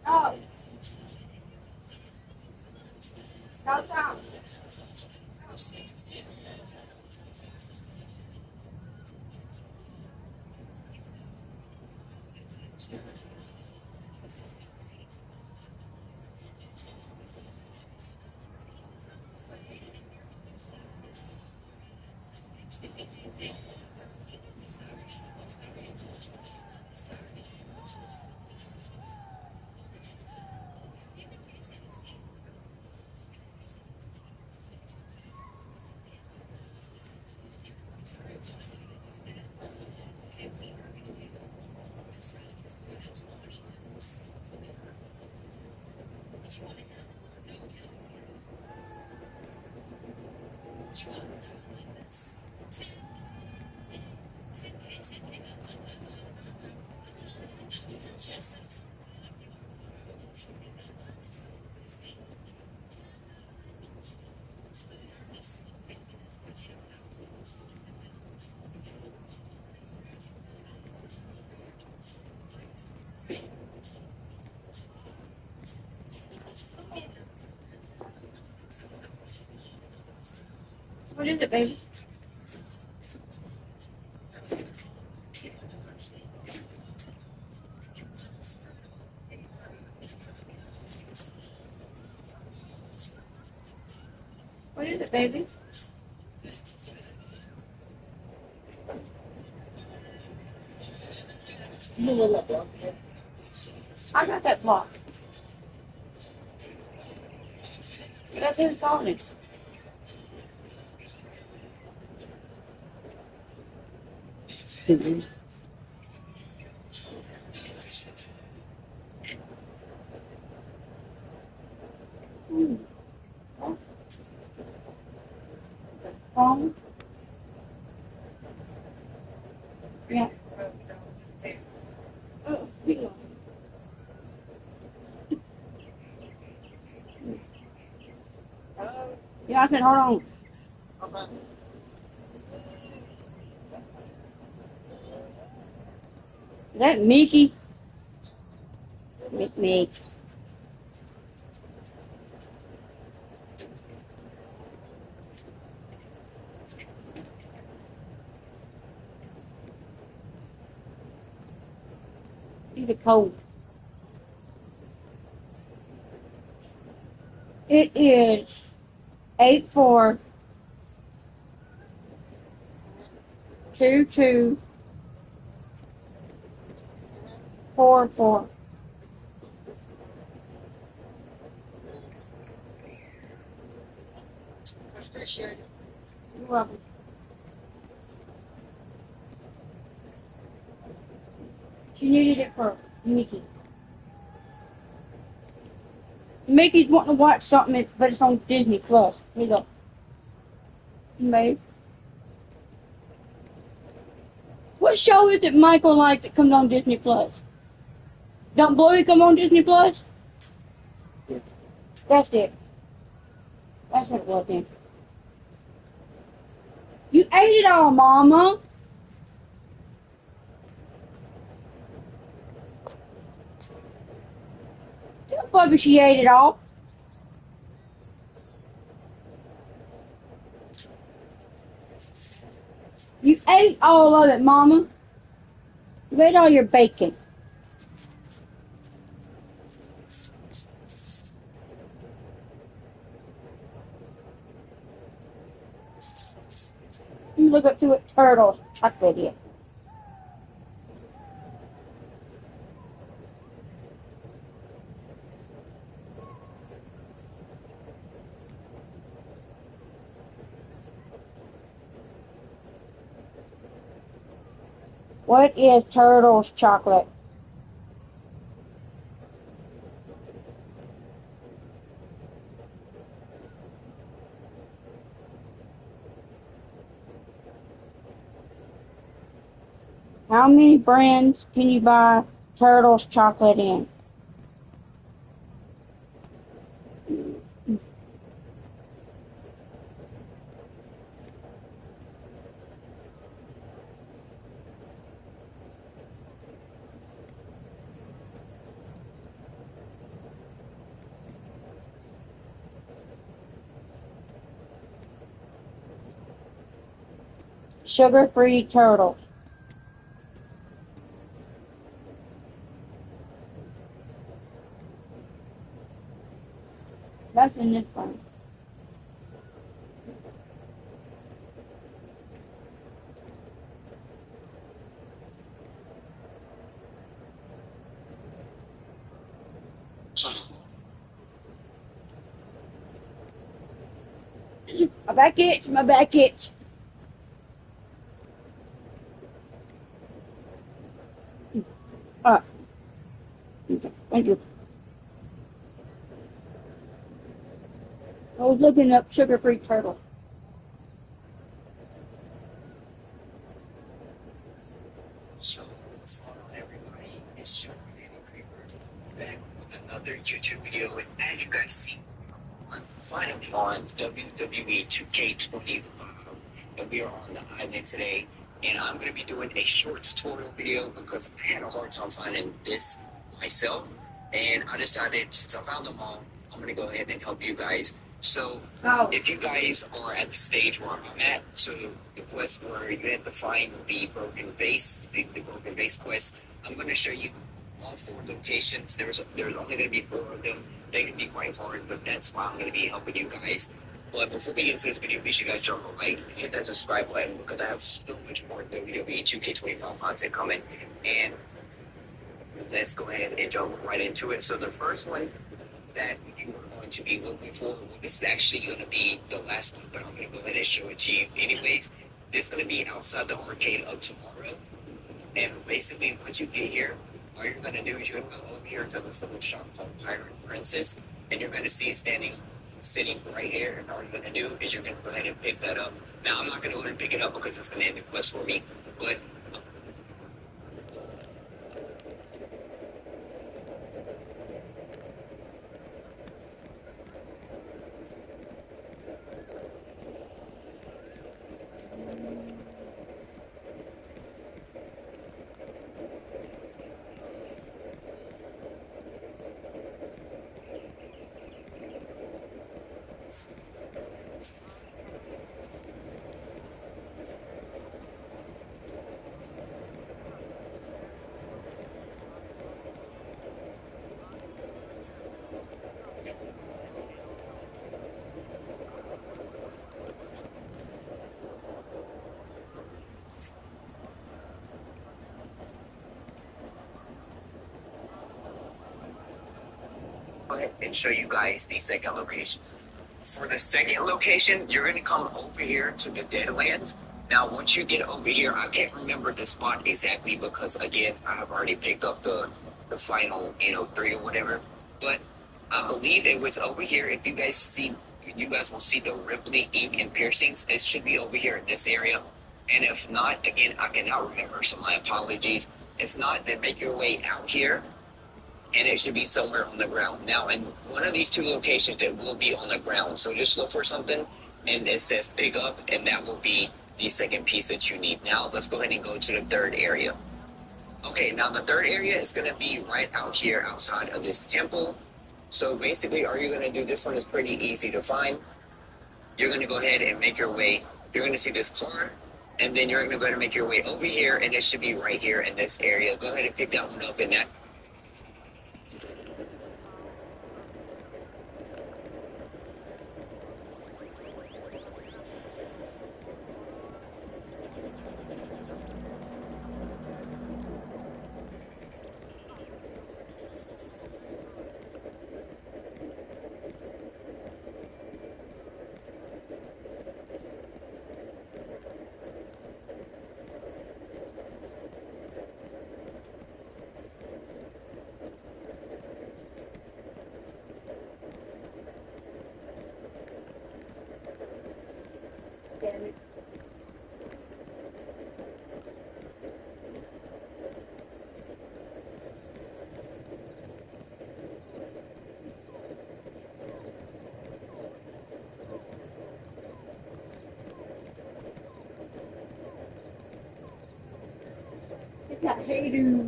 No. No time. What is it, baby? What is it, baby? I got that block. That's his phone. Phone? Yeah. Oh, yeah. Yeah, I said, hold on. Is that Mickey? Mick. He's a cold. It is 842244. You're welcome. She needed it for Mickey. Mickey's wanting to watch something, but it's on Disney Plus. Here you go. Babe. What show is it Michael likes that comes on Disney Plus? Don't Bluey come on Disney Plus? That's it. That's what it was then. You ate it all, Mama. Tell Bubba she ate it all. You ate all of it, Mama. You ate all your bacon. You look up to what turtle's chocolate is. What is turtle's chocolate? How many brands can you buy turtle's chocolate in? Sugar-free turtles. That's in this one. My back itch, my back itch. Okay, thank you. I was looking up sugar-free turtle. So, what's going on, everybody? It's Sean back with another YouTube video. And as you guys see, I'm finally on Wwe2k25. And we are on the island today. And I'm going to be doing a short tutorial video because I had a hard time finding this myself. And I decided, since I found them all, I'm going to go ahead and help you guys. So, if you guys are at the stage where I'm at, so the quest where you have to find the broken vase, the broken vase quest, I'm going to show you all 4 locations. There's only going to be 4 of them. They can be quite hard, but that's why I'm going to be helping you guys. But before we get into this video, be sure you guys drop a like, hit that subscribe button because I have so much more WWE2K25 content coming. And let's go ahead and jump right into it. So the first one that you are going to be looking for, this is actually going to be the last one, but I'm going to go ahead and show it to you anyways. This is going to be outside the arcade of tomorrow. And basically, once you get here, all you're going to do is you're going to go over here to this little shop called Pirate Princess, and you're going to see it sitting right here. And all you're going to do is you're going to go ahead and pick that up. Now, I'm not going to go ahead and pick it up because it's going to end the quest for me, but go ahead and show you guys the second location. For the second location, you're going to come over here to the Deadlands. Now, once you get over here, I can't remember the spot exactly because, again, I have already picked up the final, 3 or whatever. But I believe it was over here. If you guys see, you guys will see the Ripley ink and piercings. It should be over here in this area. And if not, again, I cannot remember, so my apologies. If not, then make your way out here. and it should be somewhere on the ground. Now, in one of these two locations, it will be on the ground. So just look for something, and it says pick up, and that will be the second piece that you need. Now, let's go ahead and go to the third area. Okay, now the third area is going to be right out here outside of this temple. So basically, all you're going to do, this one is pretty easy to find. You're going to go ahead and make your way. You're going to see this car, and then you're going to go ahead and make your way over here, and it should be right here in this area. Go ahead and pick that one up, and that. Damn it. It's got haters.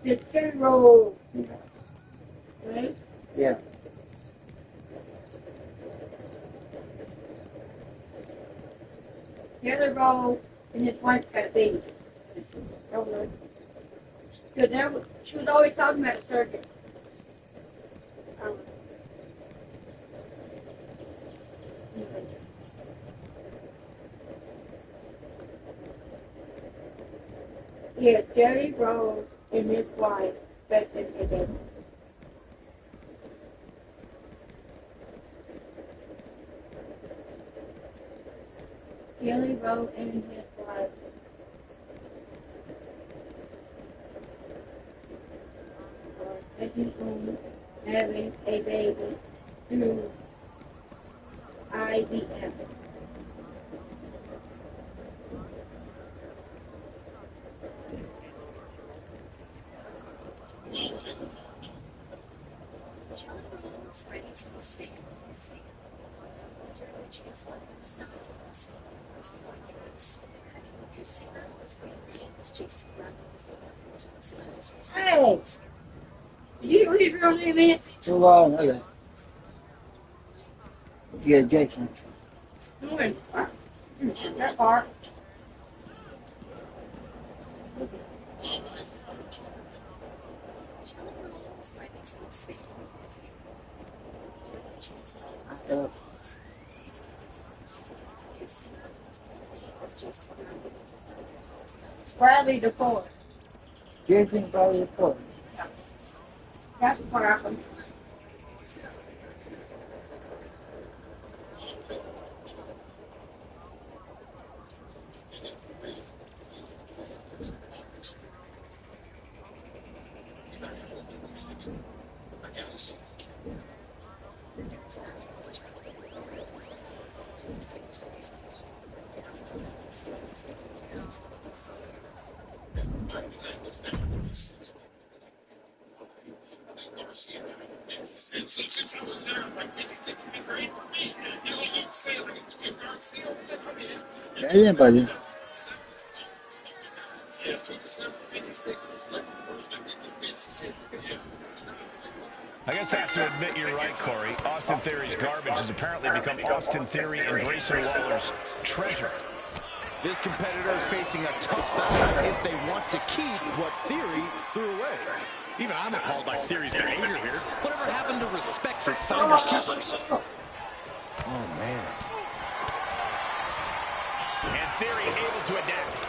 The general. Right? Yeah. Taylor Rowe and his wife got a baby. Because she was always talking about a surgeon. Yeah, Jerry Rose and his wife expected a baby. Jerry Rose and his wife. Expecting on having a baby through IVF. Ready to stand. German Chancellor in the South was like this. The country consumer was really was Jason Hey! Did you leave your own name in? Too long, okay. Yeah, Jason. That part. Bradley DeFord. Jason Bradley DeFord. That's what happened. Yeah, buddy. I guess I have to admit you're right, Corey. Austin Theory's garbage has apparently become Austin Theory and Grayson Waller's treasure. This competitor is facing a tough battle if they want to keep what Theory threw away. Even I'm appalled by Theory's behavior here. Whatever happened to respect for finders keepers? Oh, man. And Theory able to adapt.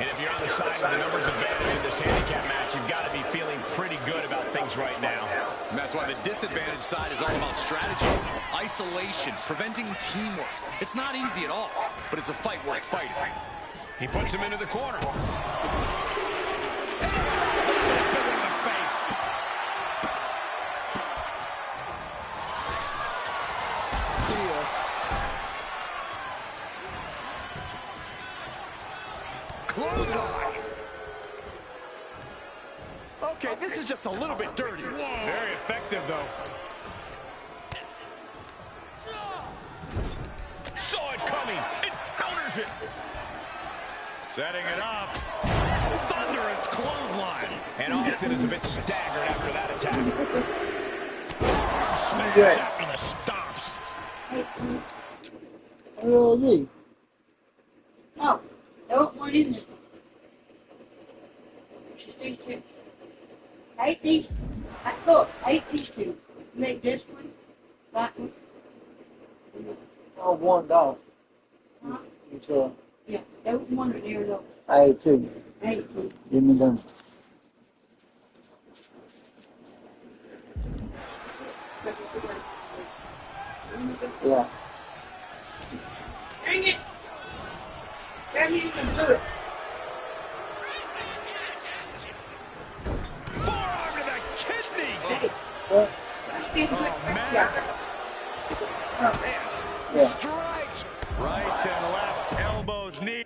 And if you're on the side of the numbers advantage in this handicap match, you've got to be feeling pretty good about things right now. And that's why the disadvantage side is all about strategy, isolation, preventing teamwork. It's not easy at all, but it's a fight worth fighting. He puts him into the corner. Okay, this is just a little bit dirty. Whoa. Very effective, though. Saw it coming. It counters it. Setting it up. Thunderous clothesline. And Austin is a bit staggered after that attack. Arm smash after the stomps. No, don't want in this one. It's just these two. I hate these. I hate these two. Make this one, that one. Oh, $1. Huh? It's Yeah, that was one of there though. I ate two. I hate two. Give me them. Yeah. Dang it! That means I'm good. Forearm to the kidneys. Hey. What? That's getting good. man. Yeah. Strikes. Rights and lefts, elbows, knees.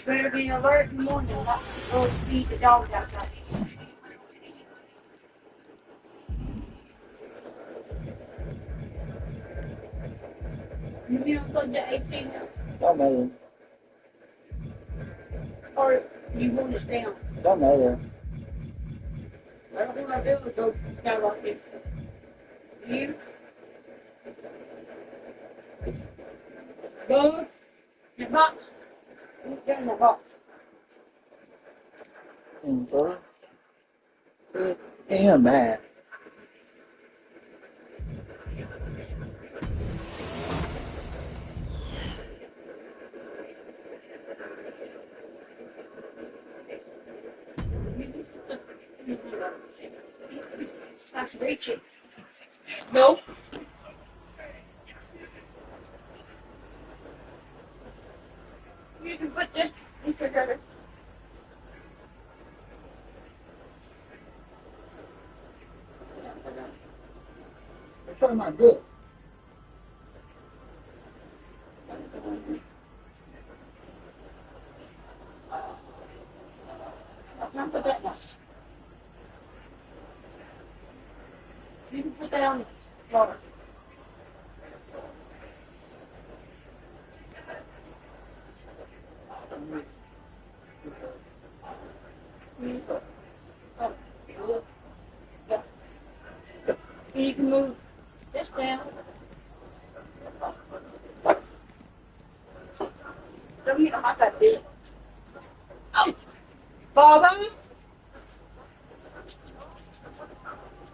Better be alert in the morning. Not go feed the dog outside. You gonna plug the AC now? Don't matter. Or you want to stay on? Don't matter. I don't want to do is go skyrocket. You? Go. The box. Get in the box. And so, and that. That's reaching. No. You can put this together. I'm trying my good. Not put that one. You can put that on the floor. And you can move this down. Don't need a hot dog, dude. Oh, Baba!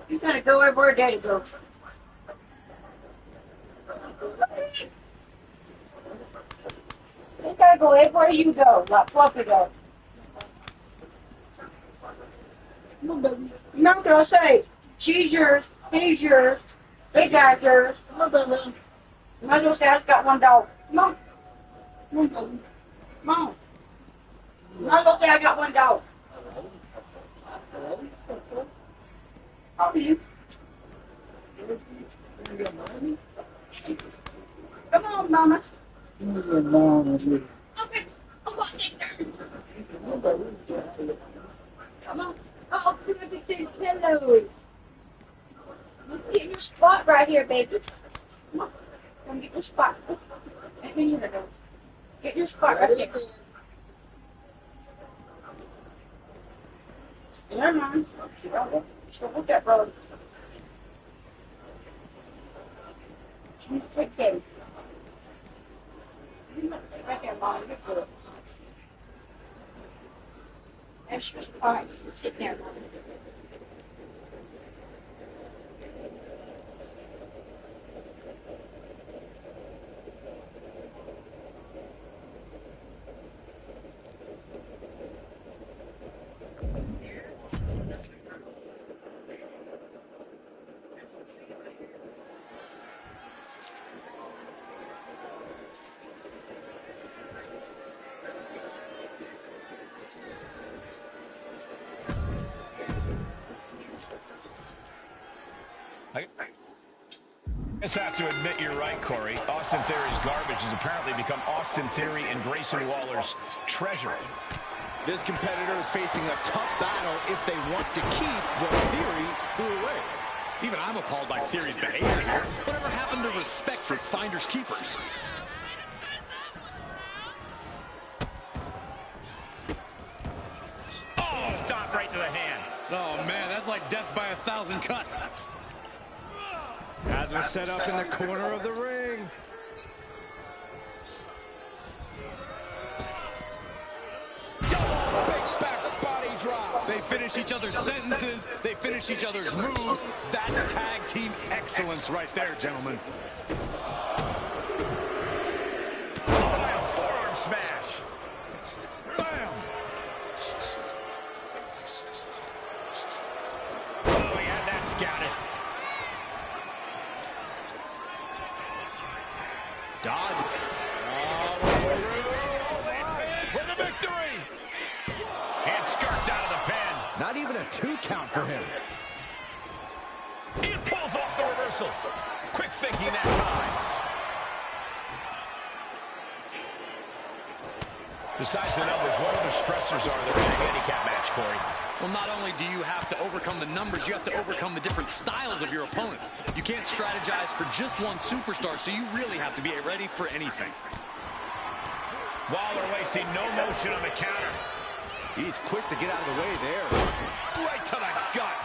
You gotta go everywhere Daddy goes. You gotta go everywhere you go, like Fluffy goes. Remember what I say? She's yours, he's yours, big guy's yours. Might as well say I just got one dog. Come on. Come on. Might as well say I got one dog. How are you? Come on, Mama. Okay. Come on. Oh, perfect. Hello. Get your spot right here, baby. Come on. Come get your spot. Get your spot right there. Yeah, Mom. Go with that, brother. Take care. Right there, Mom. You're good. That's just fine. Sit there, Mom. Just have to admit you're right, Corey. Austin Theory's garbage has apparently become Austin Theory and Grayson Waller's treasure. This competitor is facing a tough battle if they want to keep what Theory threw away. Even I'm appalled by Theory's behavior here. Whatever happened to respect for finders keepers? Oh, stop right to the hand. Oh, man, that's like death by 1,000 cuts. As was set up in the corner of the ring. Big back body drop. They finish each other's sentences. They finish each other's moves. That's tag team excellence right there, gentlemen. Oh, a forearm smash. Bam. Oh, yeah, that's scouted. Dodge. For the victory! And skirts out of the pen. Not even a 2 count for him. He pulls off the reversal. Quick thinking that time. Besides the numbers, what other stressors are there in a handicap match, Corey? Well, not only do you have to overcome the numbers, you have to overcome the different styles of your opponent. You can't strategize for just one superstar, so you really have to be ready for anything. Waller wasting no motion on the counter. He's quick to get out of the way there. Right to the gut.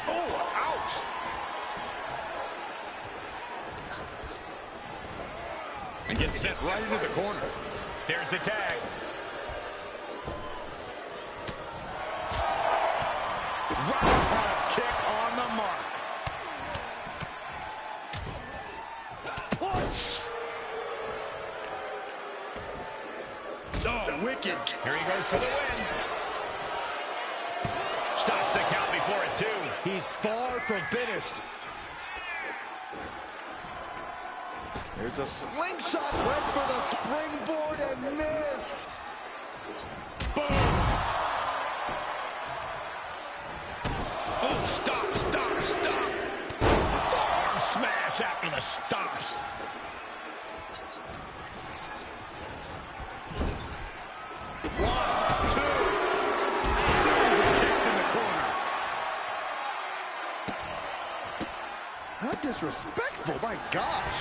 Oh, ouch. And gets sent right into the corner. There's the tag. Roundhouse kick on the mark. Punch. Oh, wicked. Here he goes for the win. Stops the count before it, too. He's far from finished. There's a slingshot, went for the springboard and missed. Boom. Oh, stop, stop, stop. Forearm smash after the stops. One, two. Series of kicks in the corner. How disrespectful, my gosh.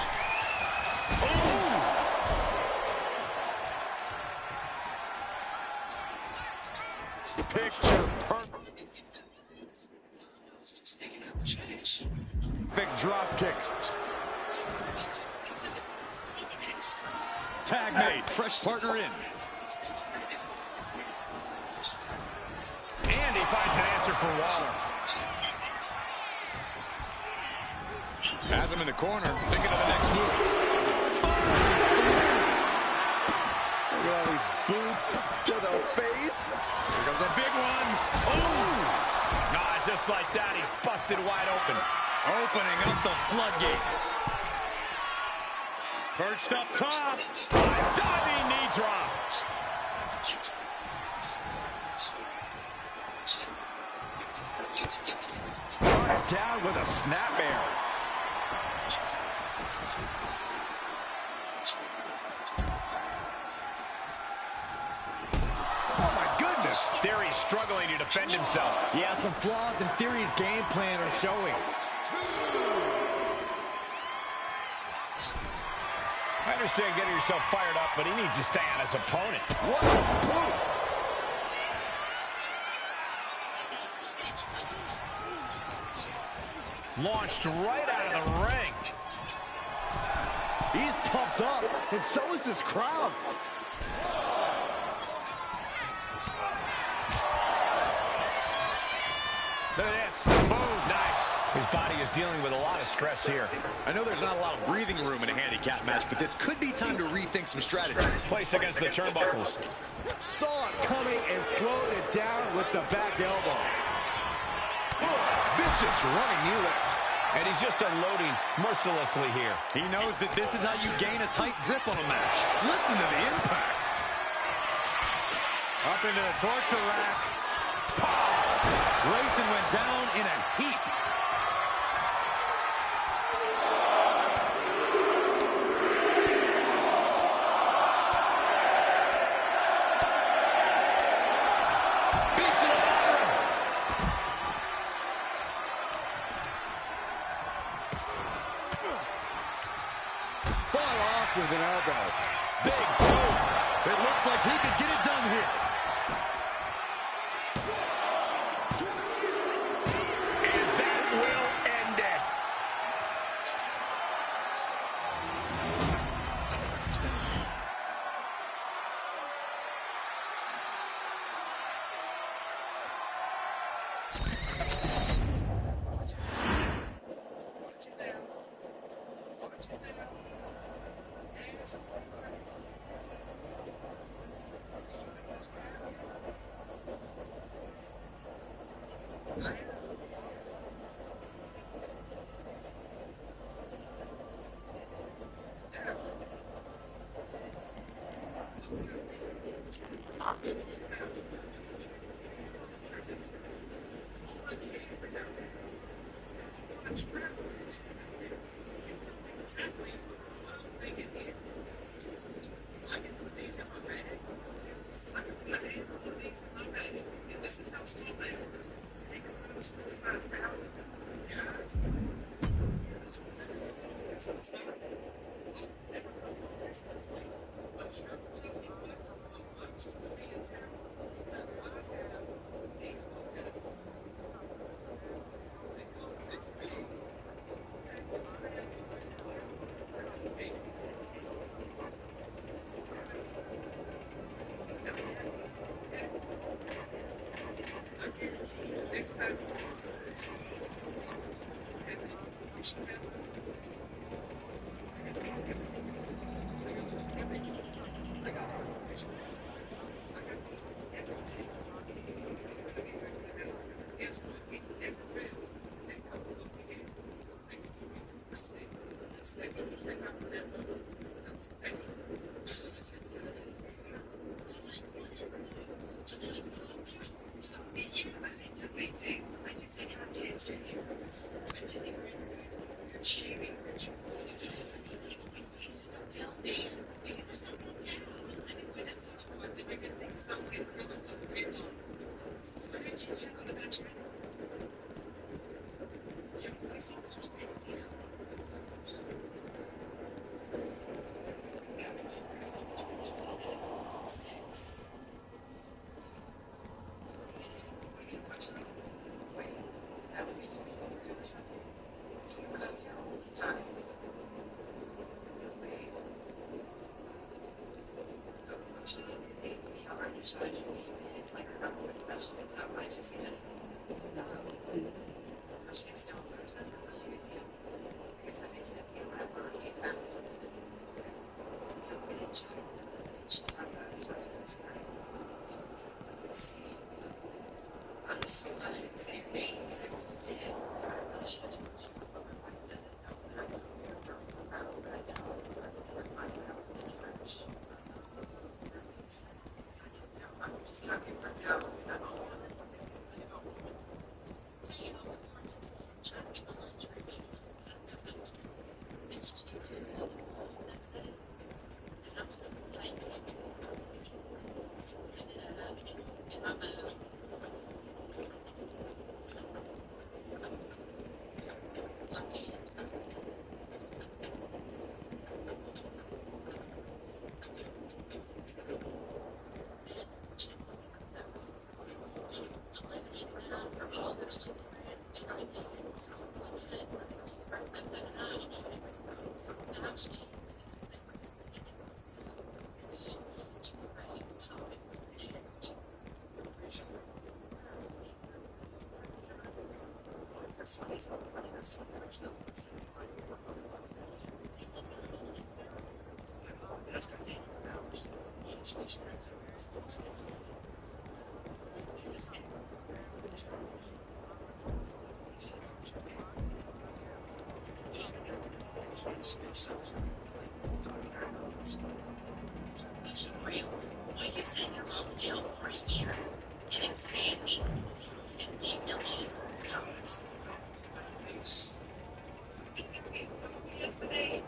Picture perfect. Big drop kick. Tag made. Fresh partner in. And he finds an answer for Waller. Has him in the corner. Thinking of the next move. Look at all these boots to the face. Here comes a big one. Oh! Nah, just like that, he's busted wide open. Opening up the floodgates. Perched up top. Diving knee drop. Brought down with a snapmare. Oh, my goodness. Theory's struggling to defend himself. Yeah, some flaws in Theory's game plan are showing. I understand getting yourself fired up, but he needs to stay on his opponent. What a move. Launched right out of the ring. He's pumped up, and so is this crowd. Look at this. Boom. Nice. His body is dealing with a lot of stress here. I know there's not a lot of breathing room in a handicap match, but this could be time to rethink some strategy. Placed against the turnbuckles. Saw it coming and slowed it down with the back elbow. Oh, vicious running knee lift. And he's just unloading mercilessly here. He knows that this is how you gain a tight grip on a match. Listen to the impact. Up into the torture rack. Grayson went down in a heap. with an elbow. Big boot. It looks like he could get it done here. And that will end it. You sent your mom to jail for a year in exchange for $50 million. Yesterday,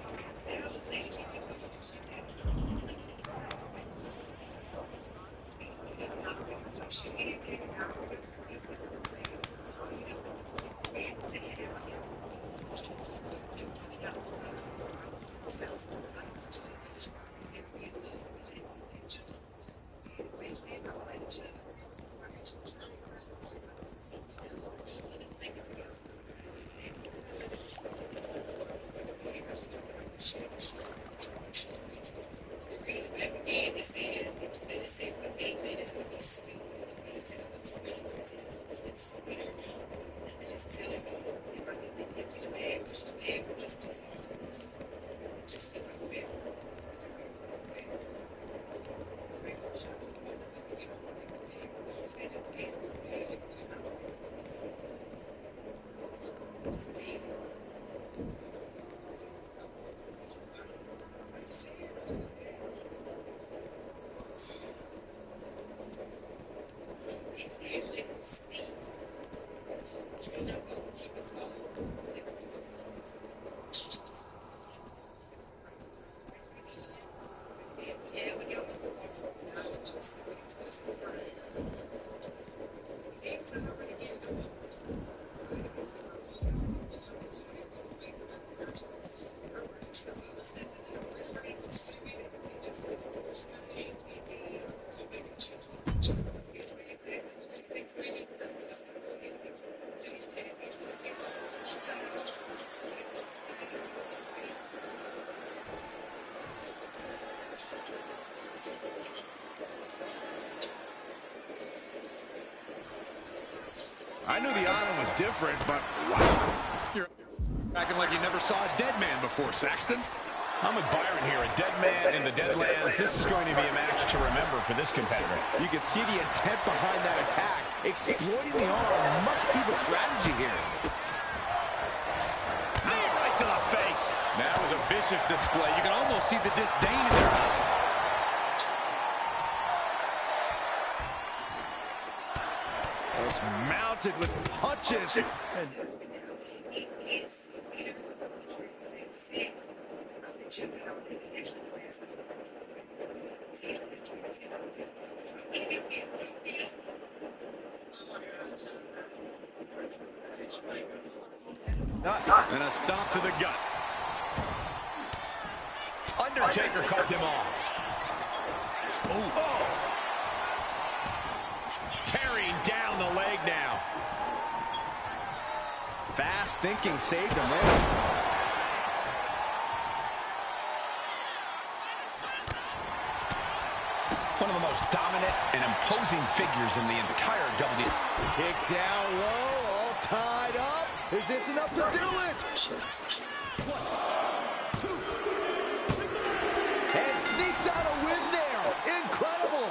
I knew the island was different, but wow. You're acting like you never saw a dead man before, Saxton. I'm with Byron here. A dead man in the Deadlands. This is going to be a match to remember for this competitor. You can see the intent behind that attack. Exploiting the arm must be the strategy here. Knee right to the face. That was a vicious display. You can almost see the disdain in their eyes. Was mounted with punches. And a stop to the gut. Undertaker cuts him off. Oh. Tearing down the leg now. Fast thinking saved him there. One of the most dominant and imposing figures in the entire WWE. Kick down low, all tied up. Is this enough to do it? 1, 2. And sneaks out a win there. Incredible.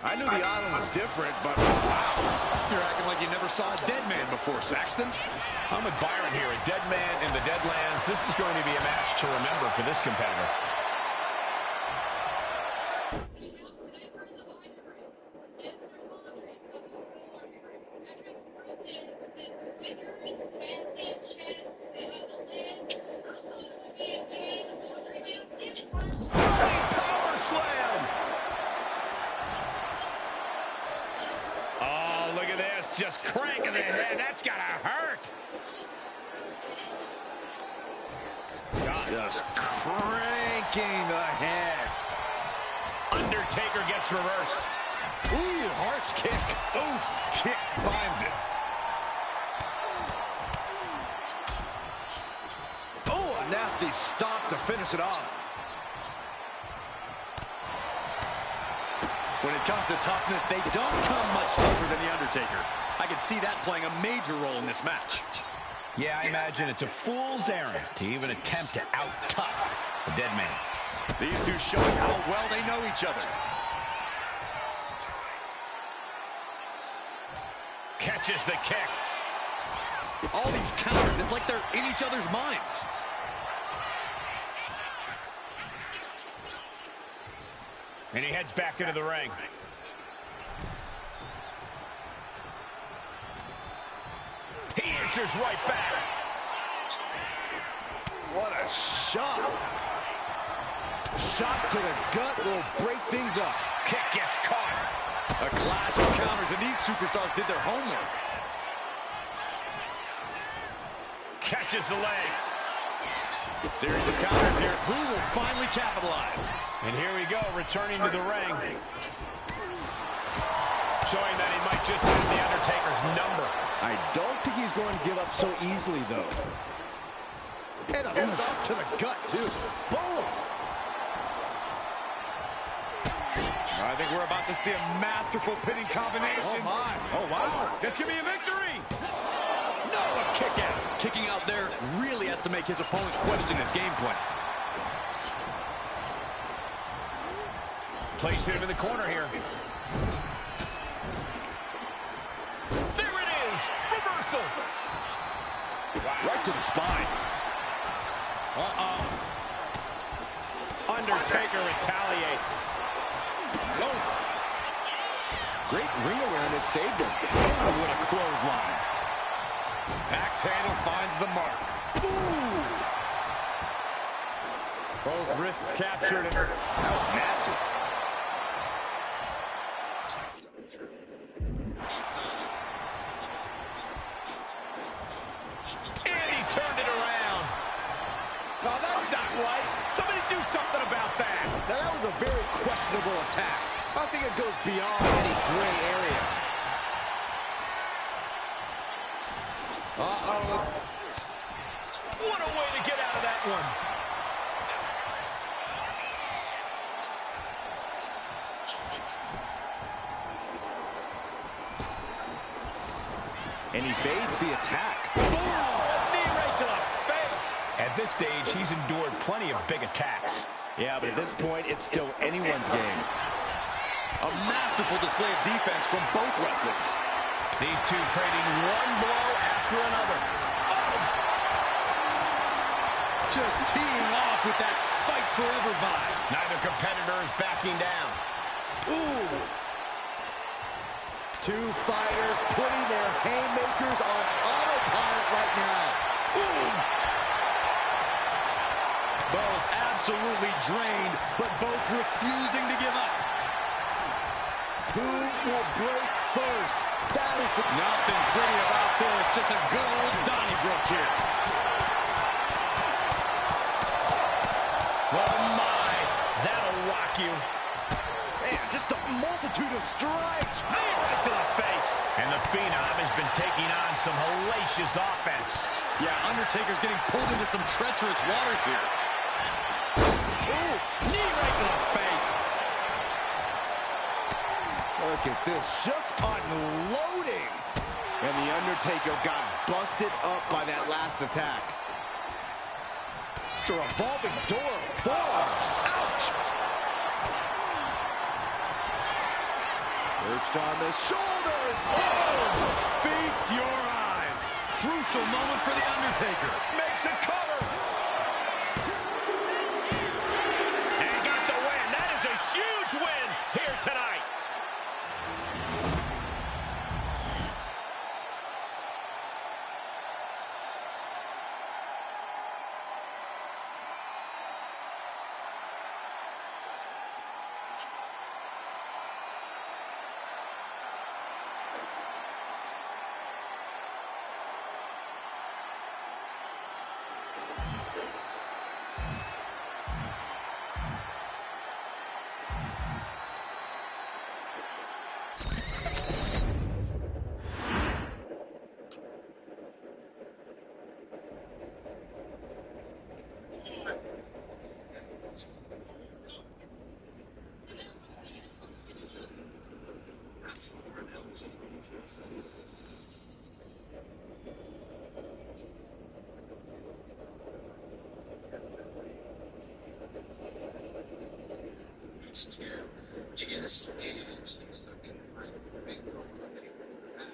I knew the island was different, but wow. You're acting like you never saw a dead man before, Saxton. I'm with Byron here. A dead man in the Deadlands. This is going to be a match to remember for this competitor. Power slam! Oh, look at this. Just cranking the head. That's got to hurt. Just cranking the head. Undertaker gets reversed. Ooh, harsh kick. Oof, kick finds it. Oh, a nasty stop to finish it off. When it comes to toughness, they don't come much tougher than The Undertaker. I can see that playing a major role in this match. Yeah, I imagine it's a fool's errand to even attempt to out-tough the dead man. These two showing how well they know each other. Catches the kick. All these counters, it's like they're in each other's minds. And he heads back into the ring. He answers right back. What a shot. Shot to the gut will break things up. Kick gets caught. A clash of counters, and these superstars did their homework. Catches the leg. Series of counters here. Who will finally capitalize? And here we go, returning to the ring. Showing that he might just have the Undertaker's number. I don't think he's going to give up so easily, though. And a stop to the gut, too. Boom! I think we're about to see a masterful pinning combination. Oh, my. Oh, wow. This could be a victory. No, a kick out. Kicking out there really has to make his opponent question his game plan. Placing him in the corner here. There it is! Reversal! Wow. Right to the spine. Undertaker retaliates. No. Great ring awareness saved him. Oh, what a clothesline. Axe handle finds the mark. Ooh. Both wrists captured. That was nasty. And he turned it around. No, that's not right. Somebody do something about that. Now, that was a very questionable attack. I think it goes beyond any gray area. Uh-oh. What a way to get out of that one. And he evades the attack. Boom! Knee right to the face. At this stage, he's endured plenty of big attacks. Yeah, but at this point, it's still anyone's game. A masterful display of defense from both wrestlers. These two trading one blow after another. Oh! Just teeing off with that fight forever vibe. Neither competitor is backing down. Ooh! Two fighters putting their haymakers on autopilot right now. Ooh! Both absolutely drained, but both refusing to give up. Who will break first? That is nothing pretty about this. Just a good old Donnybrook here. Oh my, that'll rock you. Man, just a multitude of strikes. Knee right to the face. And the Phenom has been taking on some hellacious offense. Yeah, Undertaker's getting pulled into some treacherous waters here. Ooh, knee right to the face. Look at this, just unloading. And the Undertaker got busted up by that last attack. Just a revolving door of forearms. Ouch! Perched on the shoulders. Oh! Feast your eyes. Crucial moment for the Undertaker. Makes a cover. And got the win. That is a huge win here tonight. To get a